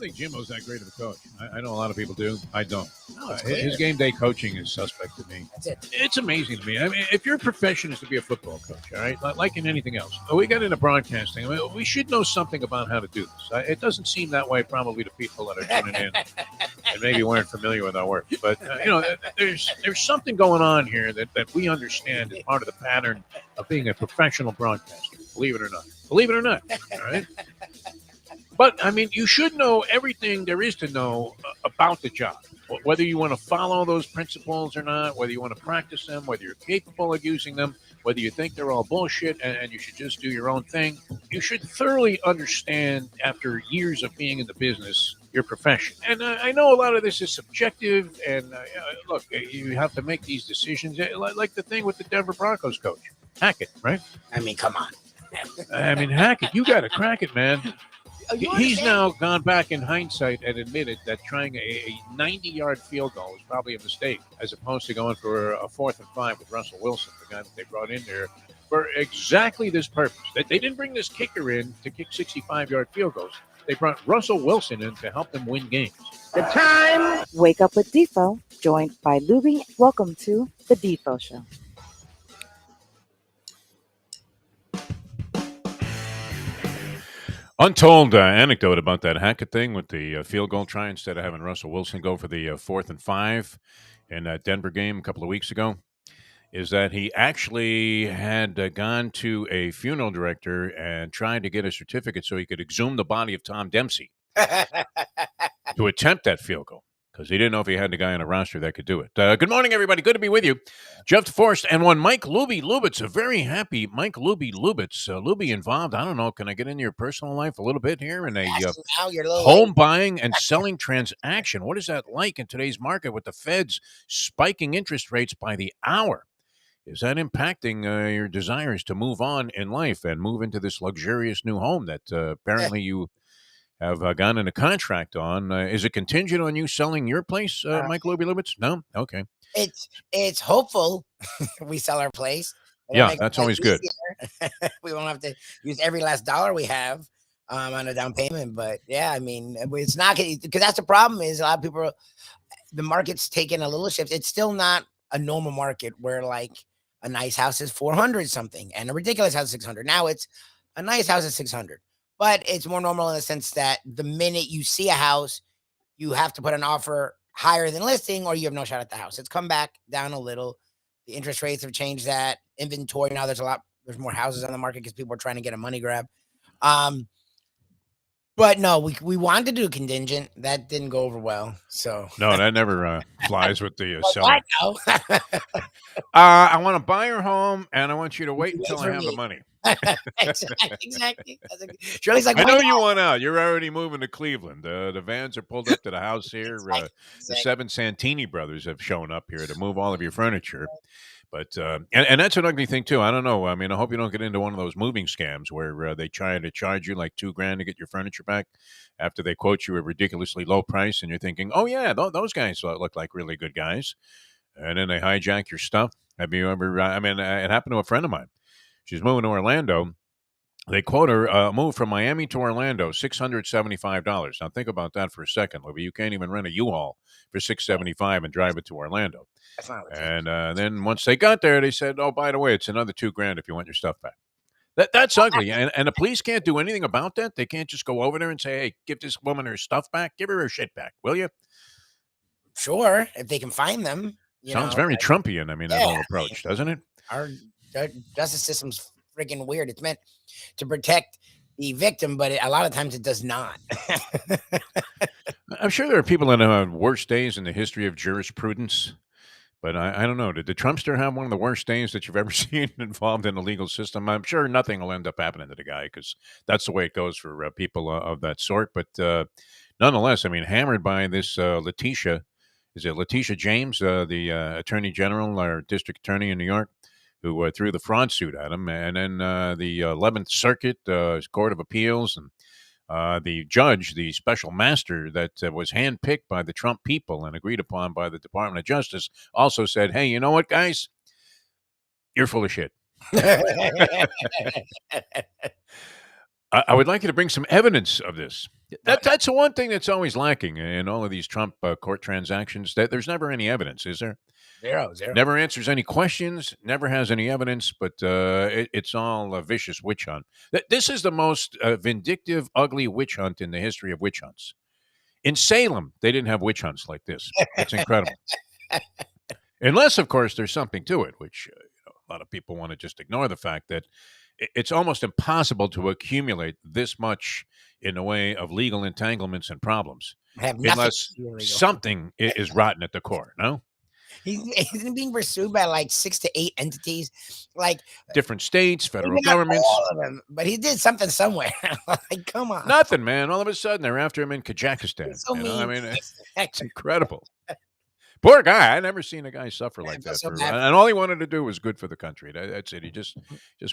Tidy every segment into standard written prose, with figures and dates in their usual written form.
think Jimbo's that great of a coach. I know a lot of people do. I don't. No, it's His clear. game day coaching is suspect to me. That's it. It's amazing to me. I mean, if your profession is to be a football coach, all right, like in anything else, we got into broadcasting. I mean, we should know something about how to do this. It doesn't seem that way probably to people that are tuning in and maybe weren't familiar with our work. But there's something going on here that we understand is part of the pattern of being a professional broadcaster. Believe it or not. Believe it or not. All right. But, I mean, you should know everything there is to know about the job, whether you want to follow those principles or not, whether you want to practice them, whether you're capable of using them, whether you think they're all bullshit and you should just do your own thing. You should thoroughly understand, after years of being in the business, your profession. And I know a lot of this is subjective, and look, you have to make these decisions, like the thing with the Denver Broncos coach, Hackett, right? I mean, come on. I mean, Hackett, you got to crack it, man. He's now gone back in hindsight and admitted that trying a 90-yard field goal was probably a mistake, as opposed to going for a 4th and 5 with Russell Wilson, the guy that they brought in there for exactly this purpose. They didn't bring this kicker in to kick 65-yard field goals. They brought Russell Wilson in to help them win games. The time. Wake up with Defo, joined by Lubie. Welcome to the Defo Show. Untold anecdote about that Hackett thing with the field goal try instead of having Russell Wilson go for the 4th and 5 in that Denver game a couple of weeks ago is that he actually had gone to a funeral director and tried to get a certificate so he could exhume the body of Tom Dempsey to attempt that field goal, because he didn't know if he had the guy on a roster that could do it. Good morning, everybody. Good to be with you. Jeff Forrest and one Mike Lubie Lubitz, a very happy Mike Lubie Lubitz. Lubie involved, I don't know, can I get into your personal life a little bit here? In a home buying and selling transaction. What is that like in today's market with the feds spiking interest rates by the hour? Is that impacting your desires to move on in life and move into this luxurious new home that apparently you have gone in a contract on? Is it contingent on you selling your place, Mike Lubie Lubitz? No? Okay. It's hopeful we sell our place. Yeah, that's always good. We won't have to use every last dollar we have on a down payment. But, yeah, I mean, it's not – because that's the problem is a lot of people – the market's taking a little shift. It's still not a normal market where, like, a nice house is 400 something and a ridiculous house is 600. Now it's a nice house is 600. But it's more normal in the sense that the minute you see a house, you have to put an offer higher than listing or you have no shot at the house. It's come back down a little. The interest rates have changed that. Inventory, now there's more houses on the market because people are trying to get a money grab. But no, we wanted to do contingent. That didn't go over well. So no, that never flies with the seller. I want to buy your home, and I want you to wait until I have the money. Exactly. Shirley's like, I know you want out. You're already moving to Cleveland. The vans are pulled up to the house here. Exactly. The 7 Santini brothers have shown up here to move all of your furniture. But and that's an ugly thing too. I don't know. I mean, I hope you don't get into one of those moving scams where they try to charge you like $2,000 to get your furniture back after they quote you a ridiculously low price, and you're thinking, oh yeah, those guys look like really good guys, and then they hijack your stuff. Have you ever? I mean, it happened to a friend of mine. She's moving to Orlando. They quote her move from Miami to Orlando, $675. Now think about that for a second, Libby. You can't even rent a U-Haul for $675 and drive it to Orlando. That's not and then once they got there, they said, "Oh, by the way, it's another $2,000 if you want your stuff back." That's ugly, and the police can't do anything about that. They can't just go over there and say, "Hey, give this woman her stuff back. Give her shit back, will you?" Sure, if they can find them. Sounds very Trumpian. I mean, that whole approach, doesn't it? Our justice system's freaking weird. It's meant to protect the victim, but a lot of times it does not. I'm sure there are people that have worse days in the history of jurisprudence. But I don't know. Did the Trumpster have one of the worst days that you've ever seen involved in the legal system? I'm sure nothing will end up happening to the guy because that's the way it goes for people of that sort. But nonetheless, I mean, hammered by this Letitia. Is it Letitia James, the attorney general or district attorney in New York, who threw the fraud suit at him? And then the 11th Circuit Court of Appeals and the judge, the special master that was handpicked by the Trump people and agreed upon by the Department of Justice, also said, "Hey, you know what, guys? You're full of shit." I would like you to bring some evidence of this. That's the one thing that's always lacking in all of these Trump court transactions. That there's never any evidence, is there? Zero. Never answers any questions. Never has any evidence. But it's all a vicious witch hunt. This is the most vindictive, ugly witch hunt in the history of witch hunts. In Salem, they didn't have witch hunts like this. It's incredible. Unless, of course, there's something to it, which a lot of people want to just ignore the fact that it's almost impossible to accumulate this much in the way of legal entanglements and problems Have nothing unless illegal. something is rotten at the core, no? He's being pursued by like 6 to 8 entities, like Different states, federal maybe not governments. all of them, but he did something somewhere. Like, come on. Nothing, man. All of a sudden, they're after him in Kazakhstan. It's so I mean. mean, it's incredible. Poor guy. I never seen a guy suffer like feel that. so bad. And all he wanted to do was good for the country. That's it. He just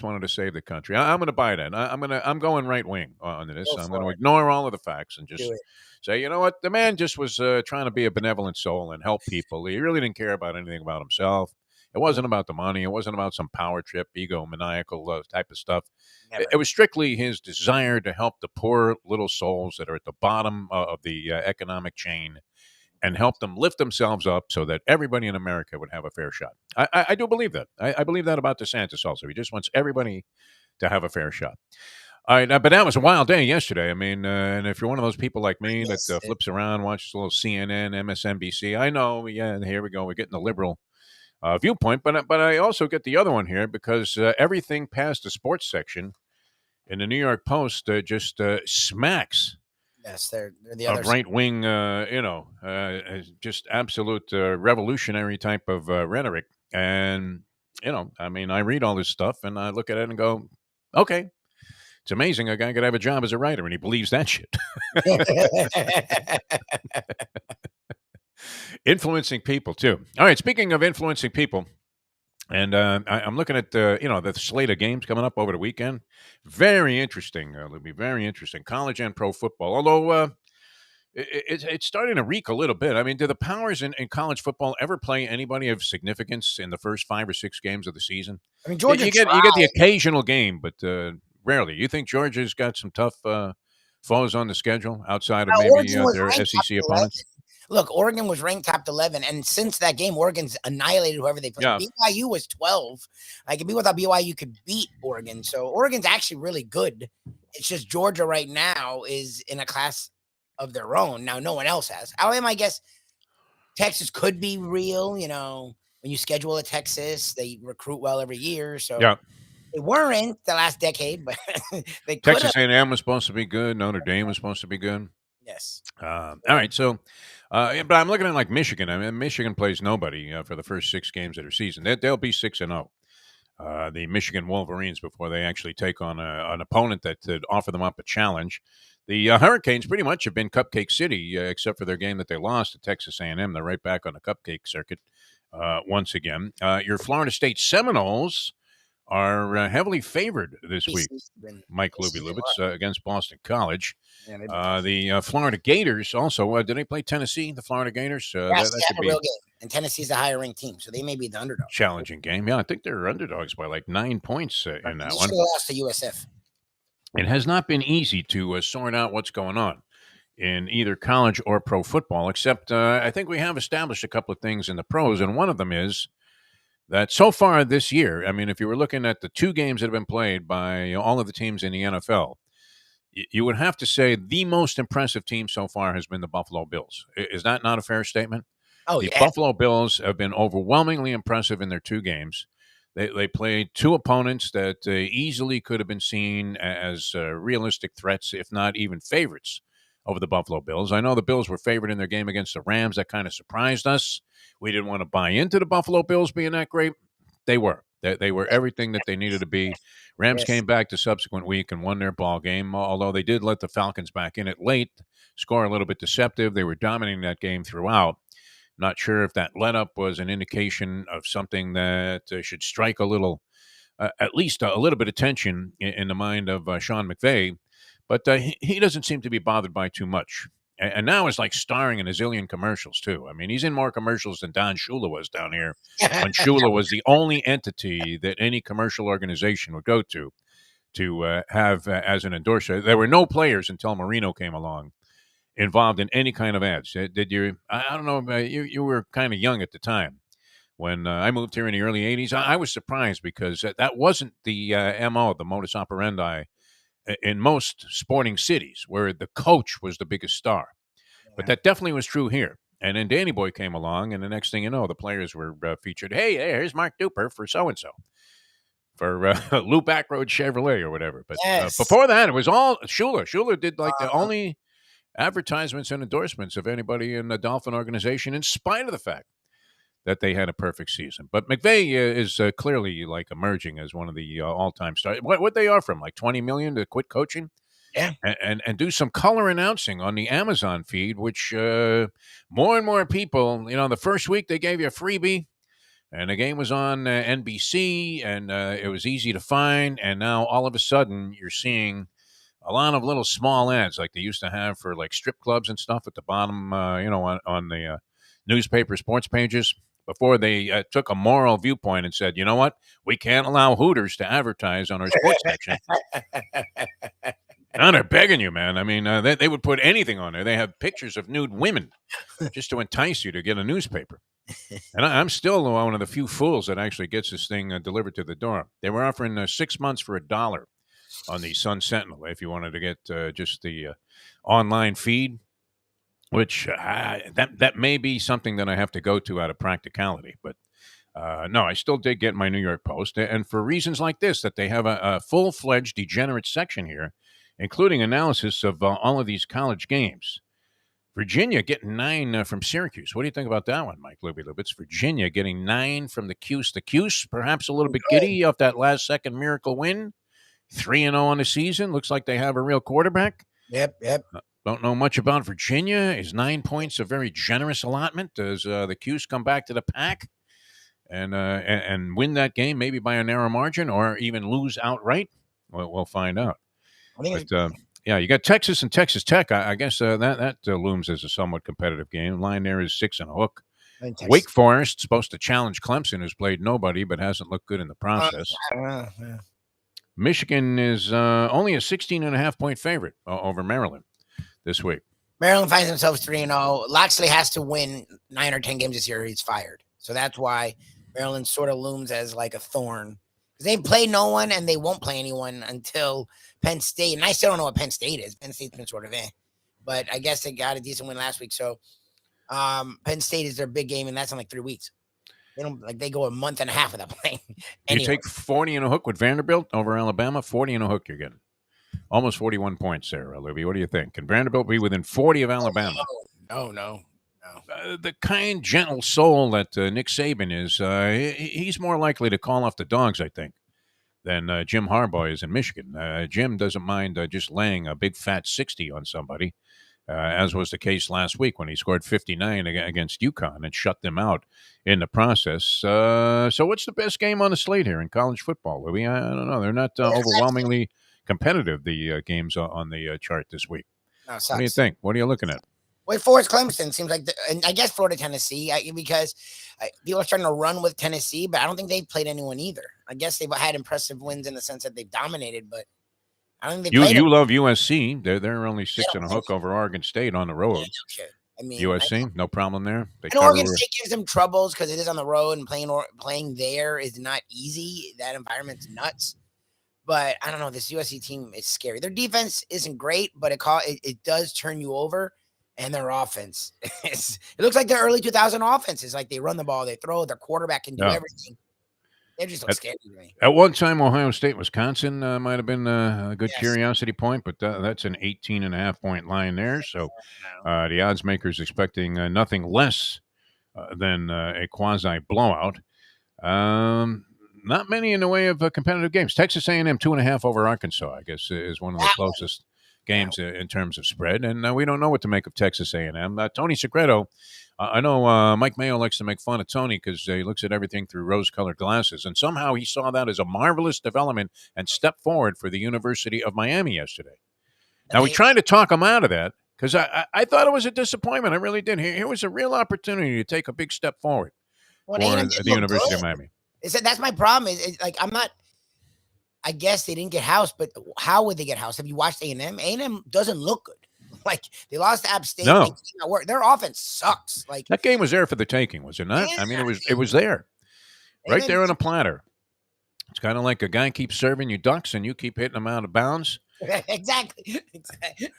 wanted to save the country. I'm going to buy that. I'm going right wing on this. Go I'm for going to it. ignore all of the facts and just Do it. say, you know what? The man just was trying to be a benevolent soul and help people. He really didn't care about anything about himself. It wasn't about the money. It wasn't about some power trip, egomaniacal type of stuff. Never. It was strictly his desire to help the poor little souls that are at the bottom of the economic chain and help them lift themselves up so that everybody in America would have a fair shot. I do believe that. I believe that about DeSantis also. He just wants everybody to have a fair shot. All right, but that was a wild day yesterday. I mean, and if you're one of those people like me Yes, that flips around, watches a little CNN, MSNBC, I know, yeah, here we go. We're getting the liberal viewpoint, but I also get the other one here because everything past the sports section in the New York Post just smacks Yes, they're the other of right wing, just absolute revolutionary type of rhetoric. And, I mean, I read all this stuff and I look at it and go, okay, it's amazing a guy could have a job as a writer and he believes that shit. Influencing people, too. All right, speaking of influencing people, and I'm looking at the slate of games coming up over the weekend. Very interesting, Lubie. Very interesting. College and pro football. Although it's starting to reek a little bit. I mean, do the powers in college football ever play anybody of significance in the first 5 or 6 games of the season? I mean, Georgia you get the occasional game, but rarely. You think Georgia's got some tough foes on the schedule outside of maybe their SEC opponents? Look, Oregon was ranked top 11, and since that game, Oregon's annihilated whoever they played. Yeah. BYU was 12. Like, if you without BYU, you could beat Oregon. So Oregon's actually really good. It's just Georgia right now is in a class of their own. Now, no one else has. Alabama, I guess, Texas could be real. You know, when you schedule at Texas, they recruit well every year. So Yeah. they weren't the last decade, but they could Texas A&M was supposed to be good. Notre Dame was supposed to be good. Yes. All right, so, but I'm looking at like Michigan. I mean, Michigan plays nobody for the first 6 games of their season. They'll be 6-0. The Michigan Wolverines before they actually take on an opponent that could offer them up a challenge. The Hurricanes pretty much have been Cupcake City, except for their game that they lost to Texas A&M. They're right back on the Cupcake circuit once again. Your Florida State Seminoles are heavily favored this week. Mike Lubie against Boston College. Yeah, the Florida Gators also. Did they play Tennessee? The Florida Gators. Yes, that could be a real game. And Tennessee's a higher ranked team, so they may be the underdog. Challenging game. Yeah, I think they're underdogs by like 9 points in that one. Lost to USF. It has not been easy to sort out what's going on in either college or pro football, except I think we have established a couple of things in the pros, and one of them is that so far this year, I mean, if you were looking at the 2 games that have been played by all of the teams in the NFL, you would have to say the most impressive team so far has been the Buffalo Bills. Is that not a fair statement? Oh, the yeah. Buffalo Bills have been overwhelmingly impressive in their 2 games. They played 2 opponents that easily could have been seen as realistic threats, if not even favorites, over the Buffalo Bills. I know the Bills were favored in their game against the Rams. That kind of surprised us. We didn't want to buy into the Buffalo Bills being that great. They were. They were everything that they needed to be. Rams came back the subsequent week and won their ball game, although they did let the Falcons back in it late, score a little bit deceptive. They were dominating that game throughout. Not sure if that let-up was an indication of something that should strike a little, at least a little bit of tension in the mind of Sean McVay. But he doesn't seem to be bothered by too much. And now it's like starring in a zillion commercials, too. I mean, he's in more commercials than Don Shula was down here when Shula was the only entity that any commercial organization would go to to have as an endorser. There were no players until Marino came along involved in any kind of ads. Did you? I don't know. You were kind of young at the time when I moved here in the early '80s. I was surprised because that wasn't the MO, the modus operandi in most sporting cities, where the coach was the biggest star. But that definitely was true here. And then Danny Boy came along, and the next thing you know, the players were featured. Hey, here's Mark Duper for so and so, for Lou Backroad Chevrolet or whatever. But Yes. before that, it was all Schuler. Schuler did like the only advertisements and endorsements of anybody in the Dolphin organization, in spite of the fact that they had a perfect season. But McVay is clearly like emerging as one of the all-time stars. What they offer him, like $20 million to quit coaching? Yeah. And do some color announcing on the Amazon feed, which more and more people, the first week they gave you a freebie, and the game was on NBC, and it was easy to find. And now all of a sudden you're seeing a lot of little small ads like they used to have for like strip clubs and stuff at the bottom, on the newspaper sports pages. Before they took a moral viewpoint and said, you know what, we can't allow Hooters to advertise on our sports section. Now they're begging you, man. I mean, they would put anything on there. They have pictures of nude women just to entice you to get a newspaper. And I'm still one of the few fools that actually gets this thing delivered to the door. They were offering 6 months for $1 on the Sun Sentinel if you wanted to get just the online feed, which that may be something that I have to go to out of practicality. But no, I still did get my New York Post. And for reasons like this, that they have a full-fledged degenerate section here, including analysis of all of these college games. Virginia getting 9 from Syracuse. What do you think about that one, Mike Lubie? It's Virginia getting 9 from the Cuse. The Cuse, perhaps a little bit giddy off that last-second miracle win. 3-0 on the season. Looks like they have a real quarterback. Yep. Don't know much about Virginia. Is 9 points a very generous allotment? Does the Cuse come back to the pack and win that game, maybe by a narrow margin, or even lose outright? We'll find out. But yeah, you got Texas and Texas Tech. I guess that looms as a somewhat competitive game. Line there is 6 and a hook. Wake Forest supposed to challenge Clemson, who's played nobody but hasn't looked good in the process. Yeah. Michigan is only a 16.5-point favorite over Maryland this week. Maryland finds themselves 3-0. Loxley has to win 9 or 10 games this year, or he's fired. So that's why Maryland sort of looms as like a thorn. Because they play no one, and they won't play anyone until Penn State. And I still don't know what Penn State is. Penn State's been sort of but I guess they got a decent win last week. So Penn State is their big game, and that's in like 3 weeks. They go a month and a half without playing. Anyway. You take 40 and a hook with Vanderbilt over Alabama. 40 and a hook you're getting. Almost 41 points there, Lubie. What do you think? Can Vanderbilt be within 40 of Alabama? No. The kind, gentle soul that Nick Saban is, he's more likely to call off the dogs, I think, than Jim Harbaugh is in Michigan. Jim doesn't mind just laying a big fat 60 on somebody, as was the case last week when he scored 59 against UConn and shut them out in the process. So what's the best game on the slate here in college football, Louis? I don't know. They're not overwhelmingly competitive, the games on the chart this week. No, what do you think? What are you looking at? Wake Forest, Clemson seems like, and I guess Florida, Tennessee, because people are starting to run with Tennessee, but I don't think they've played anyone either. I guess they've had impressive wins in the sense that they've dominated, but I don't think they played. You love USC. They're only 6 and a hook over Oregon State on the road. I mean, USC, no problem there. And Oregon State gives them troubles because it is on the road, and playing there is not easy. That environment's nuts. But I don't know. This USC team is scary. Their defense isn't great, but it does turn you over. And their offense, it looks like their early 2000 offense is like they run the ball, they throw, their quarterback can do everything. They just look scary to me. At one time, Ohio State, Wisconsin might have been a good curiosity point, but that's an 18.5-point line there. So the odds makers expecting nothing less than a quasi blowout. Not many in the way of competitive games. Texas A&M 2.5 over Arkansas, I guess, is one of the closest games in terms of spread, and we don't know what to make of Texas A&M. Tony Segreto, I know Mike Mayo likes to make fun of Tony because he looks at everything through rose-colored glasses, and somehow he saw that as a marvelous development and stepped forward for the University of Miami yesterday. Now, we tried to talk him out of that because I thought it was a disappointment. I really did. Here was a real opportunity to take a big step forward for the University of Miami. That's my problem. It's like I'm not. I guess they didn't get housed, but how would they get housed? Have you watched A&M? A&M doesn't look good. Like they lost to App State. They No, came out work. Their offense sucks. Like that game was there for the taking, was it not? I mean, yeah, it was there, they've right been there on a platter. It's kind of like a guy keeps serving you ducks and you keep hitting them out of bounds. exactly.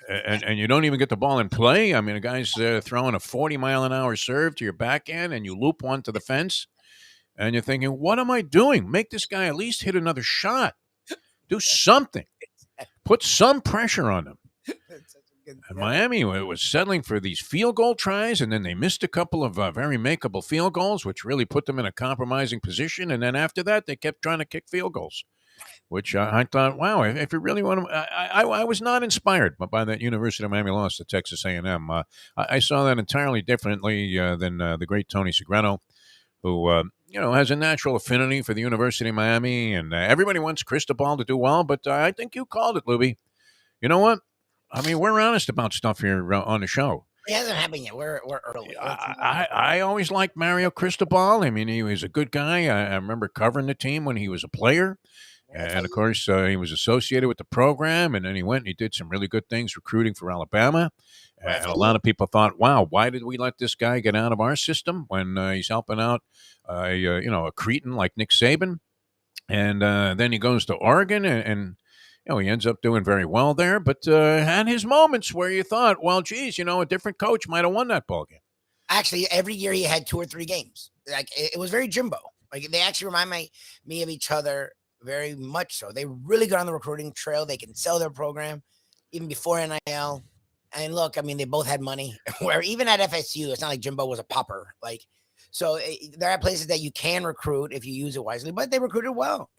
And you don't even get the ball in play. I mean, a guy's throwing a 40-mile-an-hour serve to your backhand, and you loop one to the fence, and you're thinking, what am I doing? Make this guy at least hit another shot. Do something. Put some pressure on him. And Miami was settling for these field goal tries, and then they missed a couple of very makeable field goals, which really put them in a compromising position. And then after that, they kept trying to kick field goals, which I thought, wow, if you really want to, I was not inspired by that University of Miami loss to Texas A&M. I saw that entirely differently than the great Tony Segreto, who has a natural affinity for the University of Miami, and everybody wants Cristobal to do well. But I think you called it, Lubie. You know what? I mean, we're honest about stuff here on the show. It hasn't happened yet. We're early. I always liked Mario Cristobal. I mean, he was a good guy. I remember covering the team when he was a player. And of course, he was associated with the program, and then he went and he did some really good things recruiting for Alabama. And a lot of people thought, wow, why did we let this guy get out of our system when he's helping out, a cretin like Nick Saban? And then he goes to Oregon, and he ends up doing very well there, but had his moments where you thought, well, geez, a different coach might have won that ball game. Actually, every year he had 2 or 3 games. Like it was very Jimbo. Like they actually remind me of each other very much so. They really got on the recruiting trail. They can sell their program even before NIL. And look, I mean, they both had money. Where even at FSU, it's not like Jimbo was a pauper. Like, so there are places that you can recruit if you use it wisely, but they recruited well.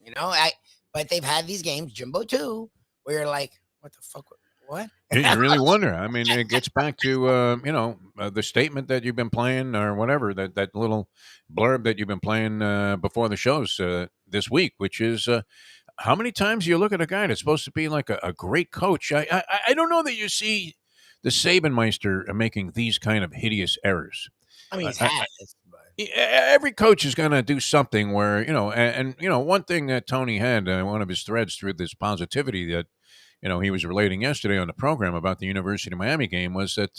But they've had these games, Jimbo too, where you're like, what the fuck? What? You really wonder. I mean, it gets back to, the statement that you've been playing or whatever, that little blurb that you've been playing before the shows this week, which is how many times you look at a guy that's supposed to be like a great coach. I don't know that you see the Sabanmeister making these kind of hideous errors. I mean, he's had every coach is going to do something where, one thing that Tony had, one of his threads through this positivity that, he was relating yesterday on the program about the University of Miami game was that,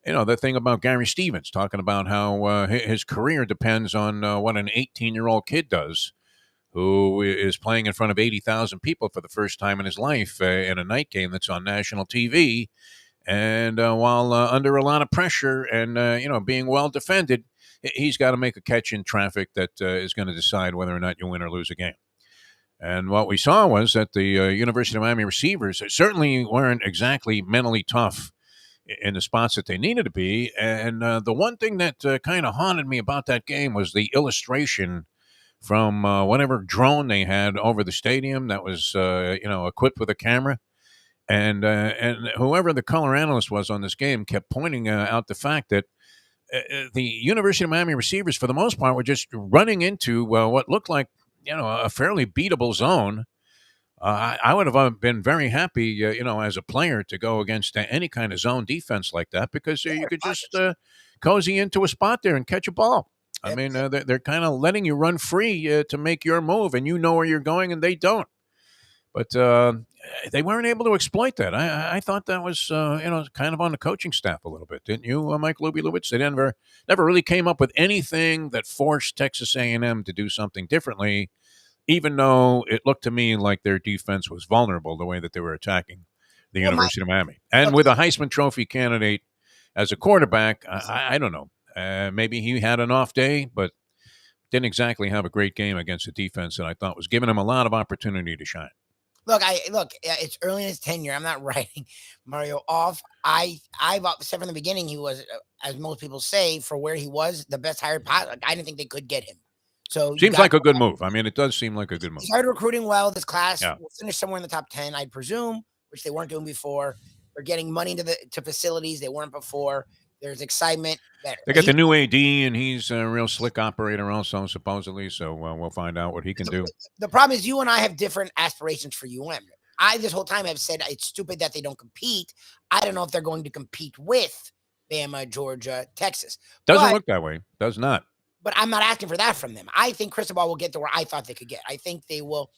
the thing about Gary Stevens talking about how his career depends on what an 18-year-old kid does who is playing in front of 80,000 people for the first time in his life in a night game that's on national TV. And while under a lot of pressure and, being well defended, he's got to make a catch in traffic that is going to decide whether or not you win or lose a game. And what we saw was that the University of Miami receivers certainly weren't exactly mentally tough in the spots that they needed to be. And the one thing that kind of haunted me about that game was the illustration from whatever drone they had over the stadium that was, equipped with a camera. And whoever the color analyst was on this game kept pointing out the fact that the University of Miami receivers, for the most part, were just running into what looked like, a fairly beatable zone. I would have been very happy, as a player to go against any kind of zone defense like that because you could just cozy into a spot there and catch a ball. I mean, they're kind of letting you run free to make your move, and you know where you're going, and they don't. But they weren't able to exploit that. I thought that was, kind of on the coaching staff a little bit, didn't you, Mike Lubie? They never really came up with anything that forced Texas A&M to do something differently, even though it looked to me like their defense was vulnerable the way that they were attacking the University of Miami. And with a Heisman Trophy candidate as a quarterback, I don't know. Maybe he had an off day, but didn't exactly have a great game against a defense that I thought was giving him a lot of opportunity to shine. Look, it's early in his tenure. I'm not writing Mario off. I've said from the beginning he was, as most people say, for where he was, the best hired pilot. I didn't think they could get him. So seems like a good move. I mean, it does seem like a good move. He started recruiting well. This class will finish somewhere in the top 10, I'd presume, which they weren't doing before. They're getting money to facilities they weren't before. There's excitement. They got the new AD, and he's a real slick operator also, supposedly. So we'll find out what he can do. The problem is you and I have different aspirations for UM. I, this whole time, have said it's stupid that they don't compete. I don't know if they're going to compete with Bama, Georgia, Texas. Doesn't look that way. Does not. But I'm not asking for that from them. I think Cristobal will get to where I thought they could get. I think they will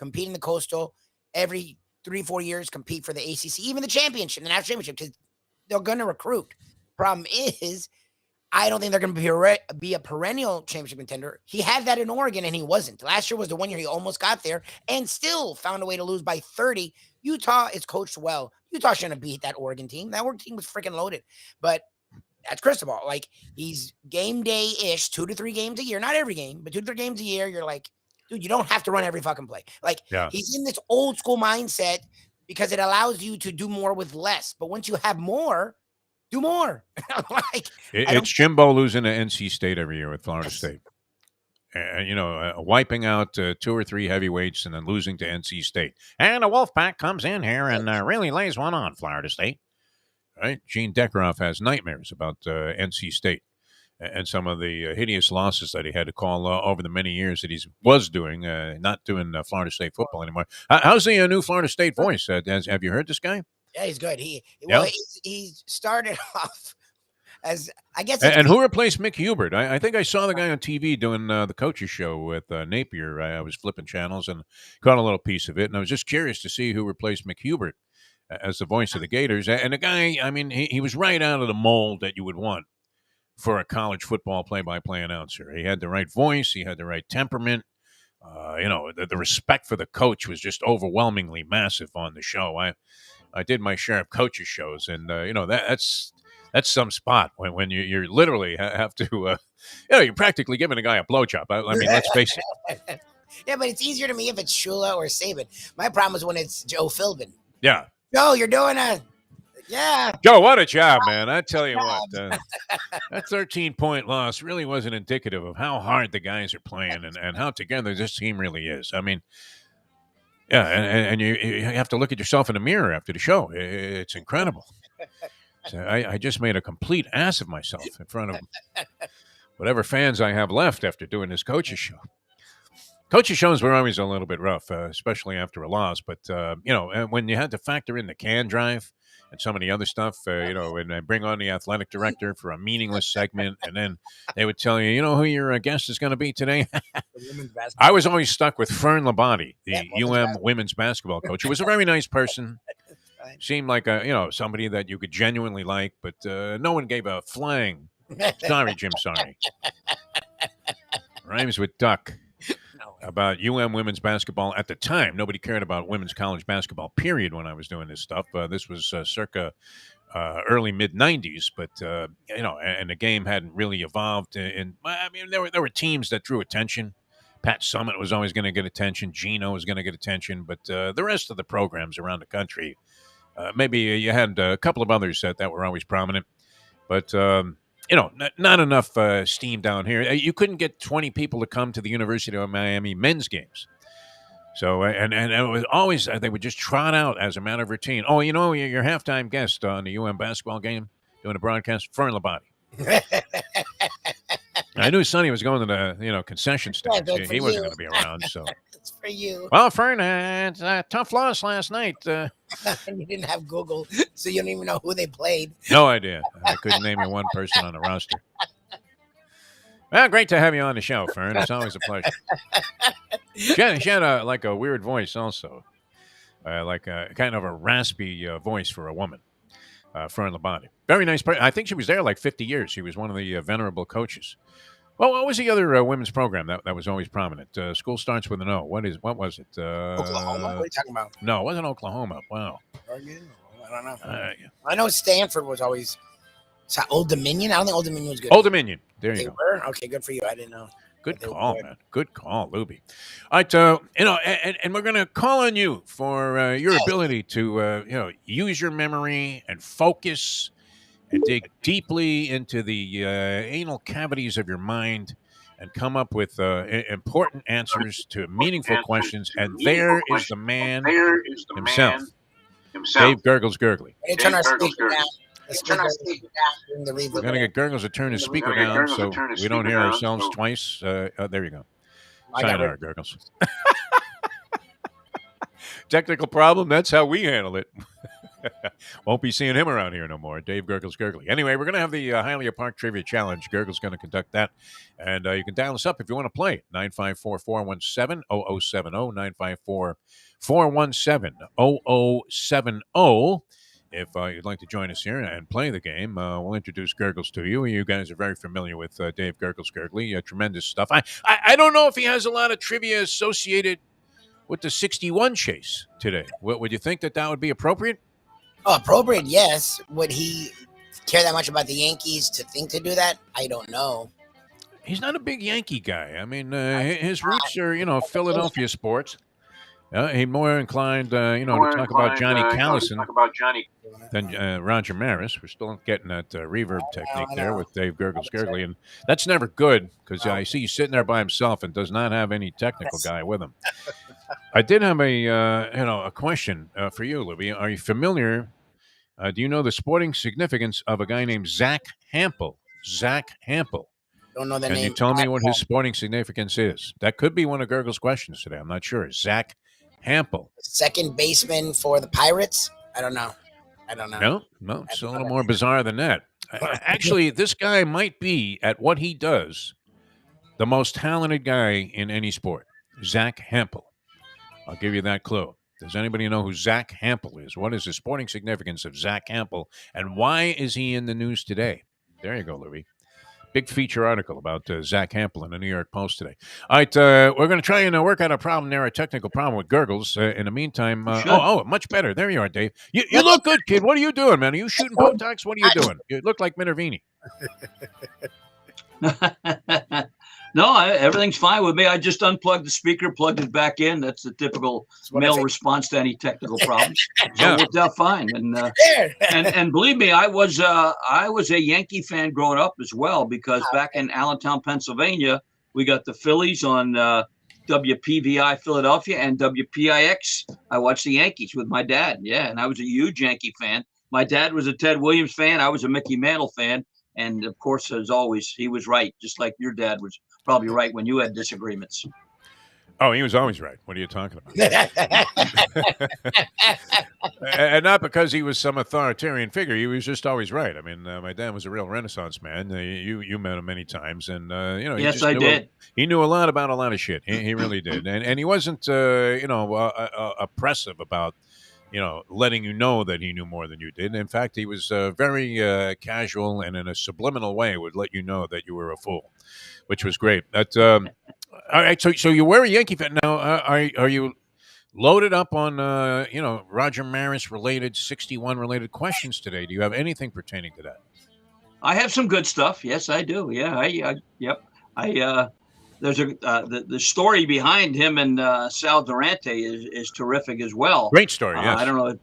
compete in the Coastal every 3-4 years, compete for the ACC, even the championship, the national championship, because they're going to recruit. Problem is, I don't think they're going to be a perennial championship contender. He had that in Oregon, and he wasn't. Last year was the one year he almost got there and still found a way to lose by 30. Utah is coached well. Utah shouldn't have beat that Oregon team. That Oregon team was freaking loaded. But that's Cristobal. Like, he's game day-ish, 2 to 3 games a year. Not every game, but 2 to 3 games a year. You're like, dude, you don't have to run every fucking play. Like, he's in this old school mindset because it allows you to do more with less. But once you have more, do more. Like, it's Jimbo losing to NC State every year with Florida State. Wiping out 2 or 3 heavyweights and then losing to NC State. And the Wolfpack comes in here and really lays one on Florida State. Right? Gene Deckeroff has nightmares about NC State and some of the hideous losses that he had to call over the many years that he was doing, not doing Florida State football anymore. How's the new Florida State voice? Have you heard this guy? Yeah, he's good. He started off as, I guess. And who replaced Mick Hubert? I think I saw the guy on TV doing the coaches show with Napier. I was flipping channels and caught a little piece of it, and I was just curious to see who replaced Mick Hubert as the voice of the Gators. And the guy, I mean, he was right out of the mold that you would want for a college football play-by-play announcer. He had the right voice. He had the right temperament. The respect for the coach was just overwhelmingly massive on the show. I did my share of coaches shows, and that's some spot when you literally have to, you're practically giving a guy a blowjob. I mean, let's face it. Yeah, but it's easier to me if it's Shula or Saban. My problem is when it's Joe Philbin. Yeah. Joe, you're doing Joe, what a job, man. I tell you what, that 13-point loss really wasn't indicative of how hard the guys are playing and how together this team really is. I mean, yeah, and you have to look at yourself in the mirror after the show. It's incredible. So I just made a complete ass of myself in front of whatever fans I have left after doing this coaches show. Coaches shows were always a little bit rough, especially after a loss. But, when you had to factor in the can drive and some of the other stuff, and I bring on the athletic director for a meaningless segment, and then they would tell you, who your guest is going to be today? I was always stuck with Fern Labonte, the women's basketball coach, who was a very nice person. Seemed like somebody that you could genuinely like, but no one gave a flying. Sorry, Jim. Sorry. Rhymes with duck. About women's basketball at the time. Nobody cared about women's college basketball, period, when I was doing this stuff. This was circa early mid-'90s, but and the game hadn't really evolved. And I mean, there were teams that drew attention. Pat Summitt was always going to get attention. Gino was going to get attention, but the rest of the programs around the country, maybe you had a couple of others that were always prominent, but not enough steam down here. You couldn't get 20 people to come to the University of Miami men's games. So, and it was always, they would just trot out as a matter of routine. Oh, your halftime guest on the basketball game doing a broadcast, Fern Labonte. I knew Sonny was going to the, concession stand. He wasn't going to be around, so. It's for you. Well, Fern, it's a tough loss last night. And you didn't have Google, so you don't even know who they played. No idea. I couldn't name you one person on the roster. Well, great to have you on the show, Fern. It's always a pleasure. She had a weird voice also, like a kind of a raspy voice for a woman. Fern Labonte. Very nice person. I think she was there like 50 years. She was one of the venerable coaches. Well, what was the other women's program that was always prominent? School starts with an O. What was it? Oklahoma? What are you talking about? No, it wasn't Oklahoma. Wow. Oregon? I don't know. I know Stanford was always Old Dominion. I don't think Old Dominion was good. Old Dominion. There you go. Were? Okay, good for you. I didn't know. Good call, man. Good call, Lubie. All right, and we're going to call on you for your ability to, use your memory and focus and dig deeply into the anal cavities of your mind and come up with important answers to meaningful questions. And there is the man himself, Dave Gurggles Gergely. We're going to get Gurggles to turn his speaker down so we don't hear ourselves twice. There you go. Sayonara, Gurggles. Technical problem. That's how we handle it. Won't be seeing him around here no more. Dave Gurggles Gergely. Anyway, we're going to have the Hialeah Park Trivia Challenge. Gurgle's going to conduct that. And you can dial us up if you want to play. 954-417-0070. 954-417-0070. If you'd like to join us here and play the game, we'll introduce Gurgles to you. You guys are very familiar with Dave Gurggles Gergely. Tremendous stuff. I don't know if he has a lot of trivia associated with the 61 chase today. Would you think that would be appropriate? Oh, appropriate, yes. Would he care that much about the Yankees to think to do that? I don't know. He's not a big Yankee guy. I mean, his roots are, Philadelphia sports. He's more inclined, to talk about Johnny Callison than Roger Maris. We're still getting that reverb technique there with Dave Gurggles Gergely, and that's never good because I see he's sitting there by himself and does not have any technical guy with him. I did have a question for you, Lubie. Are you familiar? Do you know the sporting significance of a guy named Zach Hampel? Zach Hampel. Don't know the name. Can you tell me what his sporting significance is? That could be one of Gurgle's questions today. I'm not sure. Zach Hampel. Second baseman for the Pirates? I don't know. No, it's a little more bizarre than that. Actually, this guy might be, at what he does, the most talented guy in any sport. Zach Hampel. I'll give you that clue. Does anybody know who Zach Hampel is? What is the sporting significance of Zach Hampel, and why is he in the news today? There you go, Louie. Big feature article about Zach Hampel in the New York Post today. All right, we're going to try and work out a problem there, a technical problem with Gurgles. In the meantime, much better. There you are, Dave. You look good, kid. What are you doing, man? Are you shooting Botox? What are you doing? You look like Minervini. No, everything's fine with me. I just unplugged the speaker, plugged it back in. That's the typical male response to any technical problems. So it worked out fine. And believe me, I was a Yankee fan growing up as well, because back in Allentown, Pennsylvania, we got the Phillies on WPVI Philadelphia and WPIX. I watched the Yankees with my dad. Yeah, and I was a huge Yankee fan. My dad was a Ted Williams fan. I was a Mickey Mantle fan. And, of course, as always, he was right, just like your dad was probably right when you had disagreements. Oh, he was always right. What are you talking about? And not because he was some authoritarian figure. He was just always right. I mean, my dad was a real Renaissance man. You met him many times. And, yes, I did. He knew a lot about a lot of shit. He really did. And he wasn't, oppressive about, letting you know that he knew more than you did. In fact, he was very casual and in a subliminal way would let you know that you were a fool, which was great. But, all right, so you were a Yankee fan. Now, are you loaded up on, Roger Maris-related, 61-related questions today? Do you have anything pertaining to that? I have some good stuff. Yes, I do. Yeah, there's the story behind him and Sal Durante is terrific as well. Great story, yes. I don't know.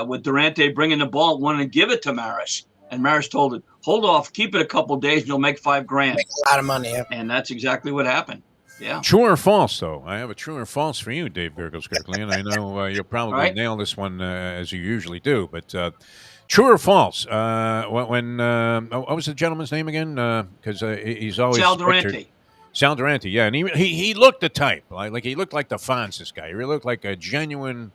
With Durante bringing the ball, wanting to give it to Maris, and Maris told it, hold off, keep it a couple days, and you'll make $5,000. Make a lot of money, yeah. And that's exactly what happened. Yeah. True or false, though? I have a true or false for you, Dave Gurggles Gergely, and I know you'll probably nail this one as you usually do, but true or false? What was the gentleman's name again? Because he's always Sal Durante. Sal Durante, yeah, and he looked the type, like he looked like the Fonz. This guy, he really looked like a genuine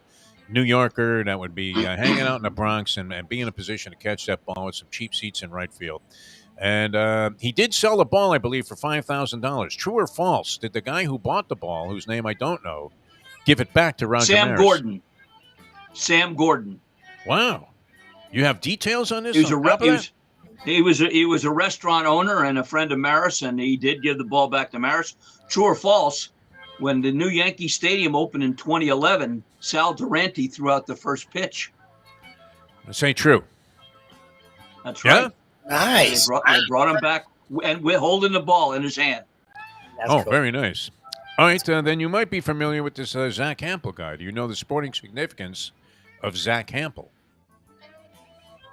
New Yorker that would be hanging out in the Bronx and be in a position to catch that ball with some cheap seats in right field. And he did sell the ball, I believe, for $5,000. True or false? Did the guy who bought the ball, whose name I don't know, give it back to Roger Maris? Sam Gordon. Wow, you have details on this? He was a restaurant owner and a friend of Maris, and he did give the ball back to Maris. True or false? When the new Yankee Stadium opened in 2011, Sal Durante threw out the first pitch. This ain't true. That's right. Nice. They brought him back and with holding the ball in his hand. That's cool. very nice. All right, then you might be familiar with this Zach Hampel guy. Do you know the sporting significance of Zach Hampel?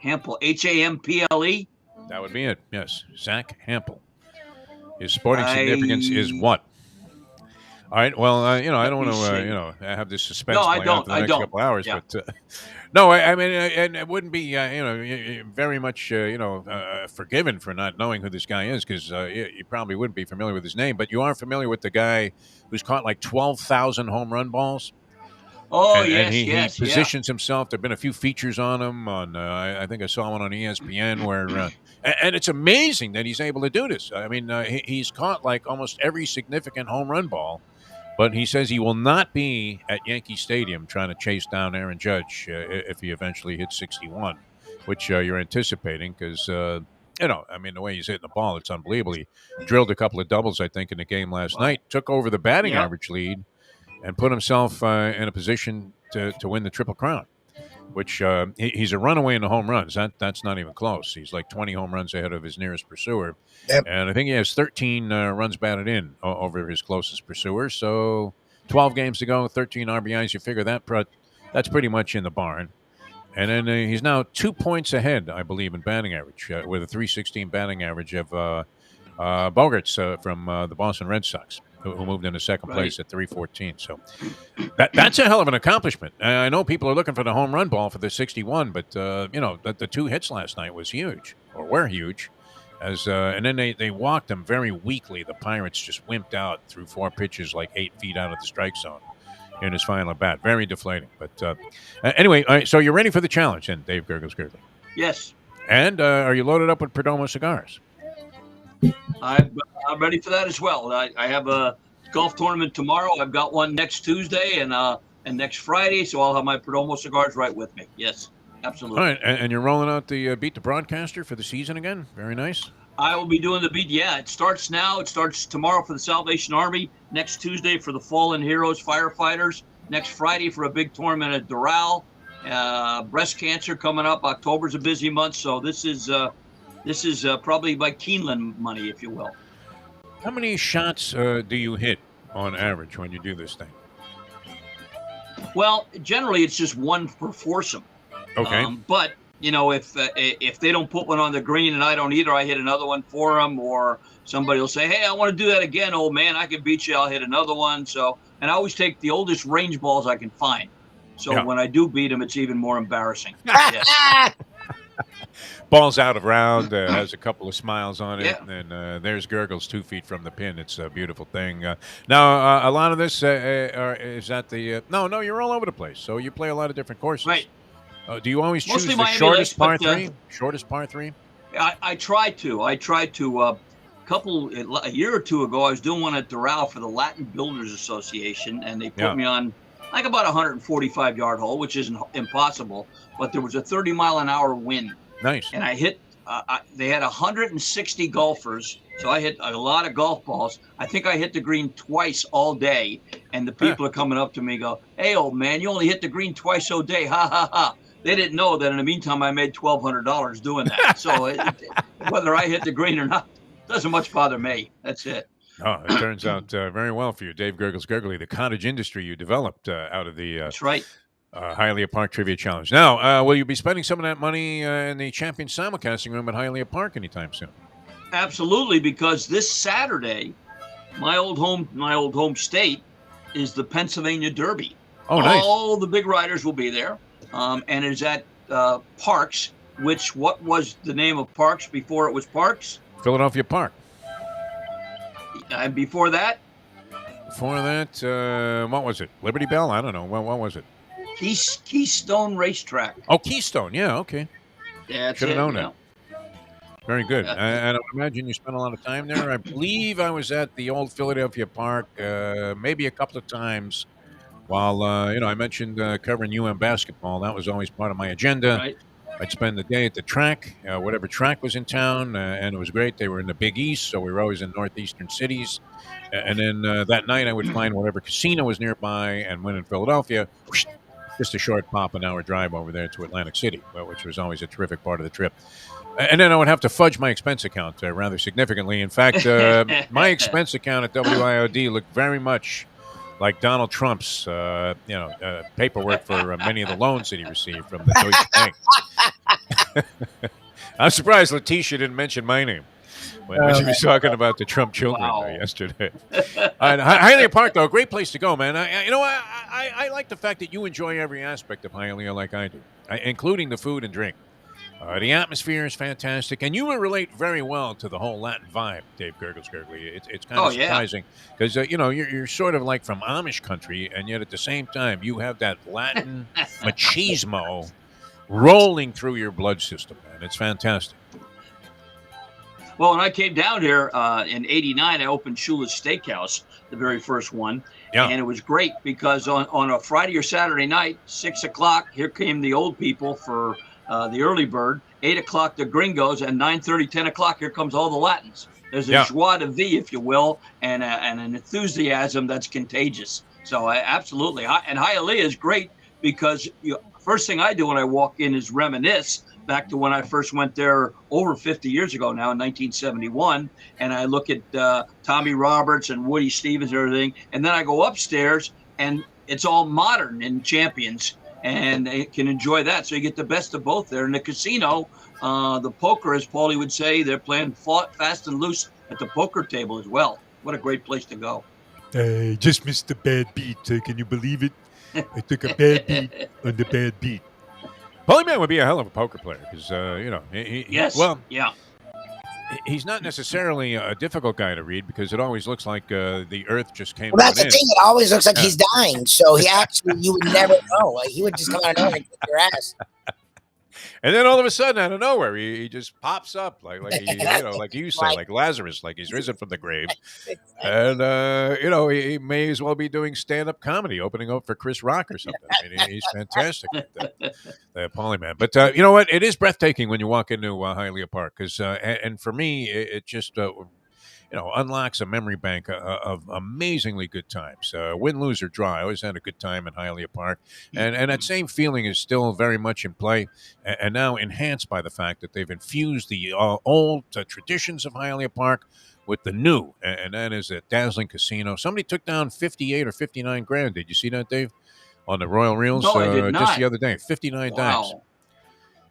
Hampel, Hample? That would be it, yes. Zach Hampel. His sporting significance is what? All right, well, I don't want to, have this suspense play out for the next couple hours. Yeah. But, no, I mean, and it wouldn't be, very much, forgiven for not knowing who this guy is, because you probably wouldn't be familiar with his name, but you are familiar with the guy who's caught like 12,000 home run balls? Oh, and yes, he yes, yeah. positions himself. There've been a few features on him on. I think I saw one on ESPN where, and it's amazing that he's able to do this. I mean, he's caught like almost every significant home run ball, but he says he will not be at Yankee Stadium trying to chase down Aaron Judge if he eventually hits 61, which you're anticipating because. I mean, the way he's hitting the ball, it's unbelievable. He drilled a couple of doubles, I think, in the game last night, took over the batting average lead, and put himself in a position to win the Triple Crown, which he's a runaway in the home runs. That's not even close. He's like 20 home runs ahead of his nearest pursuer. Yep. And I think he has 13 runs batted in over his closest pursuer. So 12 games to go, 13 RBIs. You figure that's pretty much in the barn. And then he's now 2 points ahead, I believe, in batting average with a .316 batting average of Bogarts from the Boston Red Sox, who moved into second place at .314. So that's a hell of an accomplishment. I know people are looking for the home run ball for the 61, but the 2 hits last night was huge, or were huge. And then they walked him very weakly. The Pirates just wimped out through 4 pitches, like 8 feet out of the strike zone in his final at bat. Very deflating. But anyway, all right, so you're ready for the challenge, then, Dave Gurggles Gergely? Yes. And are you loaded up with Perdomo cigars? I'm ready for that as well. I have a golf tournament tomorrow. I've got one next Tuesday and next Friday, so I'll have my Perdomo cigars right with me. Yes, absolutely. All right, and you're rolling out the Beat the Broadcaster for the season again? Very nice. I will be doing the beat. Yeah, it starts now. It starts tomorrow for the Salvation Army. Next Tuesday for the Fallen Heroes firefighters. Next Friday for a big tournament at Doral. Breast cancer coming up. October's a busy month, so this is probably my Keeneland money, if you will. How many shots do you hit on average when you do this thing? Well, generally it's just one per foursome. Okay. But if they don't put one on the green and I don't either, I hit another one for them, or somebody will say, "Hey, I want to do that again, old man. I can beat you. I'll hit another one." So, and I always take the oldest range balls I can find. So when I do beat them, it's even more embarrassing. Yes. Ball's out of round, has a couple of smiles on it, and there's Gurggles 2 feet from the pin. It's a beautiful thing. Now, a lot of this is at the no, you're all over the place. So you play a lot of different courses. Right. Do you always choose Mostly the Miami shortest Lakes, par 3? Shortest par 3? I tried to. A year or two ago, I was doing one at Doral for the Latin Builders Association, and they put me on like about a 145-yard hole, which isn't impossible, but there was a 30-mile-an-hour wind. Nice. And I hit, they had 160 golfers, so I hit a lot of golf balls. I think I hit the green twice all day, and the people are coming up to me and go, "Hey, old man, you only hit the green twice a day, ha, ha, ha." They didn't know that in the meantime I made $1,200 doing that. So whether I hit the green or not doesn't much bother me. That's it. Oh, it turns out very well for you, Dave Gurggles Gergely, the cottage industry you developed out of the That's right. Hialeah Park Trivia Challenge. Now, will you be spending some of that money in the Champion Simulcasting Room at Hialeah Park anytime soon? Absolutely, because this Saturday, my old home state is the Pennsylvania Derby. Oh, nice. All the big riders will be there, and it's at Parks, what was the name of Parks before it was Parks? Philadelphia Park. And before that? Before that, what was it? Liberty Bell? I don't know. What was it? Keystone Racetrack. Oh, Keystone. Yeah, okay. Yeah, should have known that. Yeah. Very good. And I would imagine you spent a lot of time there. I believe I was at the old Philadelphia Park maybe a couple of times while, I mentioned covering UM basketball. That was always part of my agenda. Right. I'd spend the day at the track, whatever track was in town, and it was great. They were in the Big East, so we were always in northeastern cities. And then that night I would find whatever casino was nearby, and when in Philadelphia, just a short pop, an hour drive over there to Atlantic City, which was always a terrific part of the trip. And then I would have to fudge my expense account rather significantly. In fact, my expense account at WIOD looked very much like Donald Trump's, paperwork for many of the loans that he received from the Deutsche Bank. I'm surprised Letitia didn't mention my name when she was talking about the Trump children yesterday. Hialeah Park, though, a great place to go, man. I like the fact that you enjoy every aspect of Hialeah like I do, including the food and drink. The atmosphere is fantastic, and you will relate very well to the whole Latin vibe, Dave Gurggles Gergely. It's kind of surprising because you're sort of like from Amish country, and yet at the same time you have that Latin machismo rolling through your blood system, man. It's fantastic. Well, when I came down here in '89, I opened Shula's Steakhouse, the very first one. Yeah. And it was great because on a Friday or Saturday night, 6 o'clock, here came the old people for the early bird. 8 o'clock, the gringos, and 9:30, 10 o'clock, here comes all the Latins. There's a joie de vivre, if you will, and an enthusiasm that's contagious. So absolutely. And Hialeah is great because first thing I do when I walk in is reminisce back to when I first went there over 50 years ago now in 1971. And I look at Tommy Roberts and Woody Stevens and everything. And then I go upstairs and it's all modern in Champions and they can enjoy that. So you get the best of both there. In the casino, the poker, as Paulie would say, they're playing fast and loose at the poker table as well. What a great place to go. Just missed a bad beat. Can you believe it? I took a bad beat on the bad beat. Paulie Man would be a hell of a poker player because, he's not necessarily a difficult guy to read because it always looks like the earth just came. Well, that's the thing. It always looks like he's dying. So he actually, you would never know. Like, he would just come out of nowhere and kick your ass. And then all of a sudden, out of nowhere, he just pops up like like you say, like Lazarus, like he's risen from the grave. And he may as well be doing stand-up comedy, opening up for Chris Rock or something. I mean, he's fantastic, the Paulie Man. But you know what? It is breathtaking when you walk into Hialeah Park because, and for me, it just unlocks a memory bank of amazingly good times. Win, lose, or draw. I always had a good time in Hialeah Park. And that same feeling is still very much in play and now enhanced by the fact that they've infused the old traditions of Hialeah Park with the new, and that is a dazzling casino. Somebody took down 58 or 59 grand. Did you see that, Dave? On the Royal Reels just the other day. 59 dimes.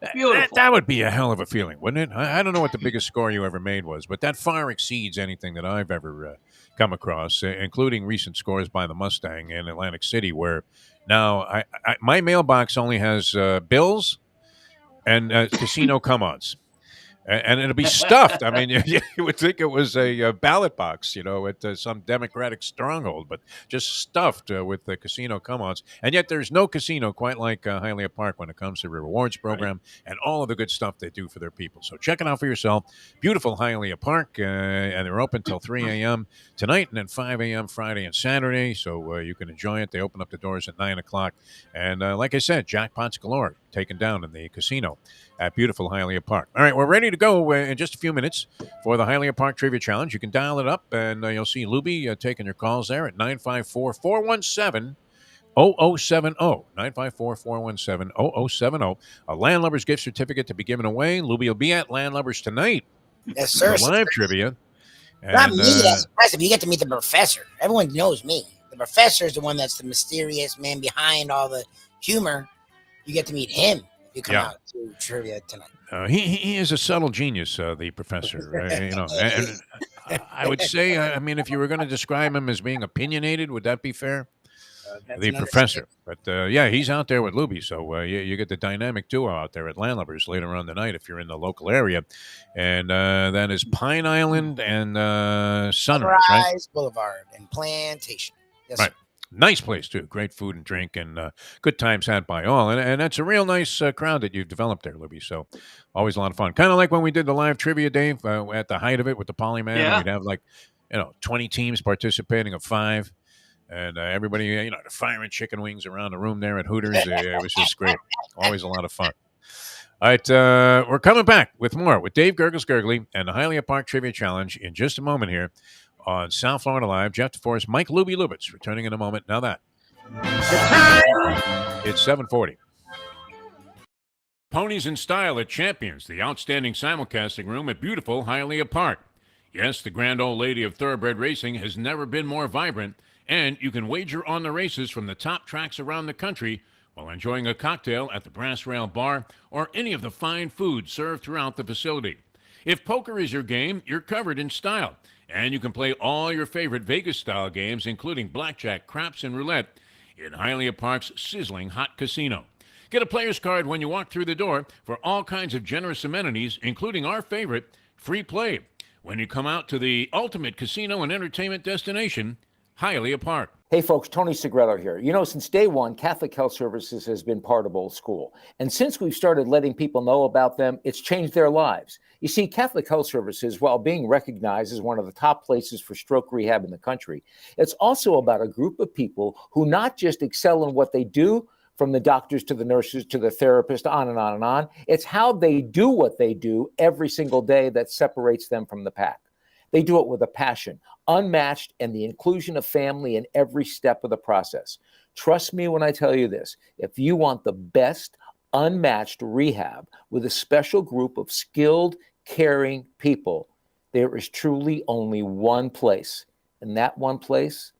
That would be a hell of a feeling, wouldn't it? I don't know what the biggest score you ever made was, but that far exceeds anything that I've ever come across, including recent scores by the Mustang in Atlantic City, where now my mailbox only has bills and casino come-ons. And it'll be stuffed. I mean, you would think it was a ballot box, at some Democratic stronghold, but just stuffed with the casino come-ons. And yet there's no casino quite like Hialeah Park when it comes to the rewards program and all of the good stuff they do for their people. So check it out for yourself. Beautiful Hialeah Park, and they're open till 3 a.m. tonight and then 5 a.m. Friday and Saturday, so you can enjoy it. They open up the doors at 9 o'clock. And like I said, jackpots galore taken down in the casino at beautiful Hialeah Park. All right, we're ready to go in just a few minutes for the Hialeah Park Trivia Challenge. You can dial it up, and you'll see Lubie taking your calls there at 954-417-0070. 954-417-0070. A Landlubber's gift certificate to be given away. Lubie will be at Landlubber's tonight. Yes, sir. Live trivia. Not me. That's impressive. You get to meet the professor. Everyone knows me. The professor is the one that's the mysterious man behind all the humor. You get to meet him. You come out to trivia tonight. He is a subtle genius, the professor. And I would say, if you were going to describe him as being opinionated, would that be fair? The professor. But he's out there with Lubie, so you get the dynamic duo out there at Landlubbers later on tonight if you're in the local area. And that is Pine Island and Sunrise, right? Boulevard and Plantation. Yes, right. Sir. Nice place, too. Great food and drink and good times had by all. And that's a real nice crowd that you've developed there, Lubie. So always a lot of fun. Kind of like when we did the live trivia, Dave, at the height of it with the Paulie Man. Yeah. We'd have 20 teams participating of 5. And everybody, the firing chicken wings around the room there at Hooters. It was just great. Always a lot of fun. All right, we're coming back with more with Dave Gurggles Gergely and the Hialeah Park Trivia Challenge in just a moment here on South Florida Live. Jeff DeForest, Mike Lubie Lubitz returning in a moment. Now that it's 7:40. Ponies in Style at Champions, the outstanding simulcasting room at beautiful Hialeah Park. Yes, the grand old lady of thoroughbred racing has never been more vibrant, and you can wager on the races from the top tracks around the country while enjoying a cocktail at the Brass Rail Bar or any of the fine food served throughout the facility. If poker is your game, you're covered in Style. And you can play all your favorite Vegas-style games, including blackjack, craps, and roulette, in Hialeah Park's sizzling hot casino. Get a player's card when you walk through the door for all kinds of generous amenities, including our favorite, free play, when you come out to the ultimate casino and entertainment destination, Hialeah Park. Hey folks, Tony Segreto here. You know, since day one, Catholic Health Services has been part of Old School. And since we've started letting people know about them, it's changed their lives. You see, Catholic Health Services, while being recognized as one of the top places for stroke rehab in the country, it's also about a group of people who not just excel in what they do, from the doctors to the nurses to the therapist, on and on and on. It's how they do what they do every single day that separates them from the pack. They do it with a passion, unmatched, and the inclusion of family in every step of the process. Trust me when I tell you this. If you want the best, unmatched rehab with a special group of skilled, caring people, there is truly only one place, and that one place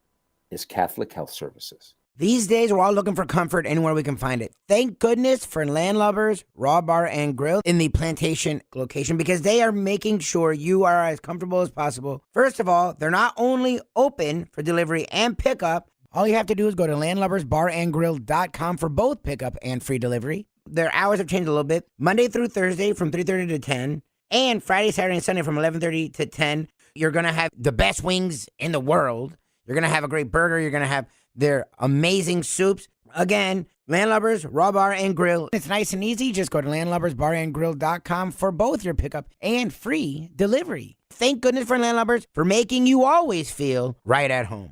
is Catholic Health Services. These days, we're all looking for comfort anywhere we can find it. Thank goodness for Landlubber's Raw Bar and Grill in the Plantation location, because they are making sure you are as comfortable as possible. First of all, they're not only open for delivery and pickup. All you have to do is go to landlubbersbarandgrill.com for both pickup and free delivery. Their hours have changed a little bit. Monday through Thursday from 3:30 to 10, and Friday, Saturday, and Sunday from 11:30 to 10. You're going to have the best wings in the world. You're going to have a great burger. You're going to have their amazing soups. Again, Landlubbers, Raw Bar and Grill. It's nice and easy. Just go to landlubbersbarandgrill.com for both your pickup and free delivery. Thank goodness for Landlubbers for making you always feel right at home.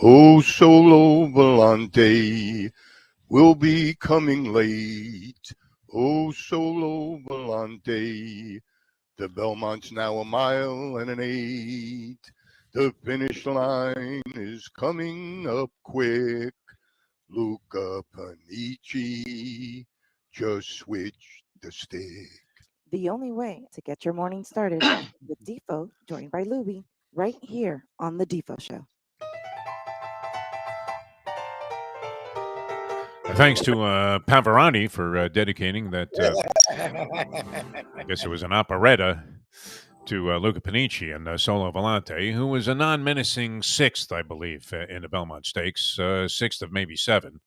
Oh, Solo Volante will be coming late. Oh, Solo Volante, the Belmont's now a mile and an 8. The finish line is coming up quick. Luca Panici, just switch the stick. The only way to get your morning started with Defo, joined by Lubie, right here on The Defo Show. Thanks to Pavarotti for dedicating that, I guess it was an operetta, to Luca Panici and Solo Volante, who was a non-menacing sixth, I believe, in the Belmont Stakes, sixth of maybe 7. It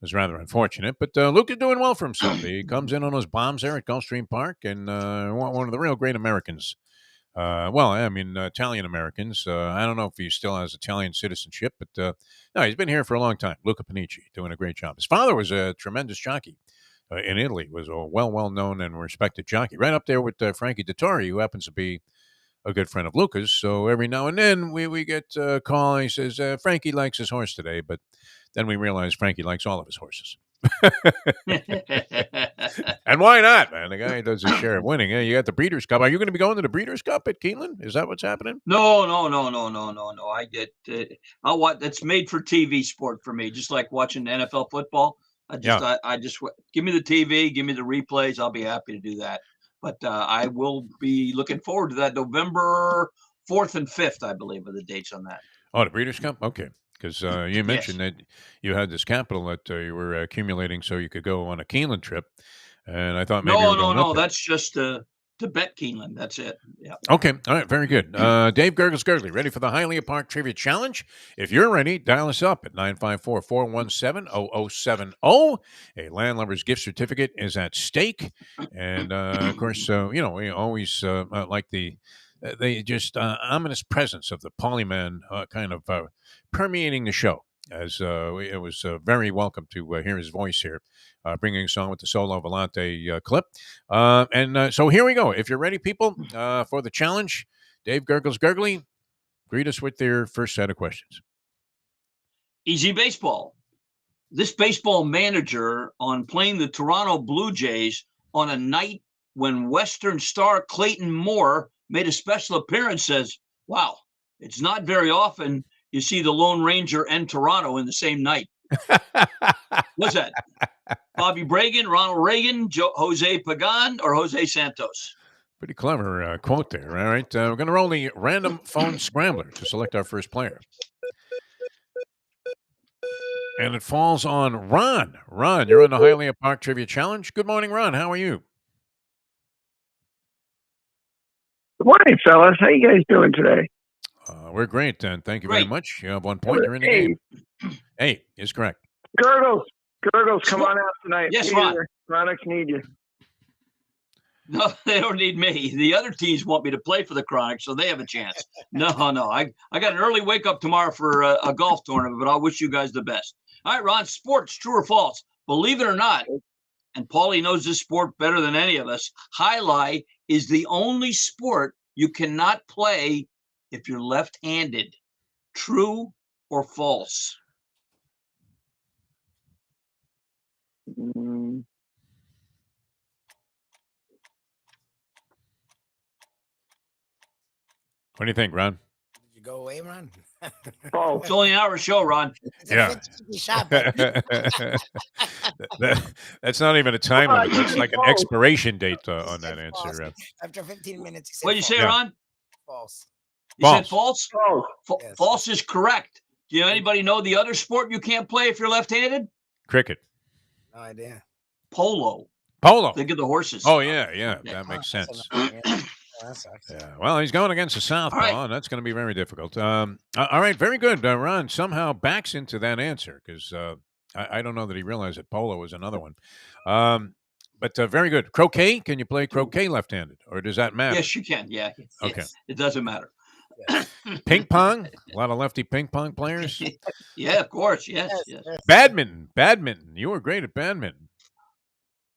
was rather unfortunate, but Luca's doing well for himself. He comes in on those bombs there at Gulfstream Park, and one of the real great Americans. Italian Americans. I don't know if he still has Italian citizenship, but no, he's been here for a long time. Luca Panici, doing a great job. His father was a tremendous jockey in Italy, was a well-known and respected jockey, right up there with Frankie Dettori, who happens to be a good friend of Luca's. So every now and then we get a call, and he says, Frankie likes his horse today, but then we realize Frankie likes all of his horses. And why not, man? The guy does his share of winning. You got the Breeders' Cup. Are you going to be going to the Breeders' Cup at Keeneland? Is that what's happening? No. I get. I'll watch. It's made for TV sport for me, just like watching NFL football. I just give me the TV, give me the replays. I'll be happy to do that. But I will be looking forward to that. November 4th and 5th, I believe, are the dates on that. Oh, the Breeders' Cup? Okay. Because you mentioned that you had this capital that you were accumulating so you could go on a Keeneland trip. And I thought maybe No. That's just to bet Keeneland. That's it. Yeah. Okay. All right. Very good. Dave Gurggles Gergely, ready for the Hialeah Park Trivia Challenge? If you're ready, dial us up at 954-417-0070. A Landlubber's gift certificate is at stake. And, of course, we always like the just ominous presence of the Polyman kind of permeating the show. As it was very welcome to hear his voice here, bringing us on with the Solo Volante clip. So here we go. If you're ready, people, for the challenge, Dave Gurggles Gergely, greet us with their first set of questions. Easy baseball. This baseball manager on playing the Toronto Blue Jays on a night when Western star Clayton Moore made a special appearance says, wow, it's not very often you see the Lone Ranger and Toronto in the same night. What's that? Bobby Bragan, Ronald Reagan, Jose Pagan, or Jose Santos? Pretty clever quote there. All right. We're going to roll the random phone scrambler to select our first player. And it falls on Ron. Ron, you're on the Hialeah Park Trivia Challenge. Good morning, Ron. How are you? Good morning, fellas. How you guys doing today? We're great, and thank you very much. You have 1 point. You're in the game. Hey is correct. Gurggles, Gurggles, come on out tonight. Yes, Ron. Chronics need you. No, they don't need me. The other teams want me to play for the Chronics, so they have a chance. No. I got an early wake up tomorrow for a golf tournament, but I wish you guys the best. All right, Ron, sports, true or false? Believe it or not, and Paulie knows this sport better than any of us, Hialeah is the only sport you cannot play if you're left-handed. True or false? What do you think, Ron? Did you go away, Ron? Oh, It's only an hour show, Ron. It's a Yeah. 50-50 shot, but That's not even a time limit. That's like an expiration date on that false. answer. After 15 minutes, he said What did you say, Yeah. Ron? false. You said false? oh, Yes. False is correct. Do anybody know the other sport you can't play if you're left-handed? Cricket. No idea. Polo. Polo. Think of the horses. Oh, yeah. That makes That's sense. another- yeah, that sucks. Yeah. Well, he's going against the Southpaw, All right. and that's going to be very difficult. All right, very good. Ron somehow backs into that answer because I don't know that he realized that polo was another one. But very good. Croquet, can you play croquet left-handed, or does that matter? Yes, you can. Yeah. Okay. Yes. It doesn't matter. Ping pong, a lot of lefty ping pong players. Yeah, of course. Yes. Badminton, you were great at badminton.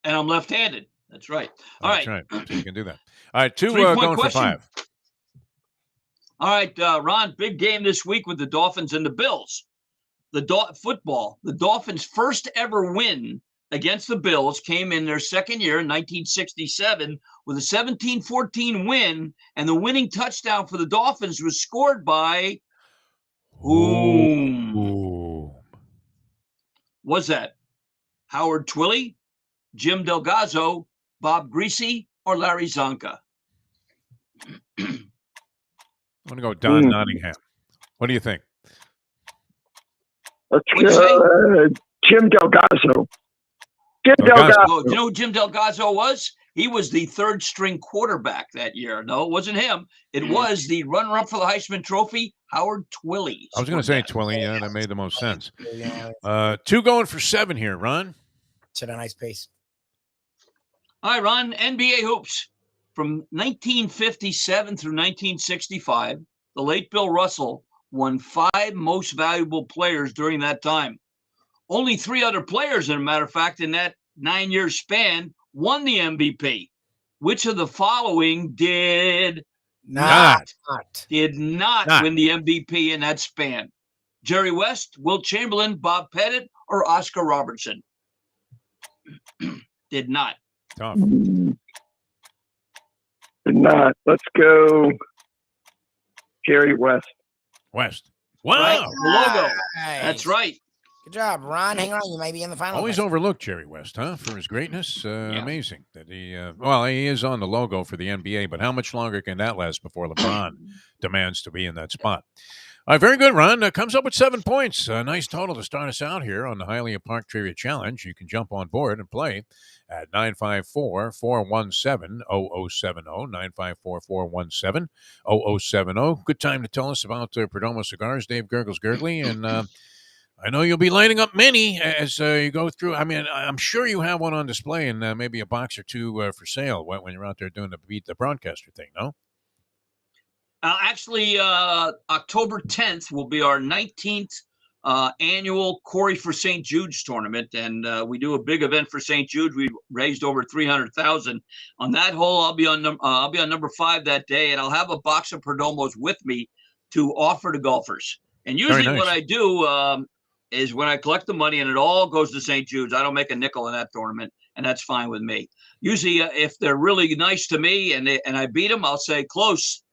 And I'm left-handed. That's right. All That's right. right. So you can do that. All right, 2 3-point going question. for 5. All right, Ron, big game this week with the Dolphins and the Bills. Football. The Dolphins' first ever win against the Bills came in their second year in 1967 with a 17-14 win, and the winning touchdown for the Dolphins was scored by whom? Ooh. Was that Howard Twilley, Jim Delgado, Bob Greasy, or Larry Zonka? I'm going to go Don Nottingham. What do you think? let's What'd you go. Jim Delgado. Jim Delgado. Delgado. Oh, do you know who Jim Delgado was? He was the third string quarterback that year. No, it wasn't him. It was the runner-up for the Heisman Trophy, Howard Twilley. I was going to say Twilley. Yeah, that made the most sense. 2 going for 7 here, Ron. It's at a nice pace. All right, Ron, NBA hoops. From 1957 through 1965, the late Bill Russell won 5 most valuable players during that time. Only 3 other players, as a matter of fact, in that 9-year span won the MVP. Which of the following did not win the MVP in that span? Jerry West, Wilt Chamberlain, Bob Pettit, or Oscar Robertson? Did not. Tough. Did not. Let's go. Jerry West. West. Right? Wow. The logo. Nice. That's right. Good job, Ron. Hang on. You might be in the final. Always overlooked Jerry West, huh? For his greatness. Yeah. Amazing that he. Well, he is on the logo for the NBA, but how much longer can that last before LeBron demands to be in that spot? All right, very good, Ron. Comes up with 7 points. A nice total to start us out here on the Hialeah Park Trivia Challenge. You can jump on board and play at 954-417-0070, 954-417-0070. Good time to tell us about Perdomo Cigars, Dave Gurggles Gergely, and I know you'll be lining up many as you go through. I mean, I'm sure you have one on display and maybe a box or 2 for sale when you're out there doing the Beat the Broadcaster thing, no? Actually, October 10th will be our 19th annual Corey for St. Jude's tournament, and we do a big event for St. Jude. We raised over $300,000 on that hole. I'll be on number 5 that day, and I'll have a box of Perdomos with me to offer to golfers. And usually, what I do is when I collect the money, and it all goes to St. Jude's, I don't make a nickel in that tournament, and that's fine with me. Usually, if they're really nice to me and I beat them, I'll say close,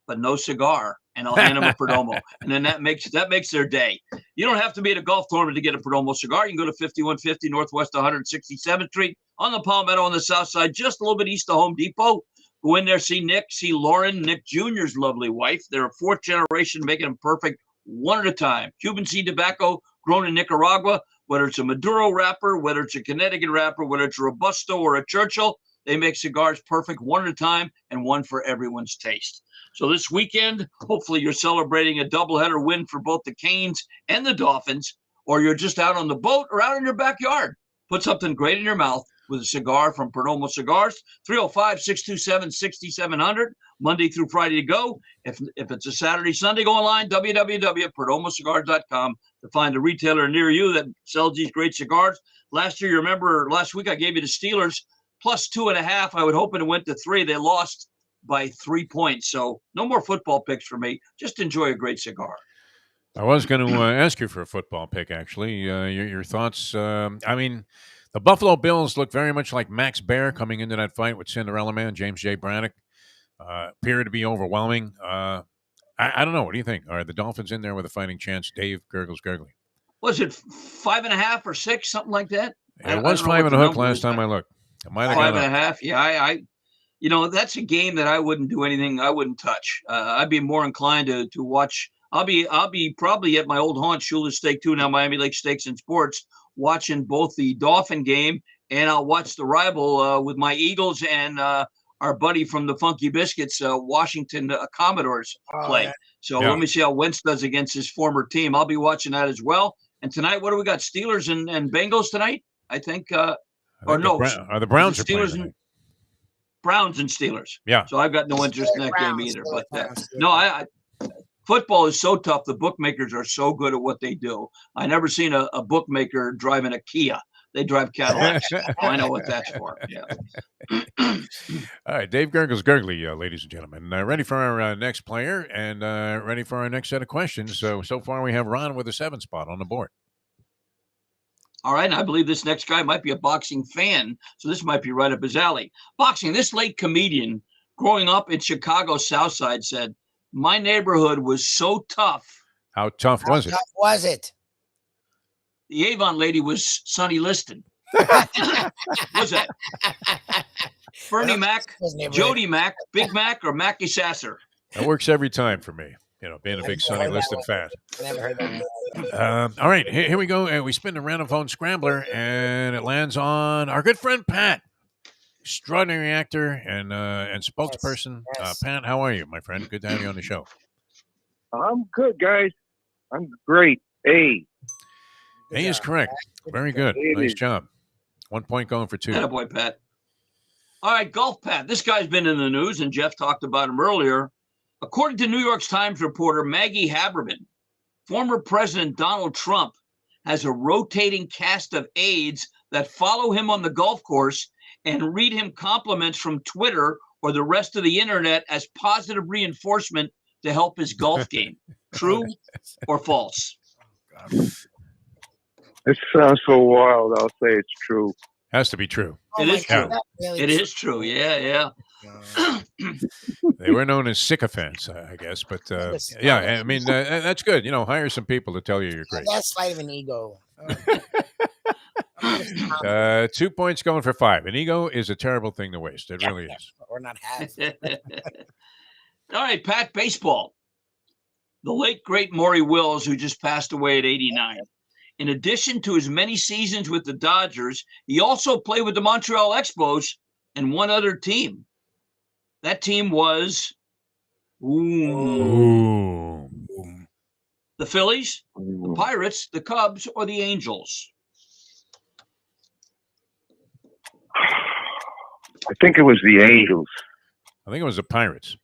but no cigar, and I'll hand them a Perdomo, and then that makes their day. You don't have to be at a golf tournament to get a Perdomo cigar. You can go to 5150 Northwest 167th Street on the Palmetto on the south side, just a little bit east of Home Depot. Go in there, see Nick, see Lauren, Nick Jr.'s lovely wife. They're a 4th generation, making them perfect one at a time. Cuban seed tobacco grown in Nicaragua, whether it's a Maduro wrapper, whether it's a Connecticut wrapper, whether it's a Robusto or a Churchill, they make cigars perfect one at a time and one for everyone's taste. So this weekend, hopefully you're celebrating a doubleheader win for both the Canes and the Dolphins. or you're just out on the boat or out in your backyard. Put something great in your mouth with a cigar from Perdomo Cigars, 305-627-6700, Monday through Friday to go. If it's a Saturday, Sunday, go online, www.perdomocigars.com to find a retailer near you that sells these great cigars. Last week I gave you the Steelers plus 2.5. I would hope it went to 3. They lost by 3 points. So no more football picks for me. Just enjoy a great cigar. I was going to ask you for a football pick, actually. Your thoughts. I mean, the Buffalo Bills look very much like Max Baer coming into that fight with Cinderella Man, James J. Braddock. Appear to be overwhelming. I don't know. What do you think? Are the Dolphins in there with a fighting chance? Dave Gurggles Gergely. Was it 5.5 or 6, something like that? It was 5 and a hook last time I looked. It might have 5.5. Yeah, I that's a game that I wouldn't do anything. I wouldn't touch. I'd be more inclined to watch. I'll be probably at my old haunt, Shula's Steak 2, now Miami Lake Steaks and Sports, watching both the Dolphin game, and I'll watch the rival with my Eagles and our buddy from the Funky Biscuits, Washington Commodores play. Yeah. So let me see how Wentz does against his former team. I'll be watching that as well. And tonight, what do we got? Steelers and Bengals tonight, I think. The Browns are Steelers playing Browns and Steelers. Yeah. So I've got no interest in that game either. But I football is so tough. The bookmakers are so good at what they do. I never seen a bookmaker driving a Kia. They drive Cadillacs. I know what that's for. Yeah. All right, Dave Gurggles Gergely, ladies and gentlemen. Ready for our next player and ready for our next set of questions. So far we have Ron with a 7 spot on the board. All right, and I believe this next guy might be a boxing fan, so this might be right up his alley. Boxing, this late comedian growing up in Chicago's South Side said, "My neighborhood was so tough." How tough was it? How tough was it? The Avon lady was Sonny Liston. What's that? Bernie Mac, Jody Mac, Big Mac, or Mackie Sasser? That works every time for me. Being a big Sonny Liston fan. Never heard that. All right, here we go. We spin the random phone scrambler, and it lands on our good friend Pat, extraordinary actor and spokesperson. Yes. Pat, how are you, my friend? Good to have you on the show. I'm good, guys. I'm great. A is correct. Very good. Nice job. 1 point going for 2. Attaboy, Pat. All right, golf, Pat. This guy's been in the news, and Jeff talked about him earlier. According to New York Times reporter Maggie Haberman, former President Donald Trump has a rotating cast of aides that follow him on the golf course and read him compliments from Twitter or the rest of the internet as positive reinforcement to help his golf game. True or false? This sounds so wild. I'll say it's true. Has to be true. It is true. It is true. Yeah. They were known as sycophants, I guess. But I mean, that's good. Hire some people to tell you you're great. That's slight of an ego. 2 points going for 5. An ego is a terrible thing to waste. It really is. Or not have. All right, Pat, baseball. The late, great Maury Wills, who just passed away at 89. In addition to his many seasons with the Dodgers, he also played with the Montreal Expos and one other team. That team was Ooh. the Phillies, the Pirates, the Cubs, or the Angels. I think it was the Angels. I think it was the Pirates.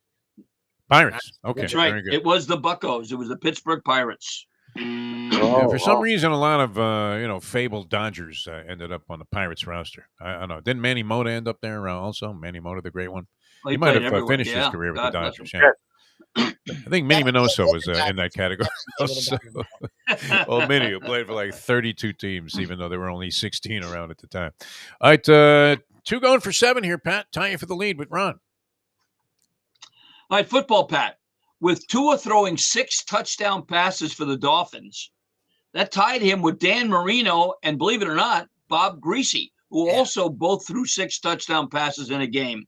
Pirates. Okay, that's right. Very good. It was the Buccos. It was the Pittsburgh Pirates. For some reason, a lot of fabled Dodgers ended up on the Pirates roster. I don't know. Didn't Manny Mota end up there also? Manny Mota, the great one. Well, he might have finished his career with the Dodgers. Yeah. I think Minnie Minoso was in that category. Also. Well, Minnie, who played for like 32 teams, even though there were only 16 around at the time. All right, 2 going for 7 here, Pat. Tie you for the lead with Ron. All right, football, Pat. With Tua throwing 6 touchdown passes for the Dolphins, that tied him with Dan Marino and, believe it or not, Bob Greasy, who also both threw 6 touchdown passes in a game.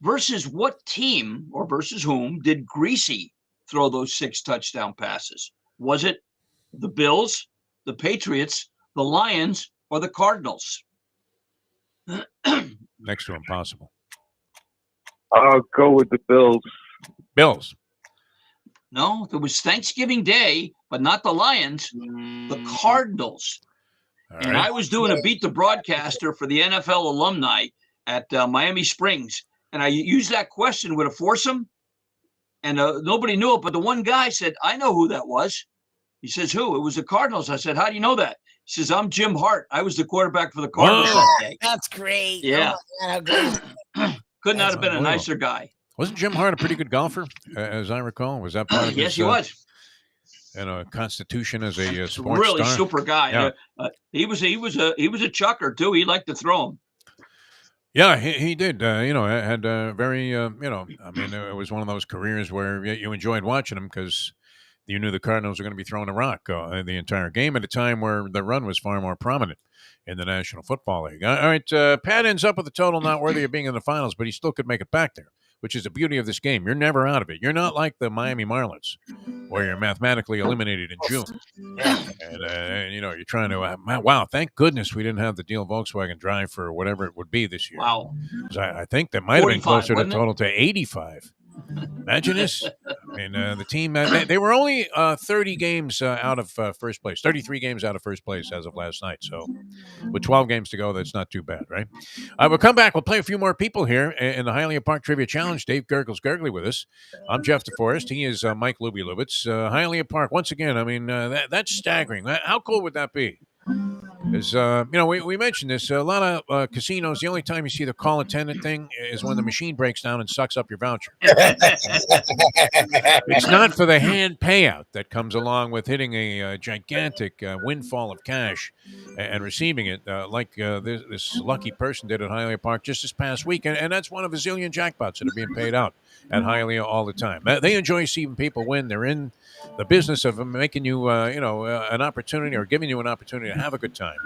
Versus what team or versus whom did Greasy throw those 6 touchdown passes? Was it the Bills, the Patriots, the Lions, or the Cardinals? Next to impossible. I'll go with the Bills. Bills. No, it was Thanksgiving Day, but not the Lions, the Cardinals. And I was doing a Beat the Broadcaster for the NFL alumni at Miami Springs. And I used that question with a foursome. And nobody knew it. But the one guy said, I know who that was. He says, who? It was the Cardinals. I said, how do you know that? He says, I'm Jim Hart. I was the quarterback for the Cardinals that day. That's great. Yeah. Oh, man, how great. Could not have been a nicer guy. Wasn't Jim Hart a pretty good golfer, as I recall? Was that part of yes, his, he was. And a constitution as a sports really star? super guy. Yeah. He was a chucker too. He liked to throw him. Yeah, he did. Had very, I mean, it was one of those careers where you enjoyed watching him because you knew the Cardinals were going to be throwing a rock the entire game at a time where the run was far more prominent in the National Football League. All right, Pat ends up with a total not worthy of being in the finals, but he still could make it back there, which is the beauty of this game. You're never out of it. You're not like the Miami Marlins, where you're mathematically eliminated in June. And you're trying to, wow, thank goodness we didn't have the Deal Volkswagen Drive for whatever it would be this year. Wow. I think that might have been closer to total to 85. Imagine this. I mean, the team, they were only 30 games out of first place, 33 games out of first place as of last night. So with 12 games to go, that's not too bad, right? We'll come back. We'll play a few more people here in the Hialeah Park Trivia Challenge. Dave Gurggles Gergely with us. I'm Jeff DeForest. He is Mike Lubie Lubitz. Hialeah Park, once again, I mean, that's staggering. How cool would that be? Because, we mentioned this. A lot of casinos, the only time you see the call attendant thing is when the machine breaks down and sucks up your voucher. It's not for the hand payout that comes along with hitting a gigantic windfall of cash and receiving it like this lucky person did at Hialeah Park just this past week. And that's one of a zillion jackpots that are being paid out at Hialeah all the time. They enjoy seeing people win. They're in the business of making you, an opportunity or giving you an opportunity to have a good time.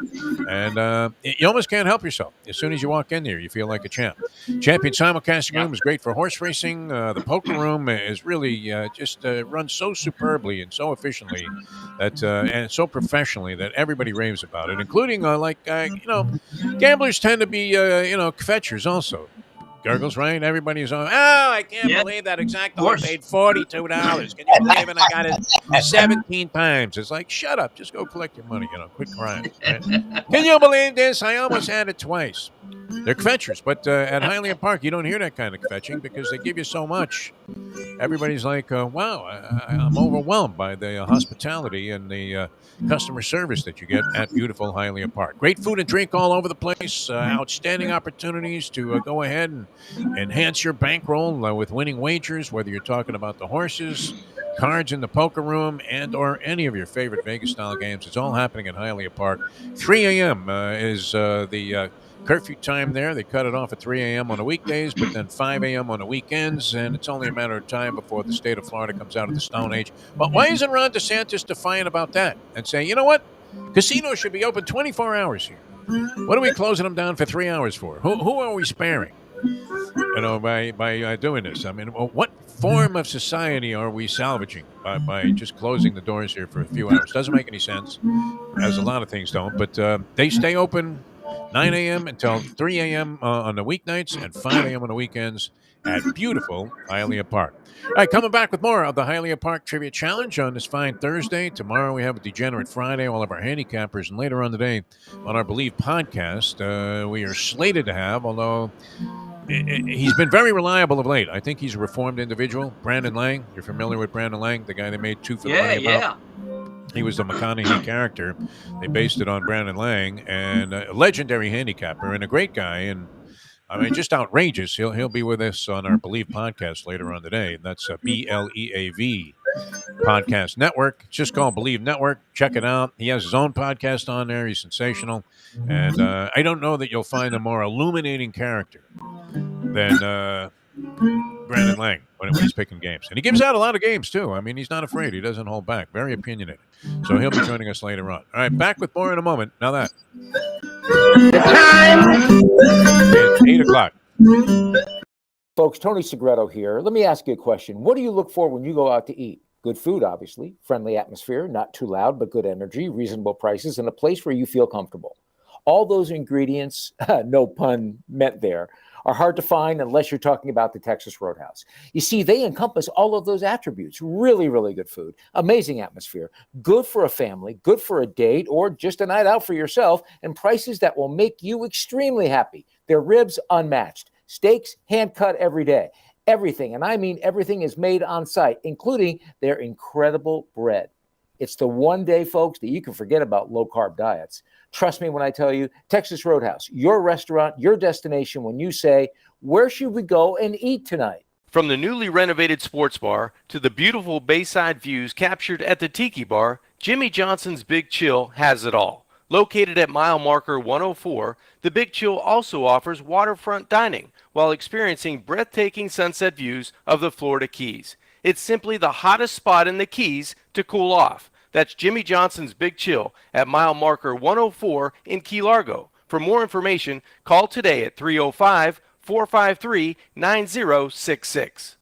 And you almost can't help yourself. As soon as you walk in there, you feel like a champ. Champion simulcasting room is great for horse racing. The poker room is really just run so superbly and so efficiently that and so professionally that everybody raves about it, including gamblers tend to be kvetchers also. Gurggles, right? Everybody's on. Oh, I can't believe that exacto. I paid $42. Can you believe it? I got it 17 times. It's like, shut up. Just go collect your money. Quit crying. Right? Can you believe this? I almost had it twice. They're kvetchers, but at Hialeah Park, you don't hear that kind of kvetching because they give you so much. Everybody's like, wow, I'm overwhelmed by the hospitality and the customer service that you get at beautiful Hialeah Park. Great food and drink all over the place. Outstanding opportunities to go ahead and enhance your bankroll with winning wagers, whether you're talking about the horses, cards in the poker room, and or any of your favorite Vegas-style games. It's all happening at Hialeah Park. 3 a.m. is the curfew time there. They cut it off at 3 a.m. on the weekdays, but then 5 a.m. on the weekends, and it's only a matter of time before the state of Florida comes out of the Stone Age. But why isn't Ron DeSantis defiant about that and say, you know what? Casinos should be open 24 hours here. What are we closing them down for 3 hours for? Who are we sparing? By doing this. I mean, what form of society are we salvaging by just closing the doors here for a few hours? Doesn't make any sense, as a lot of things don't. But they stay open 9 a.m. until 3 a.m. On the weeknights and 5 a.m. on the weekends at beautiful Hialeah Park. All right, coming back with more of the Hialeah Park Trivia Challenge on this fine Thursday. Tomorrow we have a Degenerate Friday, all of our handicappers. And later on today on our Believe podcast, we are slated to have, although he's been very reliable of late. I think he's a reformed individual. Brandon Lang. You're familiar with Brandon Lang, the guy they made Two for the Money about? He was the McConaughey character. They based it on Brandon Lang, and a legendary handicapper and a great guy. And I mean, just outrageous. He'll be with us on our Believe podcast later on today. That's BLEAV podcast network. It's just called Believe Network. Check it out. He has his own podcast on there. He's sensational. And I don't know that you'll find a more illuminating character than Brandon Lang when he's picking games. And he gives out a lot of games, too. I mean, he's not afraid. He doesn't hold back. Very opinionated. So he'll be joining us later on. All right, back with more in a moment. Now that. It's 8 o'clock. Folks, Tony Segreto here. Let me ask you a question. What do you look for when you go out to eat? Good food, obviously. Friendly atmosphere, not too loud, but good energy, reasonable prices, and a place where you feel comfortable. All those ingredients, no pun meant there, are hard to find unless you're talking about the Texas Roadhouse. You see, they encompass all of those attributes. Really, really good food, amazing atmosphere, good for a family, good for a date, or just a night out for yourself, and prices that will make you extremely happy. Their ribs unmatched, steaks hand cut every day. Everything, and I mean everything, is made on site, including their incredible bread. It's the one day, folks, that you can forget about low-carb diets. Trust me when I tell you, Texas Roadhouse, your restaurant, your destination when you say, where should we go and eat tonight? From the newly renovated sports bar to the beautiful bayside views captured at the Tiki Bar, Jimmy Johnson's Big Chill has it all. Located at mile marker 104, the Big Chill also offers waterfront dining while experiencing breathtaking sunset views of the Florida Keys. It's simply the hottest spot in the Keys to cool off. That's Jimmy Johnson's Big Chill at mile marker 104 in Key Largo. For more information, call today at 305-453-9066.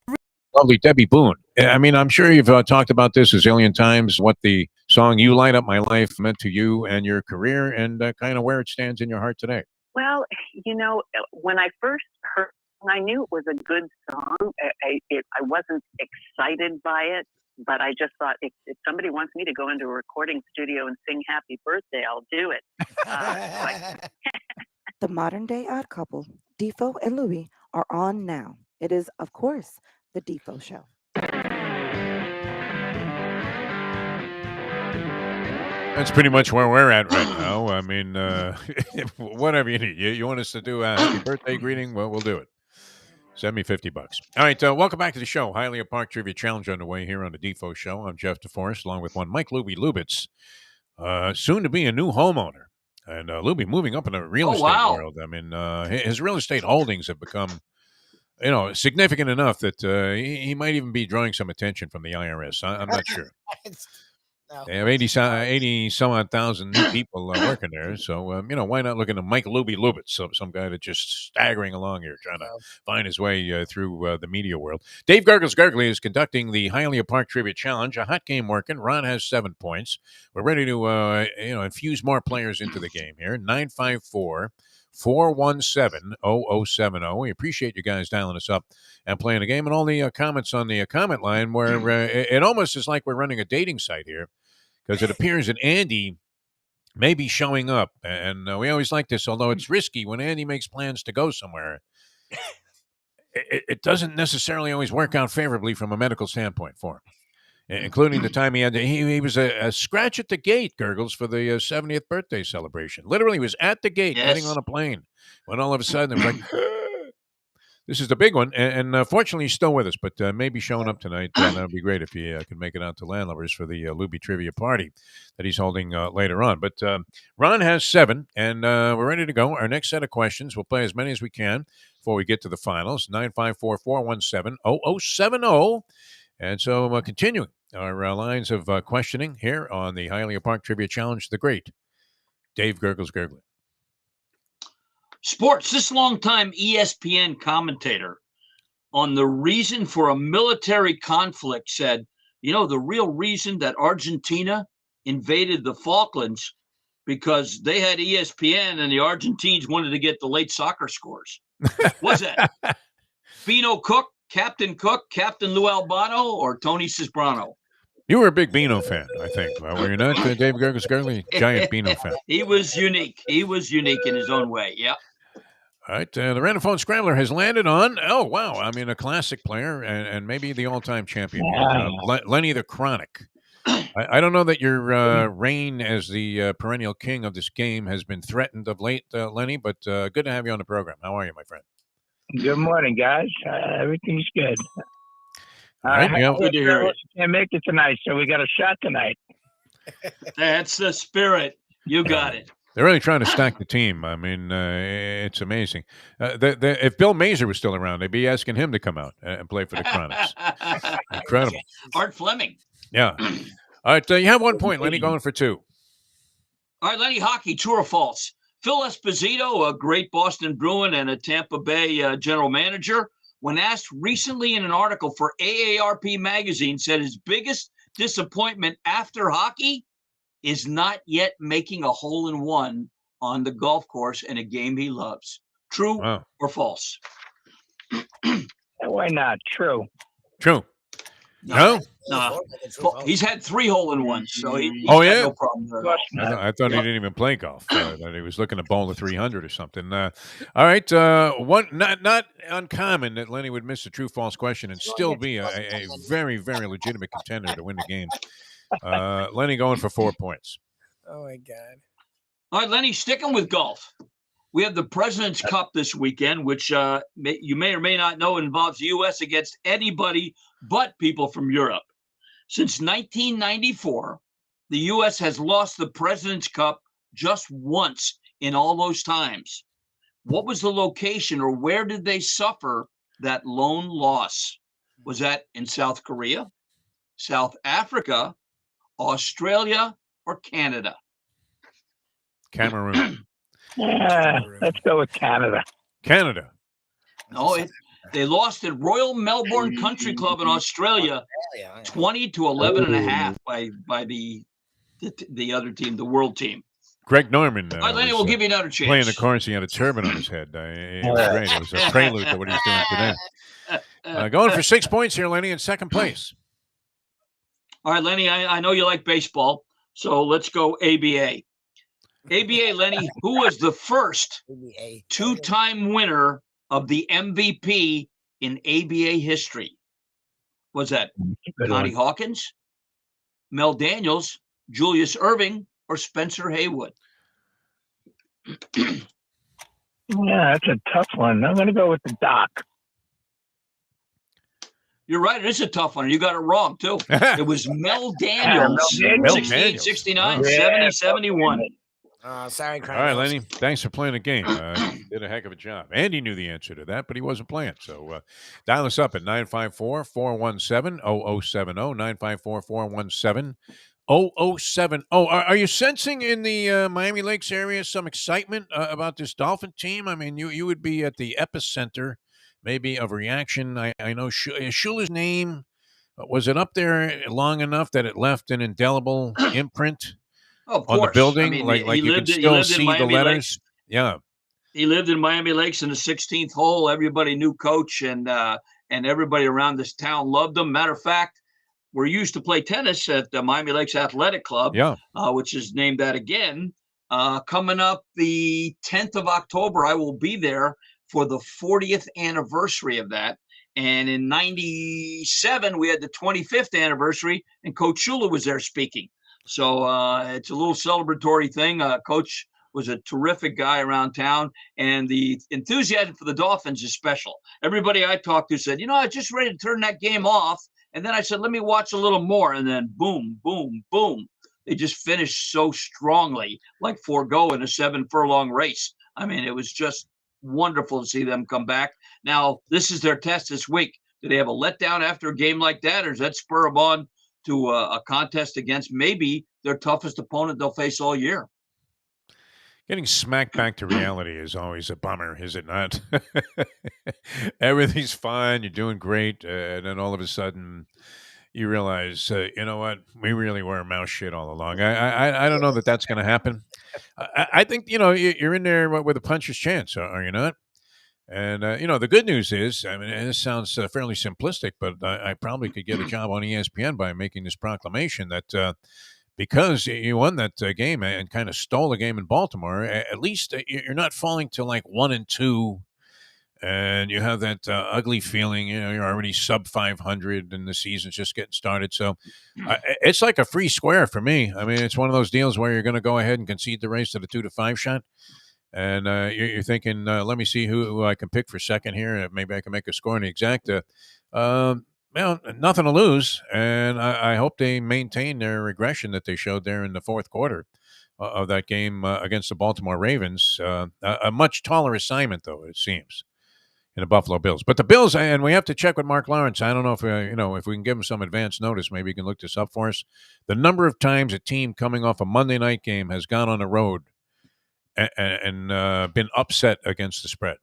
Lovely Debbie Boone. I mean, I'm sure you've talked about this a zillion times, what the song You Light Up My Life meant to you and your career, and kind of where it stands in your heart today. Well, when I first heard it, I knew it was a good song. I wasn't excited by it, but I just thought if somebody wants me to go into a recording studio and sing Happy Birthday, I'll do it. The modern day odd couple, Defo and Lubie, are on now. It is, of course, the Defo Show. That's pretty much where we're at right now. I mean, whatever you need. You want us to do a happy birthday greeting? Well, we'll do it. Send me $50. All right, welcome back to the show. Hialeah Park Trivia Challenge underway here on the Defo Show. I'm Jeff DeForest, along with one Mike Lubie Lubitz, soon to be a new homeowner. And Lubie moving up in the real estate world. I mean, his real estate holdings have become, significant enough that he might even be drawing some attention from the IRS. I'm not sure. No. They have 80 some odd thousand new people working there. So, why not look into Mike Lubie Lubitz, some guy that's just staggering along here, trying to find his way through the media world. Dave Gurggles Gergely is conducting the Hialeah Park Trivia Challenge. A hot game working. Ron has 7 points. We're ready to, infuse more players into the game here. 954-417-0070. We appreciate you guys dialing us up and playing the game, and all the comments on the comment line where it almost is like we're running a dating site here, because it appears that Andy may be showing up. And we always like this, although it's risky when Andy makes plans to go somewhere. It doesn't necessarily always work out favorably from a medical standpoint for him. Including the time he was a scratch at the gate, Gurggles, for the 70th birthday celebration. Literally was at the gate, getting on a plane, when all of a sudden it was like, this is the big one. And fortunately, he's still with us, but maybe showing up tonight. That would be great if he could make it out to Landlubbers for the Lubie Trivia Party that he's holding later on. But Ron has 7, and we're ready to go. Our next set of questions, we'll play as many as we can before we get to the finals. 954-417-0070. And so continuing our lines of questioning here on the Hialeah Park Trivia Challenge, the great Dave Gurggles Gergely. Sports, this longtime ESPN commentator on the reason for a military conflict said, the real reason that Argentina invaded the Falklands because they had ESPN and the Argentines wanted to get the late soccer scores. What's that? Bino Cook, Captain Lou Albano, or Tony Cisbrano? You were a big Bino fan, I think. Were you not, Dave Gurggles Gergely? Giant Bino fan. He was unique. He was unique in his own way, yeah. All right, the Random Phone Scrambler has landed on, a classic player and maybe the all-time champion, Lenny the Chronic. I don't know that your reign as the perennial king of this game has been threatened of late, Lenny, but good to have you on the program. How are you, my friend? Good morning, guys. Everything's good. All right, good to hear it. Can't make it tonight, so we got a shot tonight. That's the spirit. You got it. They're really trying to stack the team. I mean, it's amazing. If Bill Mazer was still around, they'd be asking him to come out and play for the Chronics. Incredible. Art Fleming. Yeah. All right, you have 1 point, Lenny, going for 2. All right, Lenny, hockey, true or false? Phil Esposito, a great Boston Bruin and a Tampa Bay general manager, when asked recently in an article for AARP magazine, said his biggest disappointment after hockey is not yet making a hole-in-one on the golf course in a game he loves. True Wow. or false? Why not? True. True. No? No. He's had 3 hole-in-ones, so he's Oh, got yeah? no problem there at all. I thought he Yep. didn't even play golf. That he was looking to bowl a 300 or something. All right. One not uncommon that Lenny would miss a true-false question and still be a very, very legitimate contender to win the game. Lenny going for 4 points. Oh, my God. All right, Lenny, sticking with golf. We have the President's Cup this weekend, which you may or may not know involves the U.S. against anybody but people from Europe. Since 1994, the U.S. has lost the President's Cup just once in all those times. What was the location, or where did they suffer that lone loss? Was that in South Korea, South Africa, Australia, or Canada? Cameroon. Let's go with Canada. Canada. No, they lost at Royal Melbourne Country Club in Australia, 20 to 11 and a half by the other team, the world team. Greg Norman. All right, Lenny, we'll give you another chance. Playing the chorus, he had a turban on his head. It was great. It was a prelude to what he's doing today. Going for 6 points here, Lenny, in second place. All right, Lenny, I know you like baseball, so let's go ABA. ABA, Lenny, who was the first 2-time winner of the MVP in ABA history? Was that Connie Hawkins, Mel Daniels, Julius Erving, or Spencer Haywood? Yeah, that's a tough one. I'm going to go with the Doc. You're right. It is a tough one. You got it wrong, too. It was Mel Daniels, 68, 69, 70, 71. Sorry, All right, Lenny. Thanks for playing the game. Did a heck of a job. Andy knew the answer to that, but he wasn't playing. So dial us up at 954-417-0070, 954-417-0070. Are you sensing in the Miami Lakes area some excitement about this Dolphin team? I mean, you would be at the epicenter, maybe, of reaction. I know Shula's name, was it up there long enough that it left an indelible imprint? Of on course. the building, I mean, like you can still see the letters. Lakes. Yeah, he lived in Miami Lakes in the 16th hole. Everybody knew Coach, and everybody around this town loved him. Matter of fact, we're used to play tennis at the Miami Lakes Athletic Club, which is named that again. Coming up the 10th of October, I will be there for the 40th anniversary of that. And in '97, we had the 25th anniversary, and Coach Shula was there speaking. So it's a little celebratory thing. Coach was a terrific guy around town, and the enthusiasm for the Dolphins is special. Everybody I talked to said, I was just ready to turn that game off. And then I said, let me watch a little more. And then boom, boom, boom. They just finished so strongly, like Forgo in a 7-furlong race. I mean, it was just wonderful to see them come back. Now, this is their test this week. Do they have a letdown after a game like that, or does that spur them on to a contest against maybe their toughest opponent they'll face all year? Getting smacked back to reality is always a bummer, is it not? Everything's fine, you're doing great, and then all of a sudden you realize, you know what, we really were mouse shit all along. I don't know that that's going to happen. I think, you're in there with a puncher's chance, are you not? And, the good news is, I mean, this sounds fairly simplistic, but I probably could get a job on ESPN by making this proclamation that because you won that game and kind of stole the game in Baltimore, at least you're not falling to like 1-2, and you have that ugly feeling, you're already sub 500 and the season's just getting started. So it's like a free square for me. I mean, it's one of those deals where you're going to go ahead and concede the race to the 2-5 shot. And you're thinking, let me see who I can pick for second here. Maybe I can make a score in the exact. Nothing to lose. And I hope they maintain their regression that they showed there in the fourth quarter of that game against the Baltimore Ravens. A much taller assignment, though, it seems, in the Buffalo Bills. But the Bills, and we have to check with Mark Lawrence. I don't know if if we can give him some advance notice. Maybe he can look this up for us. The number of times a team coming off a Monday night game has gone on the road and been upset against the spread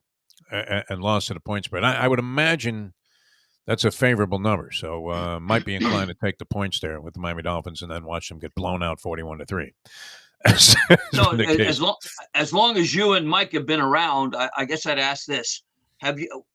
and lost to the point spread. I would imagine that's a favorable number. So might be inclined to take the points there with the Miami Dolphins and then watch them get blown out 41-3. So as long as you and Mike have been around, I guess I'd ask this: have you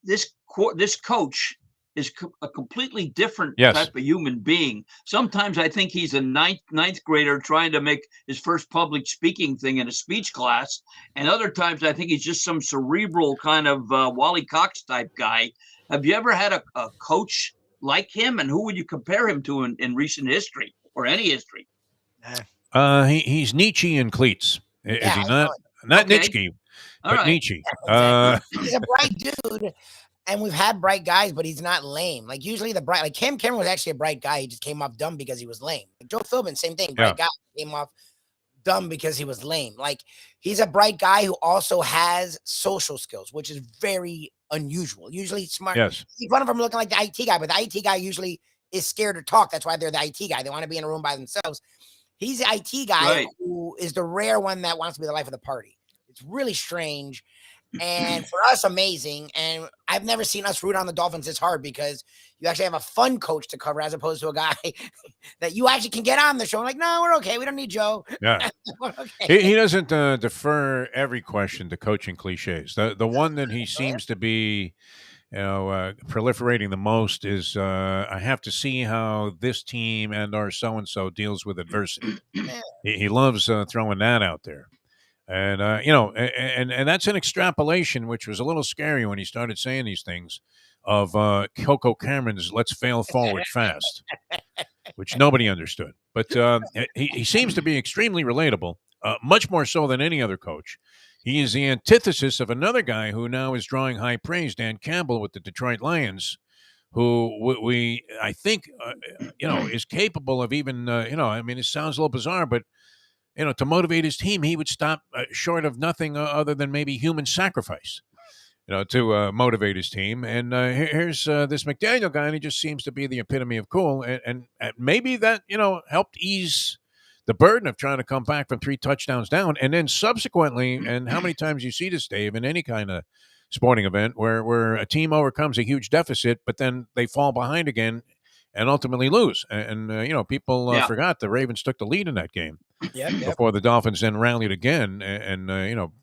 this coach is a completely different type of human being. Sometimes I think he's a ninth grader trying to make his first public speaking thing in a speech class, and other times I think he's just some cerebral kind of Wally Cox type guy. Have you ever had a coach like him, and who would you compare him to in recent history or any history? He's Nietzsche in cleats. Is he not? Not Nietzsche, but Nietzsche. He's a bright dude, and we've had bright guys, but he's not lame. Like usually like Cam Cameron was actually a bright guy. He just came off dumb because he was lame. Like Joe Philbin, same thing. Bright guy came off dumb because he was lame. Like he's a bright guy who also has social skills, which is very unusual. Usually smart. Yes. One of them looking like the IT guy, but the IT guy usually is scared to talk. That's why they're the IT guy. They want to be in a room by themselves. He's the IT guy who is the rare one that wants to be the life of the party. It's really strange. And for us, amazing. And I've never seen us root on the Dolphins this hard because you actually have a fun coach to cover as opposed to a guy that you actually can get on the show. I'm like, no, we're okay. We don't need Joe. Yeah. Okay. He doesn't defer every question to coaching cliches. The one that he seems to be, proliferating the most is I have to see how this team and our so-and-so deals with adversity. He loves throwing that out there. And, and that's an extrapolation, which was a little scary when he started saying these things of Coco Cameron's let's fail forward fast, which nobody understood. But he seems to be extremely relatable, much more so than any other coach. He is the antithesis of another guy who now is drawing high praise, Dan Campbell with the Detroit Lions, who I think, is capable of even, it sounds a little bizarre, but to motivate his team, he would stop short of nothing other than maybe human sacrifice, to motivate his team. And here's this McDaniel guy, and he just seems to be the epitome of cool. And maybe that, helped ease the burden of trying to come back from 3 touchdowns down. And then subsequently, and how many times you see this, Dave, in any kind of sporting event where a team overcomes a huge deficit, but then they fall behind again and ultimately lose. And people forgot the Ravens took the lead in that game before the Dolphins then rallied again and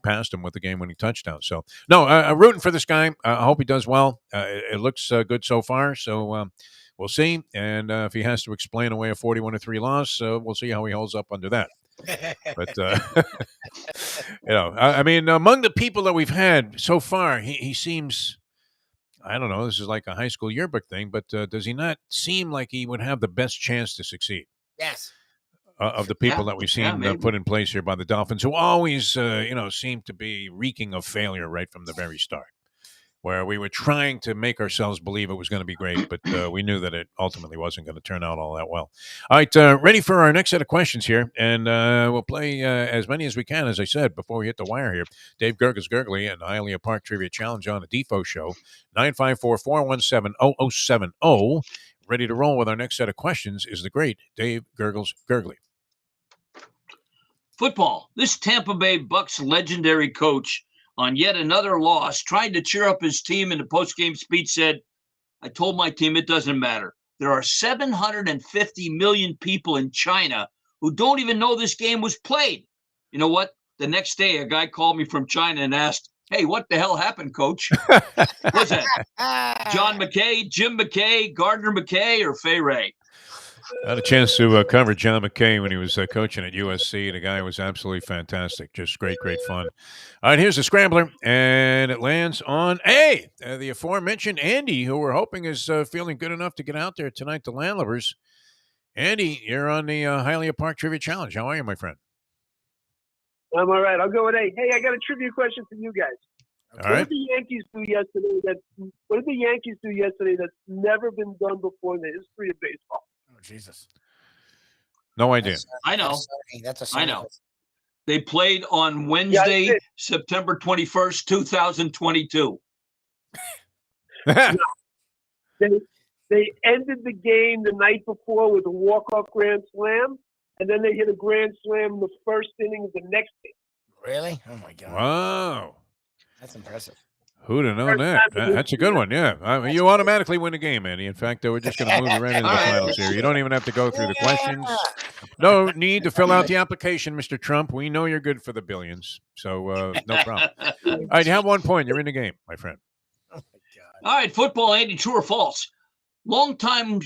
passed him with the game-winning touchdown. So, no, rooting for this guy. I hope he does well. It looks good so far. So we'll see. And if he has to explain away a 41-3 loss, we'll see how he holds up under that. But, among the people that we've had so far, he seems... I don't know. This is like a high school yearbook thing, but does he not seem like he would have the best chance to succeed? Yes. Of the people that we've seen put in place here by the Dolphins, who always, seem to be reeking of failure right from the very start, where we were trying to make ourselves believe it was going to be great, but we knew that it ultimately wasn't going to turn out all that well. All right, ready for our next set of questions here, and we'll play as many as we can, as I said, before we hit the wire here. Dave Gurggles Gergely and Hialeah Park Trivia Challenge on the Defo Show, 954-417-0070. Ready to roll with our next set of questions is the great Dave Gurggles Gergely. Football. This Tampa Bay Bucks legendary coach on yet another loss, tried to cheer up his team in the post-game speech, said, I told my team it doesn't matter. There are 750 million people in China who don't even know this game was played. You know what? The next day, a guy called me from China and asked, hey, what the hell happened, coach? What's that? John McKay, Jim McKay, Gardner McKay, or Fay Ray? I had a chance to cover John McKay when he was coaching at USC. The guy was absolutely fantastic. Just great fun. All right, here's the scrambler, and it lands on the aforementioned Andy, who we're hoping is feeling good enough to get out there tonight to Landlubbers. Andy, you're on the Hialeah Park Trivia Challenge. How are you, my friend? I'm all right. I'll go with A. Hey, I got a trivia question for you guys. All right. What did the Yankees do yesterday that's never been done before in the history of baseball? Oh, Jesus. No idea. I know. That's I know. They played on Wednesday, September 21st, 2022. They ended the game the night before with a walk-off grand slam, and then they hit a grand slam in the first inning of the next game. Really? Oh, my God. Wow. That's impressive. Who'd have known that? That's a good one. Yeah, you automatically win the game, Andy. In fact, we're just going to move you right into the finals here. You don't even have to go through the questions. No need to fill out the application, Mr. Trump. We know you're good for the billions, so no problem. All right, you have 1 point. You're in the game, my friend. All right, football, Andy, true or false? Longtime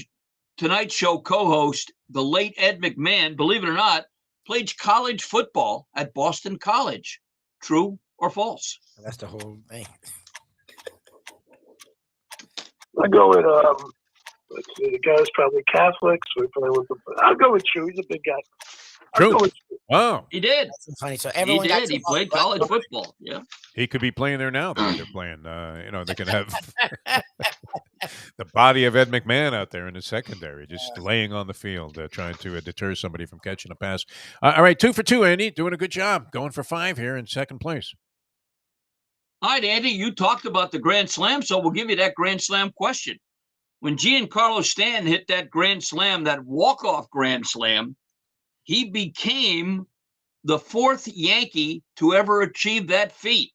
Tonight Show co-host, the late Ed McMahon, believe it or not, played college football at Boston College. True or false? That's the whole thing. I go with let's see, the guy's probably Catholic, so he probably went to. I'll go with True. He's a big guy. True. Oh, he did. That's funny. So everyone he did. He played college football. Yeah. He could be playing there now. They're playing. They could have the body of Ed McMahon out there in the secondary, just laying on the field, trying to deter somebody from catching a pass. All right, 2 for 2, Andy. Doing a good job. Going for 5 here in second place. All right, Andy, you talked about the Grand Slam, so we'll give you that Grand Slam question. When Giancarlo Stanton hit that Grand Slam, that walk-off Grand Slam, he became the 4th Yankee to ever achieve that feat.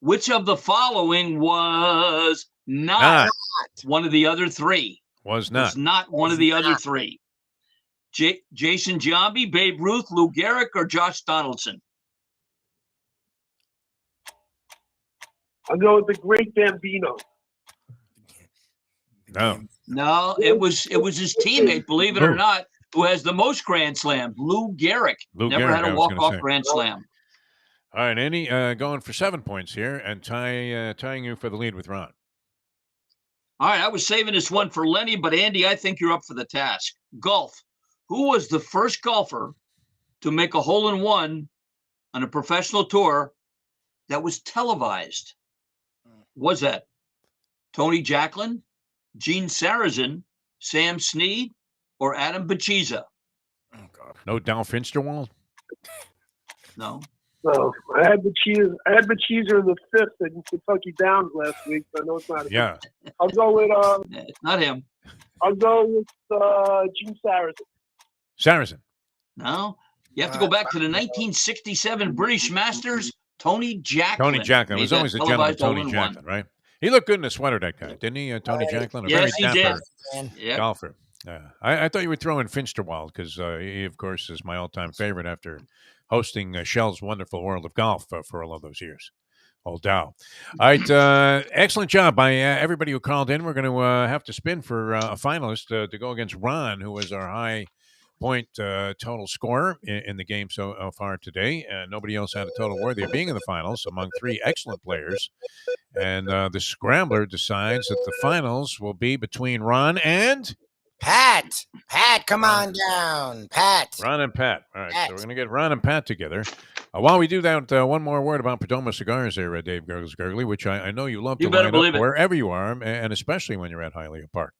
Which of the following was not one of the other 3? Was not one of the other 3. Jason Giambi, Babe Ruth, Lou Gehrig, or Josh Donaldson? I'll go with the Great Bambino. No, it was his teammate, believe it or not, who has the most Grand Slams, Lou Gehrig. Never had a walk-off Grand Slam. All right, Andy, going for 7 points here and tying you for the lead with Ron. All right, I was saving this one for Lenny, but Andy, I think you're up for the task. Golf. Who was the first golfer to make a hole-in-one on a professional tour that was televised? Was that Tony Jacklin, Gene Sarazen, Sam Snead, or Adam Bachiza? Oh, God. No Dow Finsterwald? No. No, I had Bachiza in the 5th in Kentucky Downs last week, so I know it's not him. Yeah. I'll go with it's not him. I'll go with Gene Sarazen. Sarazen. No. You have to go back to the 1967 British Masters. Tony Jacklin. Tony Jacklin. It was always a gentleman, Tony Jacklin, right? He looked good in the sweater, that guy, didn't he, Tony Jacklin? Yes, he did. Golfer. I thought you would throw in Finsterwald because he, of course, is my all-time favorite after hosting Shell's Wonderful World of Golf for all of those years. Old Dow. All right, excellent job by everybody who called in. We're going to have to spin for a finalist to go against Ron, who was our high point total scorer in the game so far today. Nobody else had a total worthy of being in the finals among 3 excellent players. And the Scrambler decides that the finals will be between Ron and Pat. Pat, come on down. Pat. Ron and Pat. All right, so we're going to get Ron and Pat together. While we do that, one more word about Perdomo Cigars there, Dave Gurggles Gergely, which I know you love to line up wherever you are, and especially when you're at Hialeah Park.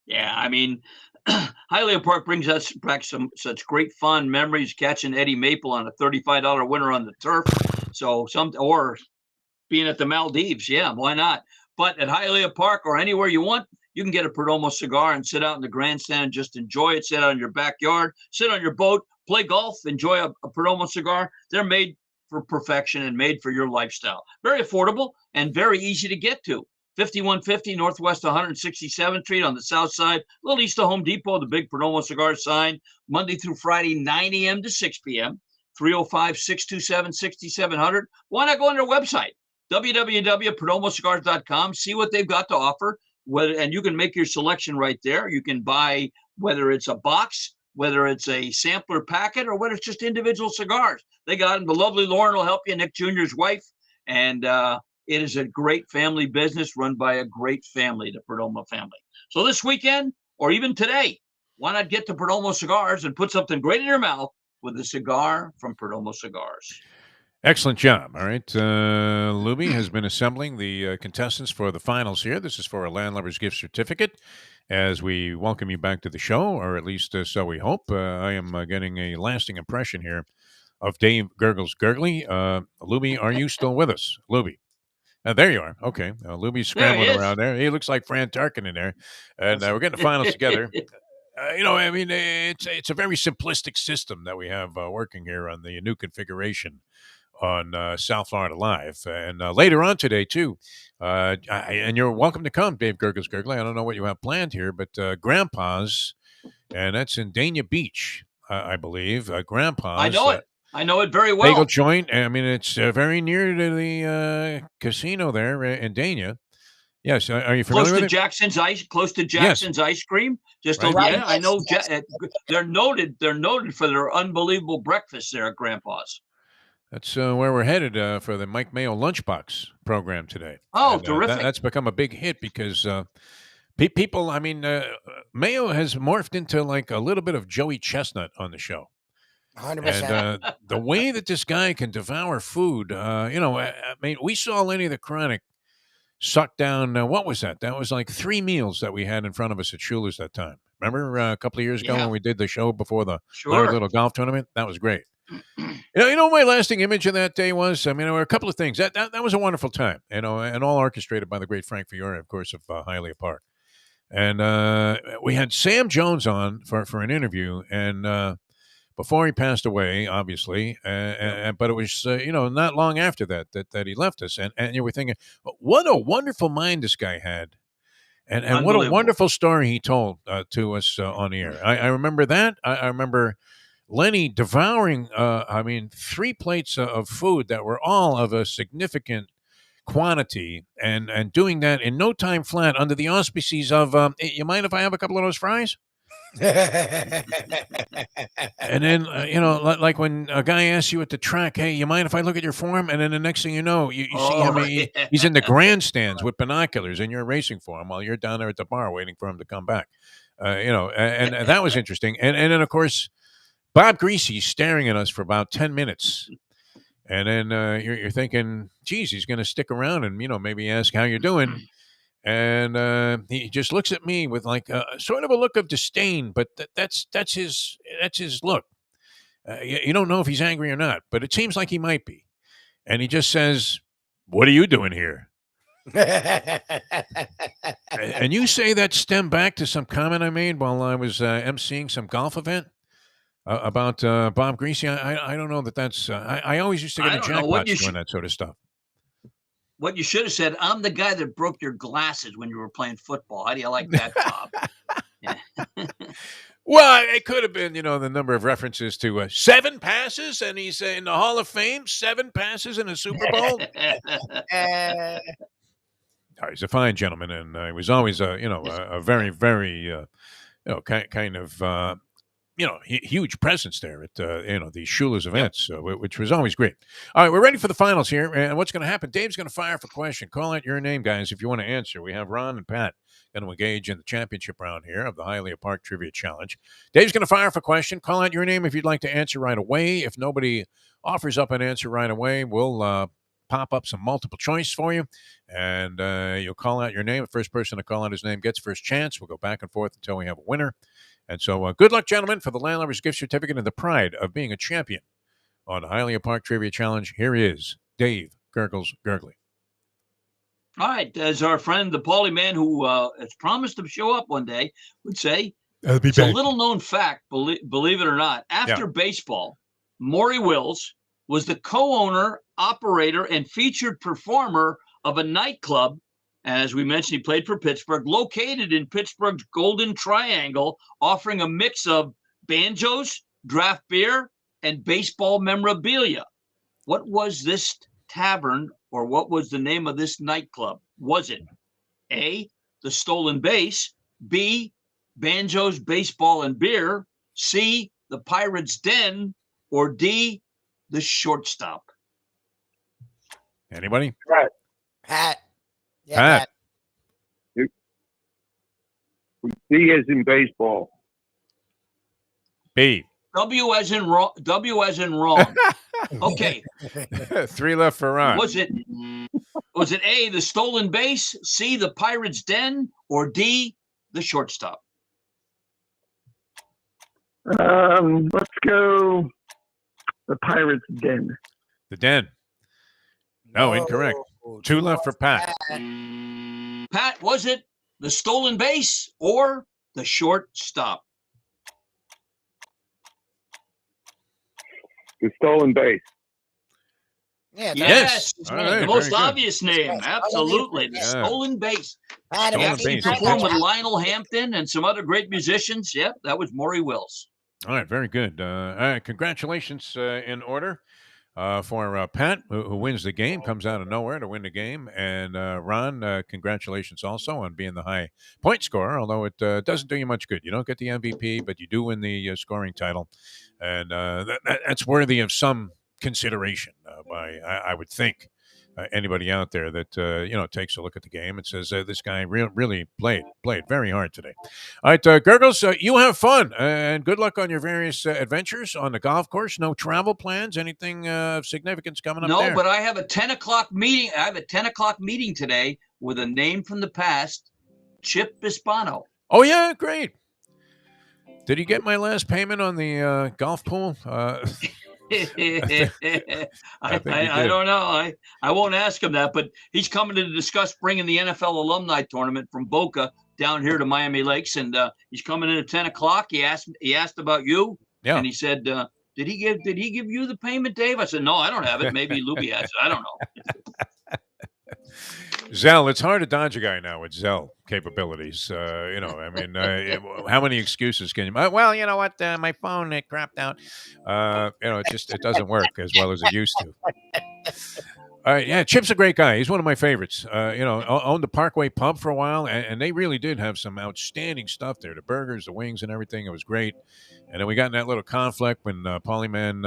Yeah, I mean, Hialeah Park brings us back such great fond memories, catching Eddie Maple on a $35 winner on the turf. So or being at the Maldives, yeah, why not? But at Hialeah Park or anywhere you want, you can get a Perdomo cigar and sit out in the grandstand and just enjoy it. Sit out in your backyard, sit on your boat, play golf, enjoy a Perdomo cigar. They're made for perfection and made for your lifestyle. Very affordable and very easy to get to. 5150 Northwest 167th Street on the south side, a little east of Home Depot, the big Perdomo cigar sign, Monday through Friday, 9 a.m. to 6 p.m., 305-627-6700. Why not go on their website, www.perdomocigars.com, see what they've got to offer, and you can make your selection right there. You can buy whether it's a box, whether it's a sampler packet, or whether it's just individual cigars. They got them. The lovely Lauren will help you, Nick Jr.'s wife, and it is a great family business run by a great family, the Perdomo family. So this weekend, or even today, why not get to Perdomo Cigars and put something great in your mouth with a cigar from Perdomo Cigars? Excellent job. All right. Lubie has been assembling the contestants for the finals here. This is for a Landlubber's gift certificate as we welcome you back to the show, or at least so we hope. I am getting a lasting impression here of Dave Gurggles Gergely. Lubie, are you still with us? Lubie. There you are. Okay. Lubie's scrambling around there. He looks like Fran Tarkin in there. And we're getting the finals together. I mean, it's a very simplistic system that we have working here on the new configuration on South Florida Live. And later on today, too, and you're welcome to come, Dave Gurggles Gergely. I don't know what you have planned here, but Grandpa's, and that's in Dania Beach, I believe. Grandpa's. I know it. I know it very well. Bagel joint. I mean, it's very near to the casino there in Dania. Yes, are you familiar with it? Close to Jackson's Ice Cream. Just Right. over, yeah, I know. They're noted. They're noted for their unbelievable breakfast there at Grandpa's. That's where we're headed for the Mike Mayo Lunchbox program today. Oh, And, terrific! That's become a big hit because people. I mean, Mayo has morphed into like a little bit of Joey Chestnut on the show. 100%. And the way that this guy can devour food, I mean, we saw Lenny the Chronic suck down, what was that? That was like 3 meals that we had in front of us at Schuler's that time. Remember a couple of years ago when we did the show before the Larry Little Golf Tournament? That was great. You know what my lasting image of that day was? I mean, there were a couple of things. That was a wonderful time, and all orchestrated by the great Frank Fiore, of course, of Hialeah Park. And we had Sam Jones on for an interview, and before he passed away, obviously, but it was not long after that he left us, and you were thinking, what a wonderful mind this guy had, and what a wonderful story he told to us on the air. I remember that. I remember Lenny devouring, 3 plates of food that were all of a significant quantity, and doing that in no time flat under the auspices of, you mind if I have a couple of those fries? And then, like when a guy asks you at the track, hey, you mind if I look at your form? And then the next thing you know, you see him, he's in the grandstands with binoculars and you're racing for him while you're down there at the bar waiting for him to come back. And that was interesting. And then, of course, Bob Greasy staring at us for about 10 minutes. And then you're thinking, geez, he's going to stick around and, maybe ask how you're doing. And he just looks at me with like sort of a look of disdain, but that's his look. You don't know if he's angry or not, but it seems like he might be. And he just says, "What are you doing here?" And you say that stemmed back to some comment I made while I was emceeing some golf event about Bob Greasy. I don't know that's. I always used to get a jackpot doing that sort of stuff. What you should have said, I'm the guy that broke your glasses when you were playing football. How do you like that, Bob? Yeah. Well, it could have been, the number of references to 7 passes, and he's in the Hall of Fame, 7 passes in a Super Bowl. He's a fine gentleman, and he was always, a very, very, kind of, huge presence there at, the Schuler's events, which was always great. All right, we're ready for the finals here. And what's going to happen? Dave's going to fire up a question. Call out your name, guys, if you want to answer. We have Ron and Pat going to engage in the championship round here of the Hialeah Park Trivia Challenge. Dave's going to fire up a question. Call out your name if you'd like to answer right away. If nobody offers up an answer right away, we'll pop up some multiple choice for you. And you'll call out your name. The first person to call out his name gets first chance. We'll go back and forth until we have a winner. And so good luck, gentlemen, for the Landlubber's gift certificate and the pride of being a champion on the Hialeah Park Trivia Challenge. Here is Dave Gurggles Gergely. All right. As our friend, the Paulie man who has promised to show up one day, would say, it's a little-known fact, believe it or not. After baseball, Maury Wills was the co-owner, operator, and featured performer of a nightclub. As we mentioned, he played for Pittsburgh, located in Pittsburgh's Golden Triangle, offering a mix of banjos, draft beer, and baseball memorabilia. What was this tavern, or what was the name of this nightclub? Was it A, the Stolen Base, B, Banjos, Baseball, and Beer, C, the Pirate's Den, or D, the Shortstop? Anybody? Pat. Yeah, Pat. B as in baseball. B. W as in wrong. Okay. 3 left for Ron. Was it A, the Stolen Base, C, the Pirate's Den, or D, the Shortstop? Let's go the Pirate's Den. The Den. No, incorrect. 2 left for Pat. Pat, was it the Stolen Base or the Shortstop? The Stolen Base. Yeah, yes, All right, the most very good. obvious name. Absolutely, the Yeah. Stolen Bass. Adam, Yeah, Stolen he Bass. performed with Lionel Hampton and some other great musicians. Yep, that was Maury Wills. All right, very good. All right, congratulations in order for Pat, who wins the game, comes out of nowhere to win the game. And Ron, congratulations also on being the high point scorer, although it doesn't do you much good. You don't get the MVP, but you do win the scoring title. And that's worthy of some consideration by, I would think, anybody out there that takes a look at the game and says this guy really played very hard today. All right, Gurggles, you have fun and good luck on your various adventures on the golf course. No travel plans, anything of significance coming up No, there? but I have a 10 o'clock meeting. I have a 10 o'clock meeting today with a name from the past, Chip Bispano. Oh yeah, great. Did he get my last payment on the golf pool? I don't know. I won't ask him that, but he's coming to discuss bringing the NFL alumni tournament from Boca down here to Miami Lakes, and he's coming in at 10 o'clock. He asked about you, and he said, "Did he give you the payment, Dave?" I said, "No, I don't have it. Maybe Lubie has it. I don't know." Zell, it's hard to dodge a guy now with Zell capabilities. I mean, how many excuses can you? Well, you know what? My phone it crapped out. It doesn't work as well as it used to. All right, yeah, Chip's a great guy. He's one of my favorites. Owned the Parkway Pub for a while, and they really did have some outstanding stuff there. The burgers, the wings, and everything. It was great. And then we got in that little conflict when Polyman,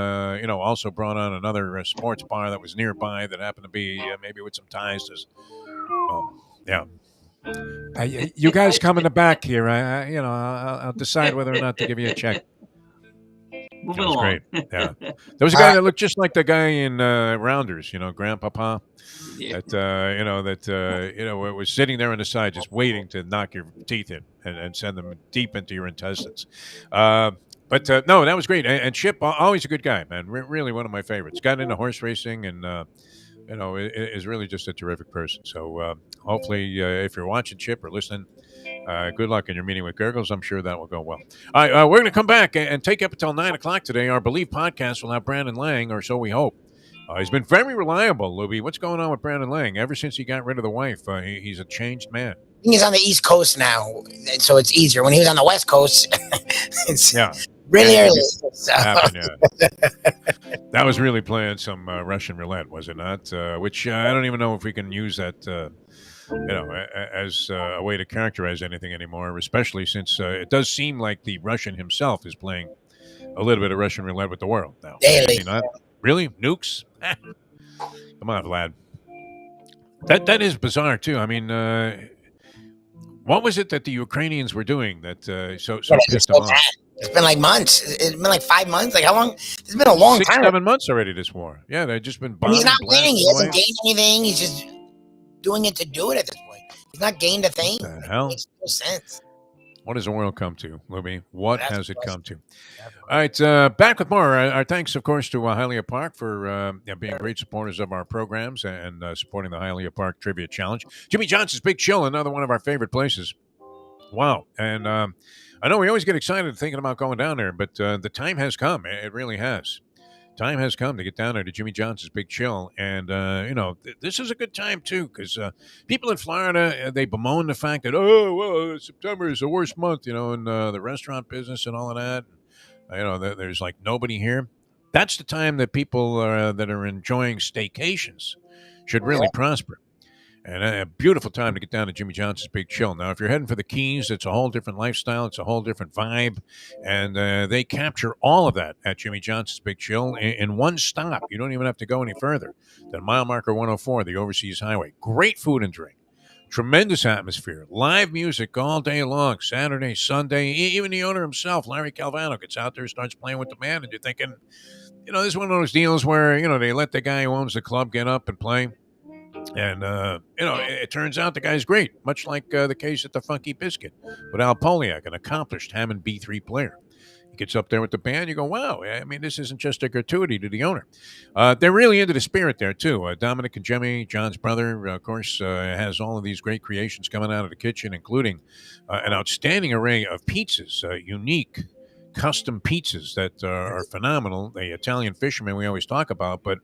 also brought on another sports bar that was nearby that happened to be maybe with some ties to. Yeah. You guys come in the back here. I'll decide whether or not to give you a check. Moving along. Great. Yeah. There was a guy that looked just like the guy in Rounders, Grandpapa. Yeah. That was sitting there on the side just waiting to knock your teeth in and send them deep into your intestines. But no, that was great. And Chip, always a good guy, man. Really one of my favorites. Got into horse racing and is really just a terrific person. So hopefully, if you're watching Chip or listening, good luck in your meeting with Gurggles. I'm sure that will go well. All right, we're going to come back and take up until 9 o'clock today. Our Believe podcast will have Brandon Lang, or so we hope. He's been very reliable, Lubie. What's going on with Brandon Lang? Ever since he got rid of the wife, he's a changed man. He's on the East Coast now, so it's easier. When he was on the West Coast, it's really early. So. That was really playing some Russian roulette, was it not? Which I don't even know if we can use that, as a way to characterize anything anymore, especially since it does seem like the Russian himself is playing a little bit of Russian roulette with the world now. Daily. Not? Really? Nukes? Come on, Vlad. That is bizarre, too. I mean, what was it that the Ukrainians were doing that so pissed them off? It's been like months. It's been like 5 months. Like how long? It's been a long time. 6-7 months already, this war. Yeah, they've just been bombing. He's not winning. He hasn't gained anything. He's just doing it to do it at this point. He's not gained a thing. What the hell? It makes no sense. What has the world come to, Lubie? What has it come to? All right, back with more. Our thanks, of course, to Hialeah Park for being great supporters of our programs and supporting the Hialeah Park Trivia Challenge. Jimmy Johnson's Big Chill, another one of our favorite places. Wow. And I know we always get excited thinking about going down there, but the time has come. It really has. Time has come to get down there to Jimmy Johnson's Big Chill. And, this is a good time, too, because people in Florida, they bemoan the fact that, September is the worst month, in the restaurant business and all of that. There's like nobody here. That's the time that people that are enjoying staycations should really prosper. And a beautiful time to get down to Jimmy Johnson's Big Chill. Now, if you're heading for the Keys, it's a whole different lifestyle. It's a whole different vibe. And they capture all of that at Jimmy Johnson's Big Chill in one stop. You don't even have to go any further than mile marker 104, the Overseas Highway. Great food and drink. Tremendous atmosphere. Live music all day long, Saturday, Sunday. Even the owner himself, Larry Calvano, gets out there, starts playing with the band. And you're thinking, this is one of those deals where, they let the guy who owns the club get up and play. And, it turns out the guy's great, much like the case at the Funky Biscuit with Al Poliak, an accomplished Hammond B3 player. He gets up there with the band. You go, wow, I mean, this isn't just a gratuity to the owner. They're really into the spirit there, too. Dominic and Jimmy, John's brother, of course, has all of these great creations coming out of the kitchen, including an outstanding array of pizzas, unique custom pizzas that are phenomenal. The Italian fishermen we always talk about, but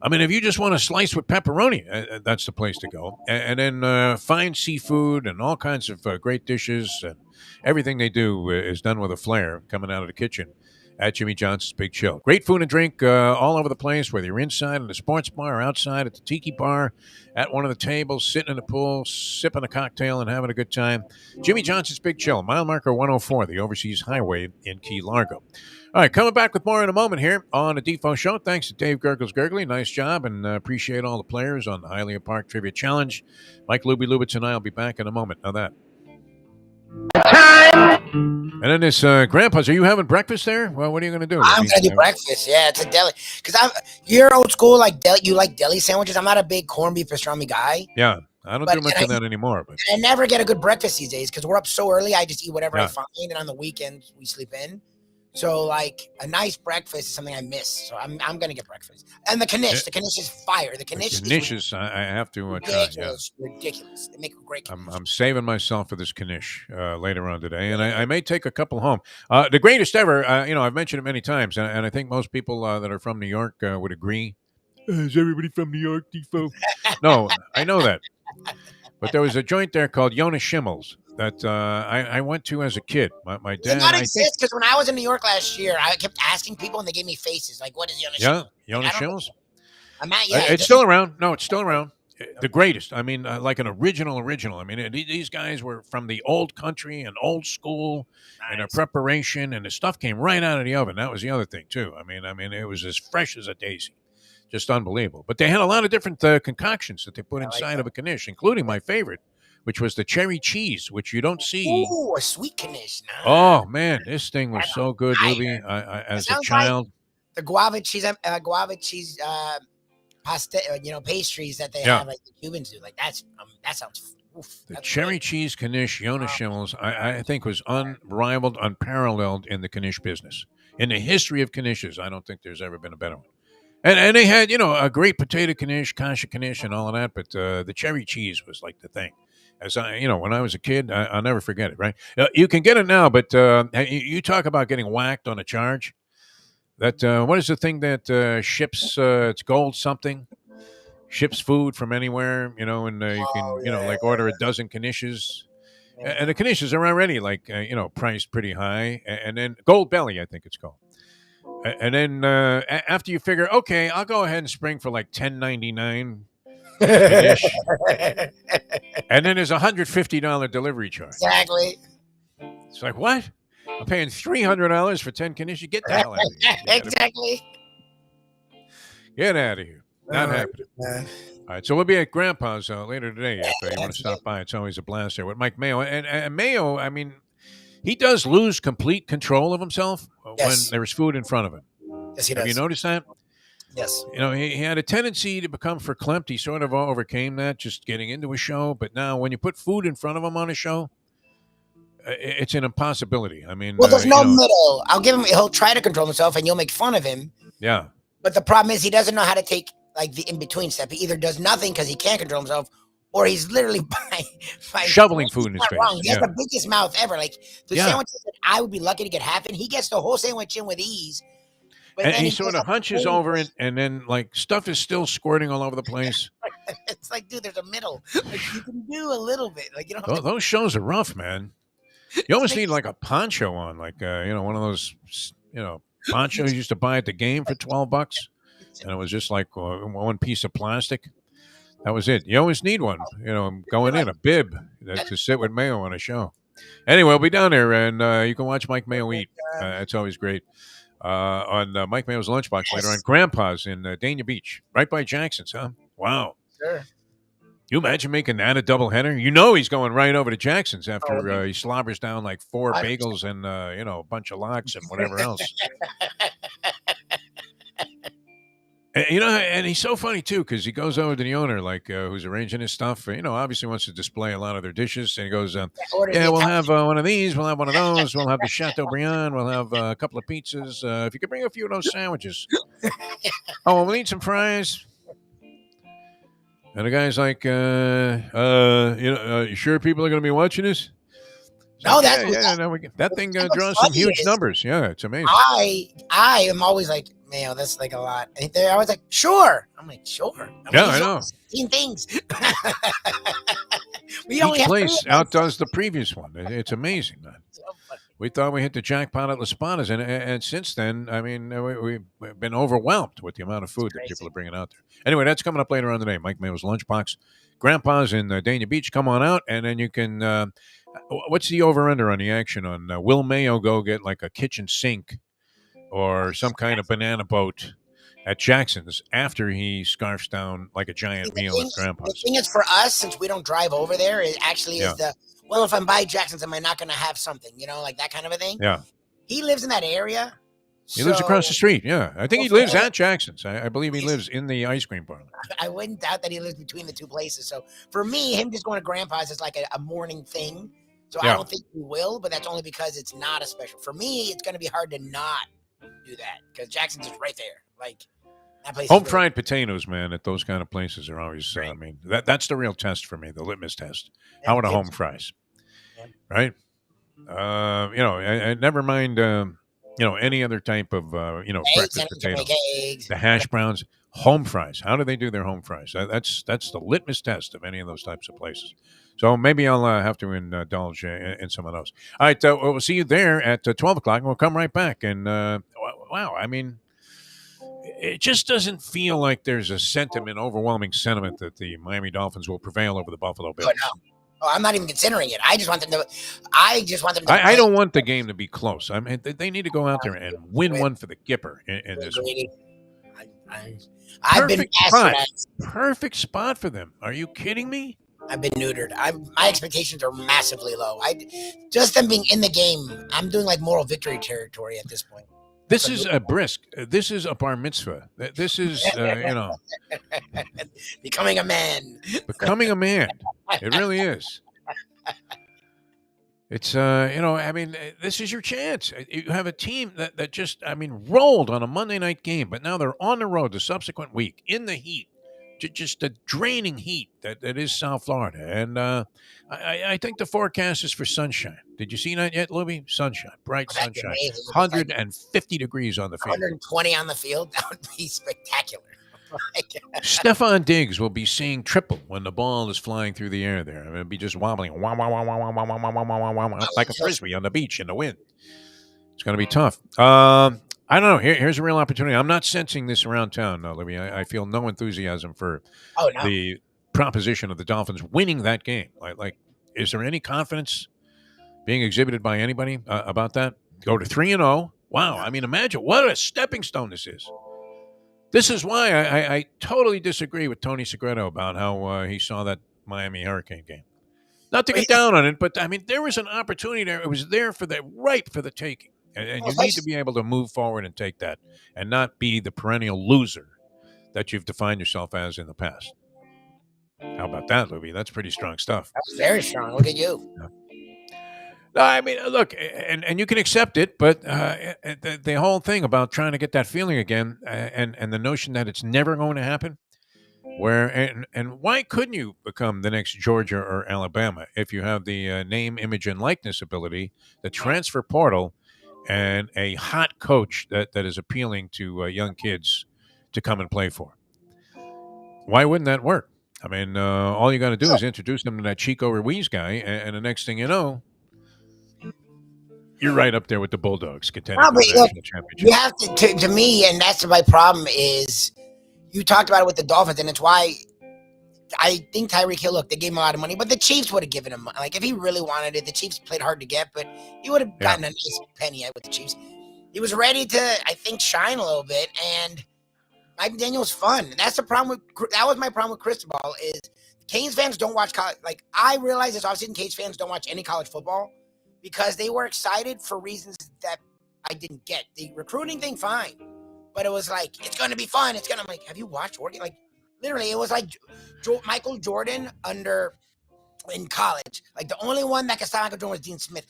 I mean, if you just want a slice with pepperoni, that's the place to go. And then fine seafood and all kinds of great dishes. And everything they do is done with a flair coming out of the kitchen at Jimmy Johnson's Big Chill. Great food and drink all over the place, whether you're inside in the sports bar or outside at the tiki bar, at one of the tables, sitting in the pool, sipping a cocktail and having a good time. Jimmy Johnson's Big Chill, mile marker 104, the Overseas Highway in Key Largo. All right, coming back with more in a moment here on the Defo Show. Thanks to Dave Gurggles Gergely. Nice job, and appreciate all the players on the Hialeah Park Trivia Challenge. Mike Lubie Lubitz and I will be back in a moment. Now that. And then this Grandpa's, are you having breakfast there? Well, what are you going to do? I'm going to do breakfast. Yeah, it's a deli. Because you're old school, like you like deli sandwiches. I'm not a big corned beef pastrami guy. Yeah, I don't do much of that anymore. But I never get a good breakfast these days because we're up so early. I just eat whatever I find, and on the weekends we sleep in. So, like, a nice breakfast is something I miss. So I'm going to get breakfast. And the knish is fire. The knish is I have to ridiculous, try. Yeah. Ridiculous. They make a great knish. I'm saving myself for this knish later on today, and I may take a couple home. The greatest ever, I've mentioned it many times, and I think most people that are from New York would agree. Is everybody from New York, Defo? No, I know that. But there was a joint there called Yona Schimmel's that I went to as a kid. My dad. Did not exist because when I was in New York last year, I kept asking people and they gave me faces. Like, what is Yona Schimmel's? Yeah, Yona Schimmel's? It's still around. No, it's still around. The greatest. I mean, like an original. I mean, these guys were from the old country and old school and their preparation, and the stuff came right out of the oven. That was the other thing, too. I mean, it was as fresh as a daisy. Just unbelievable. But they had a lot of different concoctions that they put inside of a knish, including my favorite, which was the cherry cheese, which you don't see. Ooh, a sweet knish. Oh, man, this thing was so good, Lubie. As a child. Like the guava cheese pasta, pastries that they have, like the Cubans do. Like, that sounds the cherry cheese knish, Yona Schimmel's, I think was unrivaled, unparalleled in the knish business. In the history of knishes, I don't think there's ever been a better one. And they had, a great potato knish, kasha knish, and all of that, but the cherry cheese was like the thing. As when I was a kid, I'll never forget it, right? You can get it now, but you talk about getting whacked on a charge. That what is the thing that ships, it's gold something, ships food from anywhere, and you can, like order a dozen knishes. And the knishes are already like, priced pretty high. And then Gold Belly, I think it's called. And then after you figure, okay, I'll go ahead and spring for like $10.99 and then there's $150 delivery charge. Exactly. It's like, what? I'm paying $300 for 10 knish. Get the hell out of here. Exactly. Get out of here. Not happening. All right, so we'll be at Grandpa's later today if you want to stop by. It's always a blast there with Mike Mayo. And Mayo, I mean, he does lose complete control of himself when there's food in front of him. Yes, he does. Have you noticed that? Yes. He had a tendency to become verklempt. He sort of overcame that just getting into a show. But now when you put food in front of him on a show, it's an impossibility. I mean, well, there's no middle. I'll give him, he'll try to control himself and you'll make fun of him. Yeah. But the problem is he doesn't know how to take like the in-between step. He either does nothing because he can't control himself, or he's literally by shoveling food in his face. He has the biggest mouth ever. Like the sandwiches that I would be lucky to get half in, he gets the whole sandwich in with ease. And he sort of hunches over it, and then like stuff is still squirting all over the place. It's like, dude, there's a middle. Like you can do a little bit. Like those shows are rough, man. You almost need like a poncho on, like one of those ponchos you used to buy at the game for $12, and it was just like one piece of plastic. That was it. You always need one, going in a bib to sit with Mayo on a show. Anyway, we'll be down there, and you can watch Mike Mayo eat. It's always great. On Mike Mayo's Lunchbox later on. Grandpa's in Dania Beach, right by Jackson's, huh? Wow. Sure. You imagine making that a doubleheader? He's going right over to Jackson's after he slobbers down like 4 bagels and a bunch of lox and whatever else. And he's so funny too, because he goes over to the owner, like who's arranging his stuff. Obviously wants to display a lot of their dishes, and he goes, we'll have one of these, we'll have one of those, we'll have the Chateaubriand, we'll have a couple of pizzas. If you could bring a few of those sandwiches. We'll need some fries. And the guy's like, you sure people are going to be watching this? No, that thing draws some huge numbers. Yeah, it's amazing. I am always like, Mayo, that's like a lot. And I was like, sure. I'm like, sure. I know. 16 things. Each place outdoes the previous one. It's amazing, man. We thought we hit the jackpot at Las Panas, and since then, I mean, we've been overwhelmed with the amount of food that people are bringing out there. Anyway, that's coming up later on today. Mike Mayo's Lunchbox. Grandpa's in Dania Beach. Come on out, and then you can. What's the over/under on the action on will Mayo go get like a kitchen sink or some kind of banana boat at Jackson's after he scarfs down like a giant meal at Grandpa's? The thing is, for us, since we don't drive over there, it actually is well, if I'm by Jackson's, am I not going to have something? You know, like that kind of a thing. Yeah. He lives in that area. He lives across the street. Yeah. I think he lives at Jackson's. I believe he lives in the ice cream parlor. I wouldn't doubt that he lives between the two places. So for me, him just going to Grandpa's is like a morning thing. So I don't think he will, but that's only because it's not a special. For me, it's going to be hard to not do that because Jackson's is right there. Like that place. Home fried potatoes, man, at those kind of places are always, I mean, that's the real test for me, the litmus test. How are the home fries? Right? Never mind, any other type of, eggs, breakfast potatoes. The hash browns, home fries. How do they do their home fries? That's the litmus test of any of those types of places. So maybe I'll have to indulge in some of those. All right, we'll see you there at 12 o'clock, and we'll come right back. And, wow, I mean, it just doesn't feel like there's a overwhelming sentiment that the Miami Dolphins will prevail over the Buffalo Bills. Oh, I'm not even considering it. I just want them to. I don't want the game to be close. I mean, they need to go out there and win one for the Gipper in this one. Perfect spot for them. Are you kidding me? I've been neutered. My expectations are massively low. Just them being in the game, I'm doing like moral victory territory at this point. This is a brisk. This is a bar mitzvah. This is, becoming a man. Becoming a man. It really is. It's, I mean, this is your chance. You have a team that just, I mean, rolled on a Monday night game, but now they're on the road the subsequent week in the heat. Just the draining heat that is South Florida. And I think the forecast is for sunshine. Did you see that yet, Lubie? Sunshine, bright sunshine. 150 degrees on the field. 120 on the field? That would be spectacular. Stephon Diggs will be seeing triple when the ball is flying through the air there. I mean, it'll be just wobbling like a frisbee on the beach in the wind. It's going to be tough. I don't know. Here's a real opportunity. I'm not sensing this around town, Libby. I feel no enthusiasm for the proposition of the Dolphins winning that game. Like, is there any confidence being exhibited by anybody about that? Go to 3-0. Wow. I mean, imagine what a stepping stone this is. This is why I totally disagree with Tony Segreto about how he saw that Miami Hurricane game. Not to get down on it, but I mean, there was an opportunity there. It was there ripe for the taking. And you need to be able to move forward and take that and not be the perennial loser that you've defined yourself as in the past. How about that, Lubie? That's pretty strong stuff. That's very strong. Look at you. Yeah. No, I mean, look, and you can accept it, but the whole thing about trying to get that feeling again and the notion that it's never going to happen, and why couldn't you become the next Georgia or Alabama if you have the name, image, and likeness ability, the transfer portal, and a hot coach that is appealing to young kids to come and play for? Why wouldn't that work? I mean, all you got to do is introduce them to that Chico Ruiz guy, and the next thing you know, you're right up there with the Bulldogs contending for the national championship. You have to me, and that's my problem is you talked about it with the Dolphins, and it's why I think Tyreek Hill, look, they gave him a lot of money, but the Chiefs would have given him, like, if he really wanted it, the Chiefs played hard to get, but he would have gotten a nice penny with the Chiefs. He was ready to, I think, shine a little bit, and Mike Daniel's fun. That's the problem that was my problem with Cristobal is Canes fans don't watch college. Like, I realize this, obviously, Canes fans don't watch any college football because they were excited for reasons that I didn't get. The recruiting thing, fine, but it was like, it's going to be fun. I'm like, have you watched Oregon? Like, literally, it was like Michael Jordan in college. Like, the only one that could stop Michael Jordan was Dean Smith.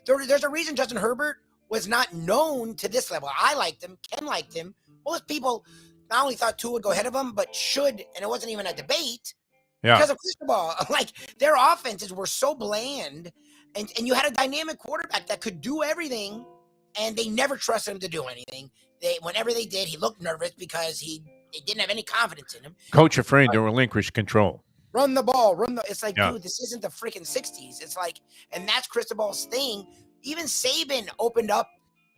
There's a reason Justin Herbert was not known to this level. I liked him. Ken liked him. Most people not only thought Tua would go ahead of him, but should, and it wasn't even a debate because of Cristobal. Like, their offenses were so bland, and you had a dynamic quarterback that could do everything, and they never trusted him to do anything. Whenever they did, he looked nervous because they didn't have any confidence in him. Coach afraid to relinquish control. Run the ball, it's like, dude, this isn't the freaking 60s. It's like, and that's Cristobal's thing. Even Saban opened up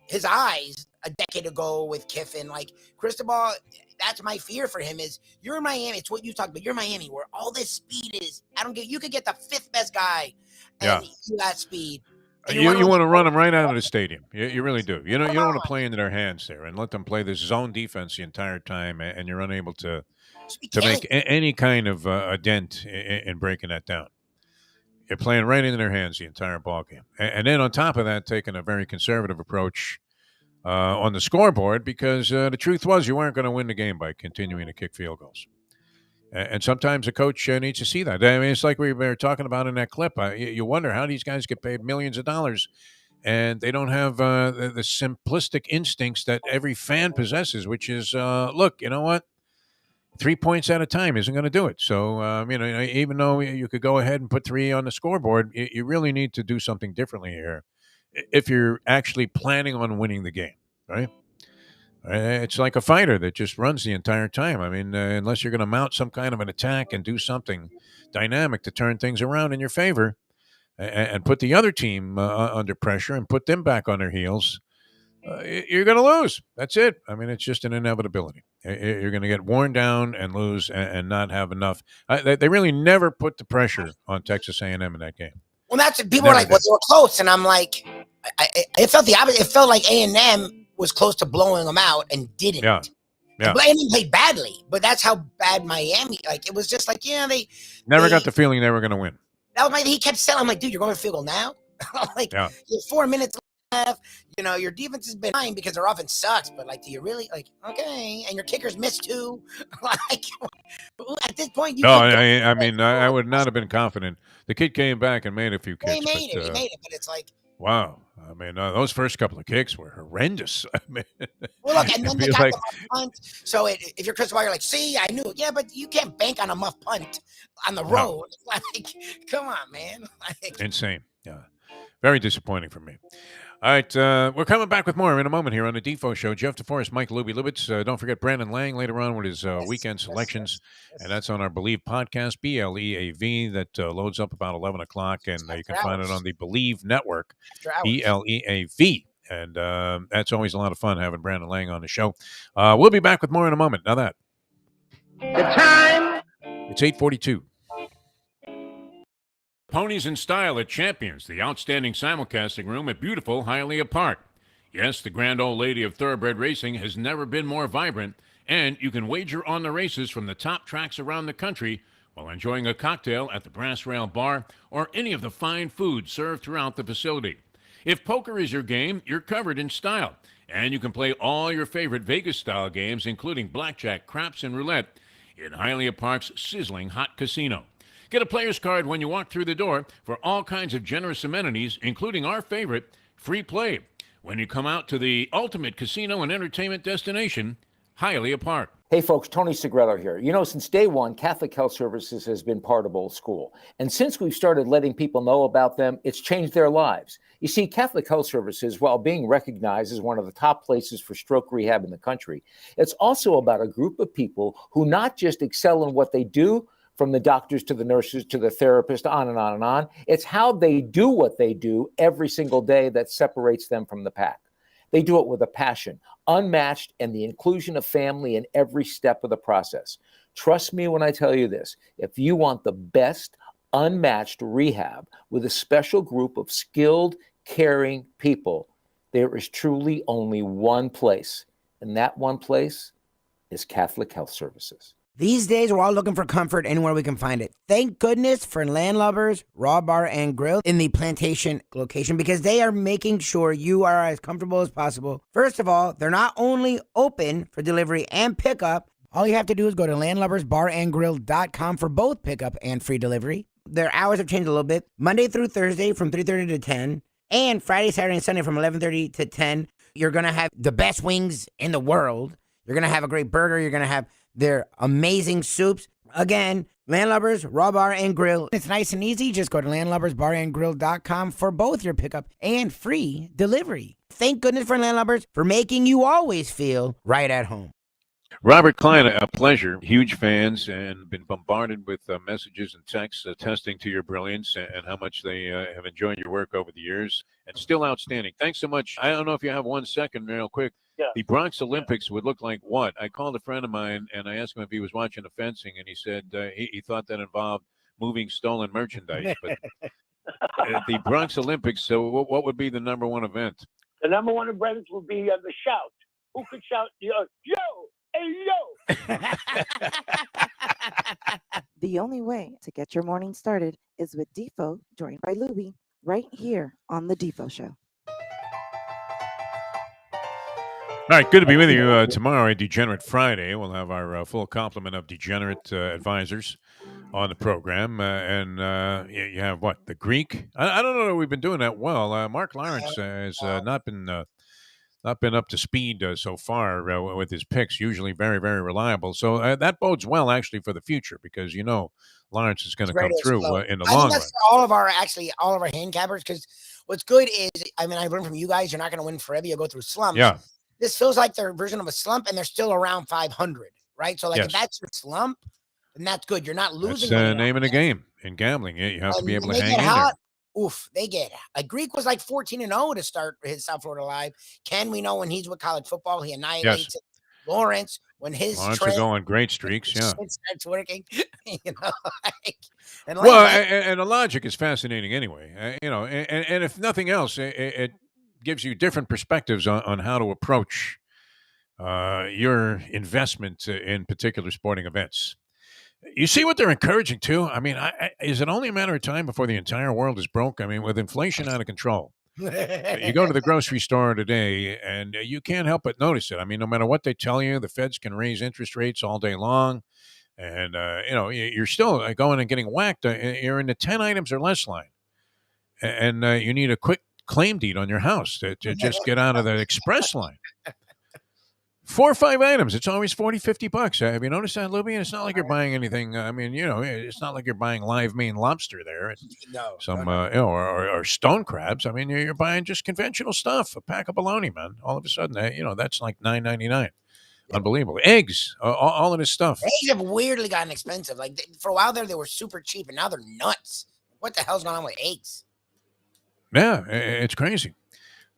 his eyes a decade ago with Kiffin. Like, Cristobal, that's my fear for him is, you're in Miami. It's what you talked about. You're in Miami where all this speed is. You could get the 5th best guy and you got speed. You want to run them right out of the stadium. You really do. You don't want to play into their hands there and let them play this zone defense the entire time, and you're unable to make any kind of a dent in breaking that down. You're playing right into their hands the entire ballgame. And then on top of that, taking a very conservative approach on the scoreboard, because the truth was you weren't going to win the game by continuing to kick field goals. And sometimes a coach needs to see that. I mean, it's like we were talking about in that clip. You wonder how these guys get paid millions of dollars, and they don't have the simplistic instincts that every fan possesses, which is, look, you know what? 3 points at a time isn't going to do it. So, even though you could go ahead and put 3 on the scoreboard, you really need to do something differently here if you're actually planning on winning the game, right? It's like a fighter that just runs the entire time. I mean, unless you're going to mount some kind of an attack and do something dynamic to turn things around in your favor and put the other team under pressure and put them back on their heels, you're going to lose. That's it. I mean, it's just an inevitability. You're going to get worn down and lose and not have enough. They really never put the pressure on Texas A&M in that game. Well, that's people were like, well, they were close. And I'm like, it felt the opposite. It felt like A&M was close to blowing them out and didn't. Yeah. A&M played badly, but that's how bad Miami, like, it was just like, they never got the feeling they were going to win. That was he kept saying, I'm like, dude, you're going to field goal now? Like, you have 4 minutes left. Your defense has been fine because their offense sucks, but like, do you really, like, okay? And your kickers missed too. Like, at this point, I would not have been confident. The kid came back and made a few kicks. He made it, but it's like, wow. I mean, those first couple of kicks were horrendous. I mean, well, look, and then they got the muff punt. So if you're Cristobal, you're like, see, I knew. Yeah, but you can't bank on a muff punt on the road. Like, come on, man. Like, insane. Yeah. Very disappointing for me. All right, we're coming back with more in a moment here on the Defo Show. Jeff DeForest, Mike Lubie Lubitz. Don't forget Brandon Lang later on with his weekend selections, and that's on our Believe podcast, BLEAV, that loads up about 11 o'clock, and you can find it on the Believe Network, BLEAV. And that's always a lot of fun having Brandon Lang on the show. We'll be back with more in a moment. Now that. The time. It's 8:42. Ponies in Style at Champions, the outstanding simulcasting room at beautiful Hialeah Park. Yes, the grand old lady of thoroughbred racing has never been more vibrant, and you can wager on the races from the top tracks around the country while enjoying a cocktail at the Brass Rail Bar or any of the fine food served throughout the facility. If poker is your game, you're covered in style, and you can play all your favorite Vegas-style games, including blackjack, craps, and roulette, in Hialeah Park's sizzling hot casino. Get a player's card when you walk through the door for all kinds of generous amenities, including our favorite, free play, when you come out to the ultimate casino and entertainment destination, Hialeah Park. Hey folks, Tony Segreto here. Since day one, Catholic Health Services has been part of Old School. And since we've started letting people know about them, it's changed their lives. You see, Catholic Health Services, while being recognized as one of the top places for stroke rehab in the country, it's also about a group of people who not just excel in what they do, from the doctors to the nurses to the therapist, on and on and on. It's how they do what they do every single day that separates them from the pack. They do it with a passion, unmatched, and the inclusion of family in every step of the process. Trust me when I tell you this. If you want the best, unmatched rehab with a special group of skilled, caring people, there is truly only one place, and that one place is Catholic Health Services. These days, we're all looking for comfort anywhere we can find it. Thank goodness for Landlubbers Raw Bar and Grill in the Plantation location, because they are making sure you are as comfortable as possible. First of all, they're not only open for delivery and pickup. All you have to do is go to landlubbersbarandgrill.com for both pickup and free delivery. Their hours have changed a little bit. Monday through Thursday from 3:30 to 10, and Friday, Saturday, and Sunday from 11:30 to 10. You're going to have the best wings in the world. You're going to have a great burger. You're going to have their amazing soups. Again, Landlubbers, Raw Bar and Grill. It's nice and easy. Just go to landlubbersbarandgrill.com for both your pickup and free delivery. Thank goodness for Landlubbers for making you always feel right at home. Robert Klein, a pleasure. Huge fans and been bombarded with messages and texts attesting to your brilliance and how much they have enjoyed your work over the years. And still outstanding. Thanks so much. I don't know if you have 1 second, real quick. Yeah. The Bronx Olympics would look like what? I called a friend of mine and I asked him if he was watching the fencing, and he said he thought that involved moving stolen merchandise. But the Bronx Olympics, so what would be the number one event? The number one event would be the shout. Who could shout, yo, hey, yo? The only way to get your morning started is with Defo, joined by Lubie, right here on The Defo Show. All right, good to be with you tomorrow at Degenerate Friday. We'll have our full complement of degenerate advisors on the program. You have what? The Greek? I don't know that we've been doing that well. Mark Lawrence has not been up to speed so far with his picks, usually very, very reliable. So that bodes well, actually, for the future, because, Lawrence is going to come through in the long run. For all of our handicappers, because what's good is, I learned from you guys, you're not going to win forever. You'll go through slumps. Yeah. This feels like their version of a slump, and they're still around 500, right? So, if that's your slump, then that's good. You're not losing. That's the name of the game in gambling. You have to be able to hang in there. Oof, they get a Greek was like 14-0 to start his South Florida Live. Ken, we know when he's with college football, he annihilates it. Lawrence, when his Lawrence are going great streaks, yeah. It starts working, and the logic is fascinating anyway. And if nothing else, it gives you different perspectives on how to approach your investment in particular sporting events. You see what they're encouraging too? Is it only a matter of time before the entire world is broke? With inflation out of control, you go to the grocery store today and you can't help but notice it. No matter what they tell you, the feds can raise interest rates all day long. And, you're still going and getting whacked. You're in the 10 items or less line. And you need a quick claim deed on your house to just get out of the express line. 4 or 5 items. It's always $40-$50. Have you noticed that, Lubie? It's not like you're buying anything. It's not like you're buying live Maine lobster there. Or stone crabs. You're buying just conventional stuff. A pack of bologna, man. All of a sudden, that's like $9.99. Unbelievable. Eggs, all of this stuff. Eggs have weirdly gotten expensive. For a while there, they were super cheap, and now they're nuts. What the hell's going on with eggs? Yeah, it's crazy.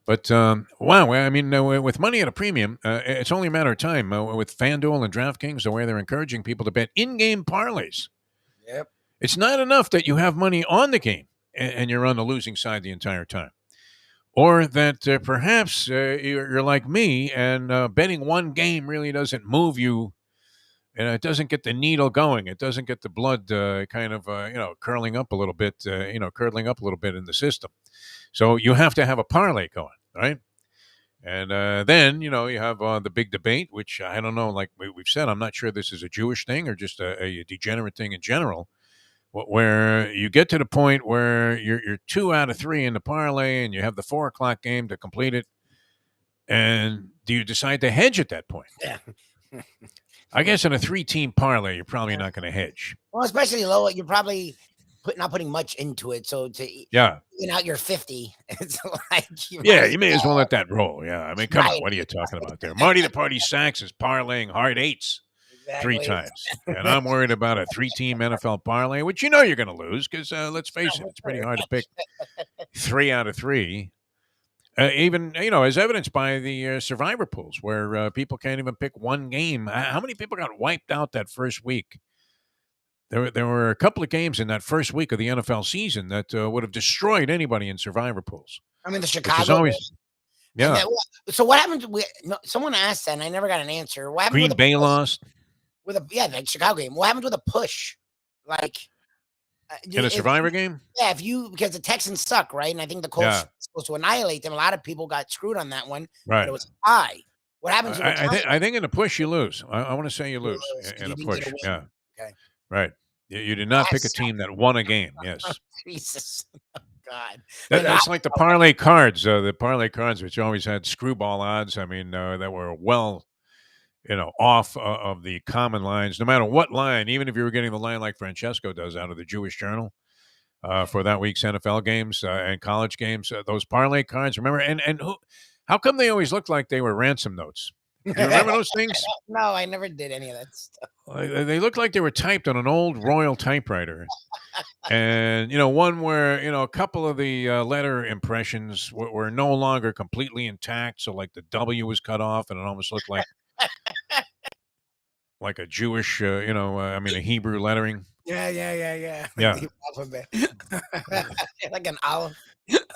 But, wow, with money at a premium, it's only a matter of time. With FanDuel and DraftKings, the way they're encouraging people to bet in-game parlays. Yep. It's not enough that you have money on the game and you're on the losing side the entire time. Or that perhaps you're like me and betting one game really doesn't move you. And it doesn't get the needle going. It doesn't get the blood curling up a little bit, curdling up a little bit in the system. So you have to have a parlay going, right? And then, you have the big debate, which I don't know, like we've said, I'm not sure this is a Jewish thing or just a degenerate thing in general, where you get to the point where you're 2 out of 3 in the parlay and you have the 4 o'clock game to complete it. And do you decide to hedge at that point? Yeah. I guess in a 3-team parlay, you're probably not going to hedge. Well, especially low, you're probably not putting much into it. So even out your 50, it's like you may as well let that roll. Yeah, come on, what are you talking about there? Marty the Party Sachs is parlaying hard 8s 3 times, and I'm worried about a 3-team NFL parlay, which you're going to lose because let's face it, it's pretty hard to pick 3 out of 3. Even, as evidenced by the survivor pools where people can't even pick one game. How many people got wiped out that first week? There were a couple of games in that first week of the NFL season that would have destroyed anybody in survir pools. The Chicago. Yeah. So what happened? Someone asked that, and I never got an answer. What happened Green Bay lost? The Chicago game. What happened with a push? In a survivor game? Yeah, because the Texans suck, right? And I think the Colts are supposed to annihilate them. A lot of people got screwed on that one. Right. But it was high. What happens? I think in a push, you lose. I want to say you lose in a push. Yeah. Okay. Right. You did not pick a team that won a game. Yes. Jesus. Oh, God. That's like the parlay cards. The parlay cards, which always had screwball odds. That were well off of the common lines, no matter what line, even if you were getting the line like Francesco does out of the Jewish Journal for that week's NFL games and college games, those parlay cards, remember? And how come they always looked like they were ransom notes? Do you remember those things? No, I never did any of that stuff. They looked like they were typed on an old Royal typewriter. And, one where, a couple of the letter impressions were no longer completely intact. So, like, the W was cut off and it almost looked like a Jewish, a Hebrew lettering. Yeah. Yeah. The alphabet. Like an olive.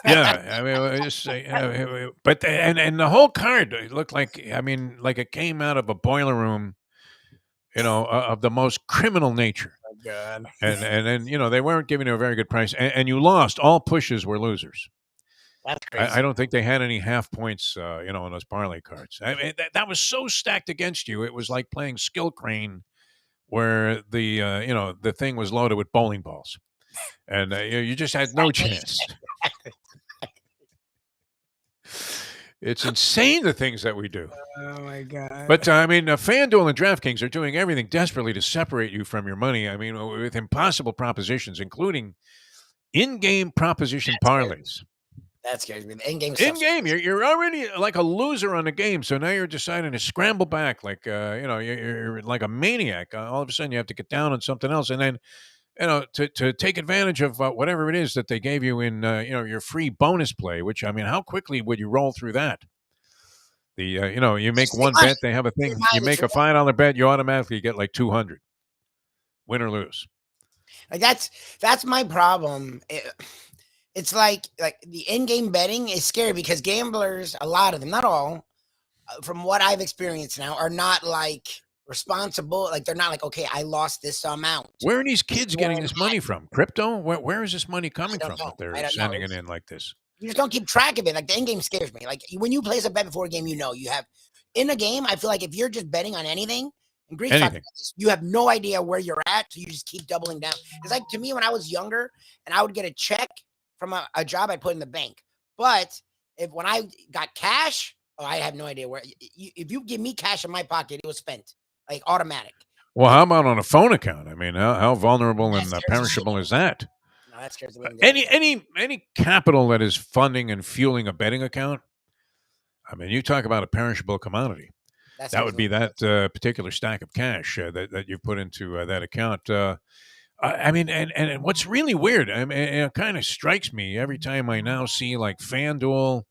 Yeah, I mean, just but the whole card looked like it came out of a boiler room, of the most criminal nature. Oh, God. And then they weren't giving you a very good price, and you lost. All pushes were losers. That's crazy. I don't think they had any half points, on those parlay cards. I mean, that was so stacked against you. It was like playing skill crane, where the thing was loaded with bowling balls, and you just had no chance. It's insane the things that we do. Oh my God! But FanDuel and DraftKings are doing everything desperately to separate you from your money. I mean, with impossible propositions, including in-game proposition parlays. That scares me. The in-game. In-game, you're already like a loser on the game, so now you're deciding to scramble back, like you're like a maniac. All of a sudden, you have to get down on something else, and then to take advantage of whatever it is that they gave you in your free bonus play. Which how quickly would you roll through that? You make one bet, they have a thing. You make a $5 bet, you automatically get like 200, win or lose. Like that's my problem. It's like the in-game betting is scary because gamblers, a lot of them, not all, from what I've experienced now, are not like responsible. Like they're not like, okay, I lost this amount. Where are these kids getting this money from? Crypto? Where is this money coming from that they're sending it in like this? You just don't keep track of it. Like the in-game scares me. Like when you place a bet before a game, you have in a game. I feel like if you're just betting on anything, and Greek talked about this, you have no idea where you're at, so you just keep doubling down. It's like to me when I was younger and I would get a check from a job I put in the bank, but when I got cash, I have no idea where. If you give me cash in my pocket, it was spent, like automatic. Well, how about on a phone account? I mean, how vulnerable and perishable is that? No, that scares me. Any capital that is funding and fueling a betting account, I mean, you talk about a perishable commodity. That would be that particular stack of cash that you put into that account. And what's really weird, it kind of strikes me every time I now see like FanDuel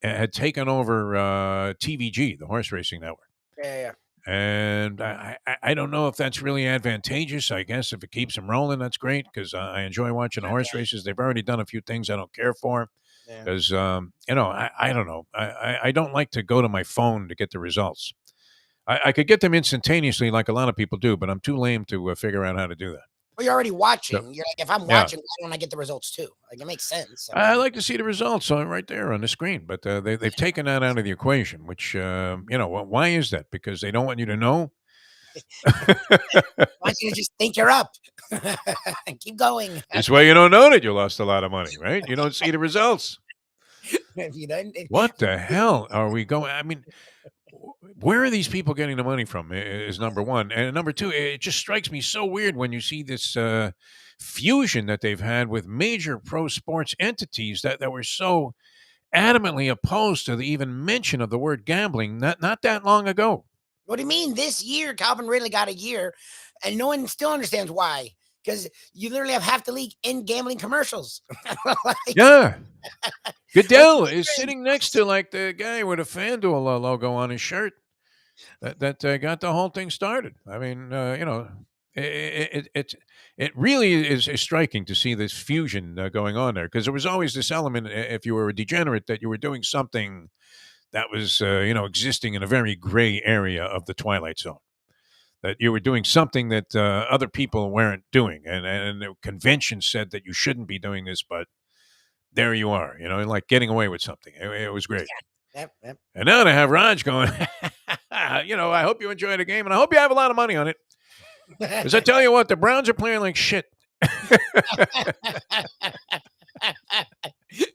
had taken over TVG, the horse racing network. Yeah. And I don't know if that's really advantageous. I guess if it keeps them rolling, that's great because I enjoy watching the horse races. They've already done a few things I don't care for because, I don't know. I don't like to go to my phone to get the results. I could get them instantaneously like a lot of people do, but I'm too lame to figure out how to do that. Well, you're already watching. So, you're like, if I'm watching, why don't I get the results too? Like, it makes sense. I like to see the results right there on the screen, but they've taken that out of the equation, which, why is that? Because they don't want you to know? Why don't you just think you're up and keep going? That's why you don't know that you lost a lot of money, right? You don't see the results. If you don't, what the hell are we going? I mean, where are these people getting the money from is number one. And number two, it just strikes me so weird when you see this fusion that they've had with major pro sports entities that were so adamantly opposed to the even mention of the word gambling not that long ago. What do you mean? This year, Calvin Ridley got a year, and no one still understands why. Because you literally have half the league in gambling commercials. Yeah. Goodell is sitting next to like the guy with a FanDuel logo on his shirt that got the whole thing started. I mean, it really is striking to see this fusion going on there because there was always this element, if you were a degenerate, that you were doing something that was, existing in a very gray area of the Twilight Zone. That you were doing something that other people weren't doing. And the convention said that you shouldn't be doing this, but there you are, like getting away with something. It was great. Yep. And now to have Raj going, I hope you enjoy the game, and I hope you have a lot of money on it. Because I tell you what, the Browns are playing like shit.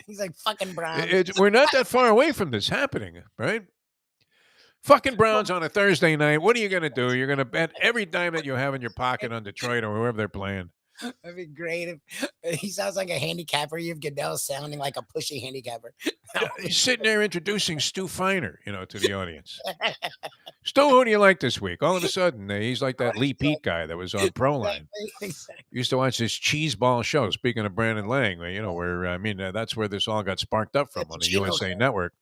He's like, fucking Browns. We're not that far away from this happening, right? Fucking Browns on a Thursday night. What are you going to do? You're going to bet every dime that you have in your pocket on Detroit or whoever they're playing. That'd be great. If he sounds like a handicapper. You have Goodell sounding like a pushy handicapper. He's sitting there introducing Stu Feiner, to the audience. Stu, who do you like this week? All of a sudden, he's like that Lee Pete guy that was on Proline. Exactly. Used to watch this cheeseball show. Speaking of Brandon Lang, that's where this all got sparked up from on the USA Network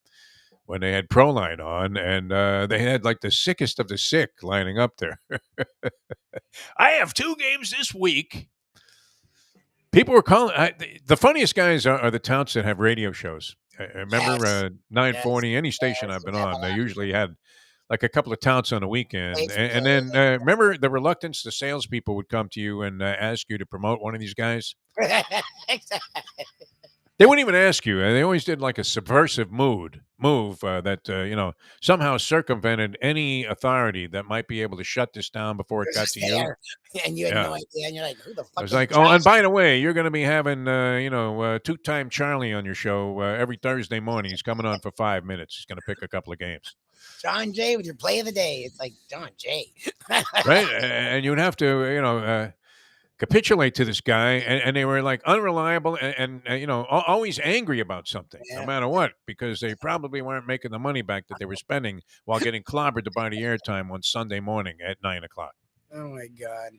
when they had Proline on, and they had like the sickest of the sick lining up there. I have 2 games this week. People were calling. The funniest guys are the touts that have radio shows. I remember 940, any station I've been on, they usually had like a couple of touts on a weekend. And then remember the reluctance, the salespeople would come to you and ask you to promote one of these guys. They wouldn't even ask you. They always did like a subversive move that, somehow circumvented any authority that might be able to shut this down before it got to you. And you had no idea. And you're like, who the fuck? I was like, oh, and by the way, you're going to be having, two-time Charlie on your show every Thursday morning. He's coming on for 5 minutes. He's going to pick a couple of games. John Jay with your play of the day. It's like John Jay. Right? And you would have to, capitulate to this guy, and they were like unreliable and always angry about something, no matter what, because they probably weren't making the money back that they were spending while getting clobbered to buy the airtime on Sunday morning at 9:00. Oh my God.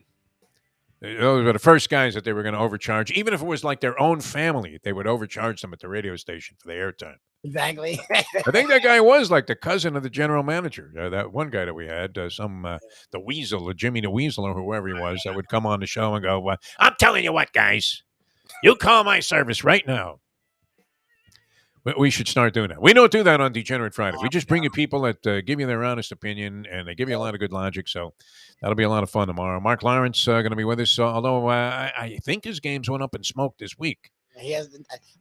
Those were the first guys that they were going to overcharge. Even if it was like their own family, they would overcharge them at the radio station for the airtime. Exactly. I think that guy was like the cousin of the general manager. That one guy that we had, the Weasel, Jimmy the Weasel, or whoever he was, that would come on the show and go, I'm telling you what, guys, you call my service right now. We should start doing that. We don't do that on Degenerate Friday. We just bring you people that give you their honest opinion, and they give you a lot of good logic. So that'll be a lot of fun tomorrow. Mark Lawrence going to be with us, although I think his games went up in smoke this week. He has.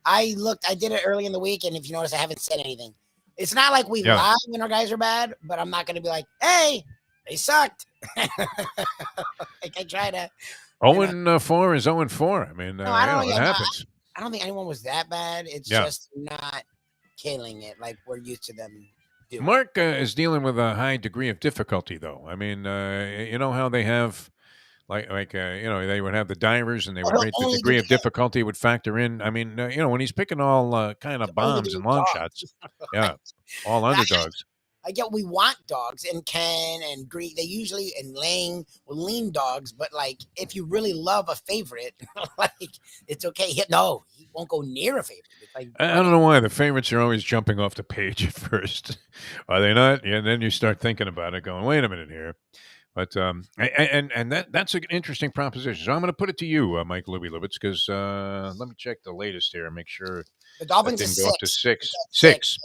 I did it early in the week, and if you notice, I haven't said anything. It's not like we lie when our guys are bad, but I'm not going to be like, hey, they sucked. Like I try to. 0-4 is 0-4. I mean, it happens. I don't think anyone was that bad. It's just not killing it like we're used to them doing. Mark is dealing with a high degree of difficulty, though. I mean, you know how they have, they would have the divers, and they would rate the degree of difficulty would factor in. I mean, when he's picking all kind of bombs and long shots, all underdogs. I get we want dogs, and Ken and Greek, they usually, and Lang will lean dogs, but like if you really love a favorite, like it's okay. He won't go near a favorite. Like, I don't know why the favorites are always jumping off the page at first. Are they not? Yeah, and then you start thinking about it, going, wait a minute here. But that's an interesting proposition. So I'm going to put it to you, Mike Lubie Lubitz, because let me check the latest here and make sure. The Dolphins didn't go up to six. Six.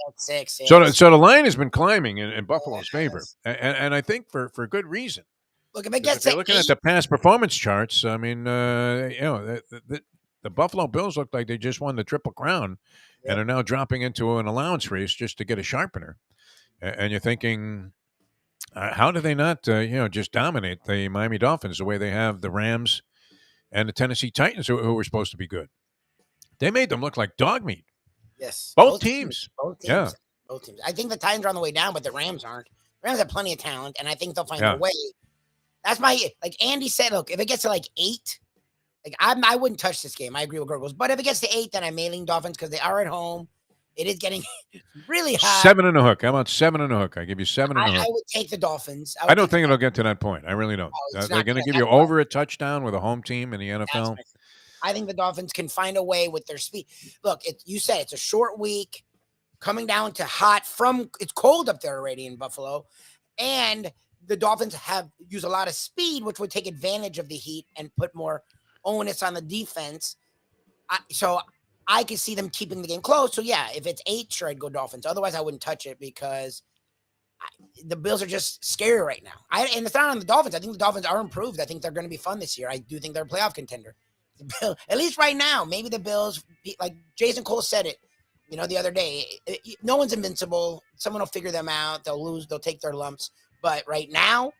Yeah. So the line has been climbing in Buffalo's favor, and I think for good reason. Look, if it gets if you're looking at the past performance charts, I mean, the Buffalo Bills look like they just won the Triple Crown, and are now dropping into an allowance race just to get a sharpener. And you're thinking, how do they not, just dominate the Miami Dolphins the way they have the Rams and the Tennessee Titans, who were supposed to be good? They made them look like dog meat. Yes. Both teams. Yeah. Both teams. I think the Titans are on the way down, but the Rams aren't. The Rams have plenty of talent, and I think they'll find a way. That's like Andy said, look, if it gets to like 8, like I wouldn't touch this game. I agree with Gurggles. But if it gets to 8, then I may lean Dolphins because they are at home. It is getting really high. 7 and a hook. How about 7 and a hook? I give you 7 and a hook. I would take the Dolphins. I don't think it'll get to that point. I really don't. They're going to give you over a touchdown with a home team in the NFL. I think the Dolphins can find a way with their speed. Look, you said it's a short week, coming down to hot it's cold up there already in Buffalo, and the Dolphins use a lot of speed, which would take advantage of the heat and put more onus on the defense. So I could see them keeping the game close. So yeah, if it's 8, sure, I'd go Dolphins. Otherwise, I wouldn't touch it because the Bills are just scary right now. And it's not on the Dolphins. I think the Dolphins are improved. I think they're going to be fun this year. I do think they're a playoff contender. At least right now, maybe the Bills, like Jason Cole said it, the other day, no one's invincible. Someone will figure them out. They'll lose. They'll take their lumps. But right now,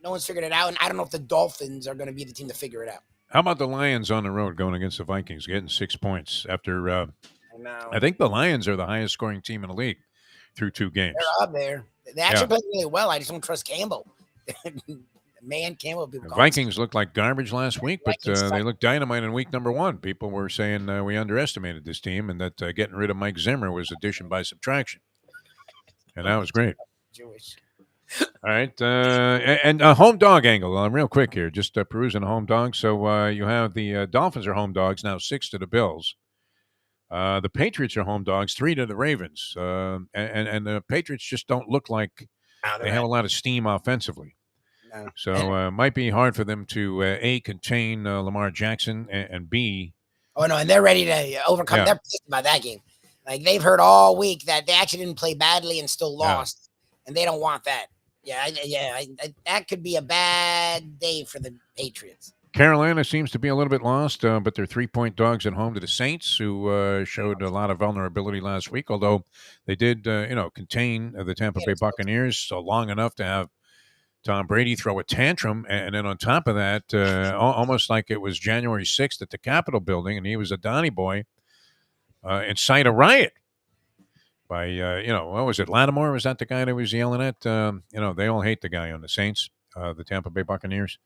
no one's figured it out. And I don't know if the Dolphins are going to be the team to figure it out. How about the Lions on the road going against the Vikings, getting 6 points after I think the Lions are the highest scoring team in the league through 2 games. They're up there. They actually played really well. I just don't trust Campbell. Campbell. The Vikings looked like garbage last week, but they looked dynamite in week number 1. People were saying we underestimated this team and that getting rid of Mike Zimmer was addition by subtraction. And that was great. Jewish. All right. And a home dog angle, real quick here, just perusing the home dogs. So you have the Dolphins are home dogs, now 6 to the Bills. The Patriots are home dogs, 3 to the Ravens. And the Patriots just don't look like they have a lot of steam offensively. No. So might be hard for them to, A, contain Lamar Jackson, and B. Oh, no, and they're ready to overcome. They're pissed about that game. Like, they've heard all week that they actually didn't play badly and still lost, and they don't want that. That could be a bad day for the Patriots. Carolina seems to be a little bit lost, but they're 3-point dogs at home to the Saints, who showed a lot of vulnerability last week, although they did, contain the Tampa Bay Buccaneers so long enough to have Tom Brady throw a tantrum. And then on top of that, almost like it was January 6th at the Capitol building, and he was a Donny boy, incite a riot by, what was it, Lattimore? Was that the guy that was yelling at? They all hate the guy on the Saints, the Tampa Bay Buccaneers.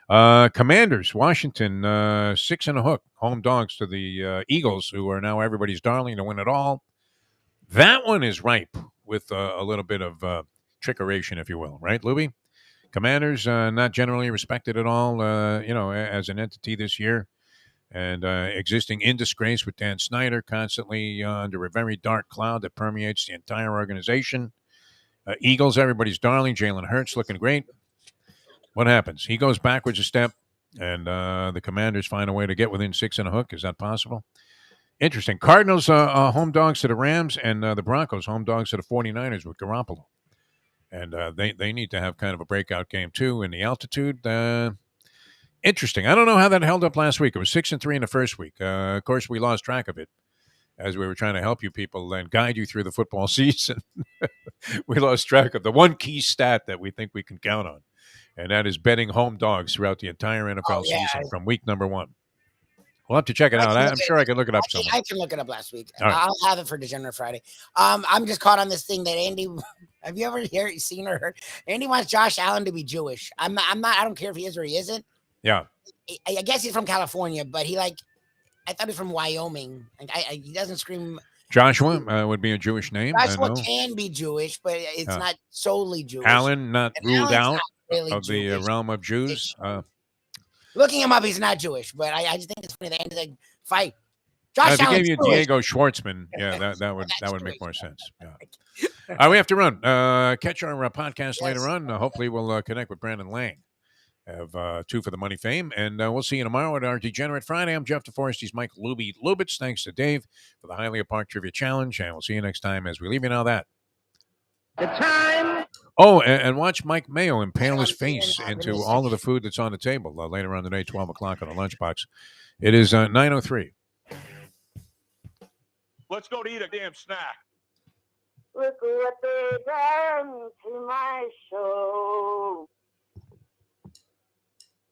Commanders, Washington, 6 and a hook, home dogs to the Eagles, who are now everybody's darling to win it all. That one is ripe with a little bit of trickeration, if you will, right, Lubie? Commanders, not generally respected at all, as an entity this year, and existing in disgrace with Dan Snyder, constantly under a very dark cloud that permeates the entire organization. Eagles, everybody's darling, Jalen Hurts looking great. What happens? He goes backwards a step, and the Commanders find a way to get within 6 and a hook. Is that possible? Interesting. Cardinals home dogs to the Rams, and the Broncos home dogs to the 49ers with Garoppolo. And they need to have kind of a breakout game, too, in the altitude. Interesting. I don't know how that held up last week. It was 6-3 in the first week. Of course, we lost track of it as we were trying to help you people and guide you through the football season. We lost track of the one key stat that we think we can count on, and that is betting home dogs throughout the entire NFL season from week number 1. We'll have to check it out. I'm sure I can look it up somewhere. I can look it up last week. Right. I'll have it for Degenerate Friday. I'm just caught on this thing that Andy. Have you ever seen or heard? Andy wants Josh Allen to be Jewish. I'm not. I don't care if he is or he isn't. Yeah. I guess he's from California, but I thought he's from Wyoming. He doesn't scream. Joshua would be a Jewish name. Joshua can be Jewish, but it's not solely Jewish. Allen not ruled out not really of the realm of Jews. Looking him up, he's not Jewish, but I just think it's funny. They ended the fight. Josh if they Allen's gave you Jewish. Diego Schwartzman, that would make more sense. Yeah. We have to run. Catch our podcast later on. Hopefully, we'll connect with Brandon Lang. Have 2 for the money fame, and we'll see you tomorrow at our Degenerate Friday. I'm Jeff DeForest. He's Mike Lubitz. Thanks to Dave for the Hialeah Park Trivia Challenge, and we'll see you next time as we leave you now that. The time. Oh, and watch Mike Mayo impale his face into all of the food that's on the table later on today, 12 o'clock on the lunchbox. It is 9:03. Let's go to eat a damn snack. Look what they got.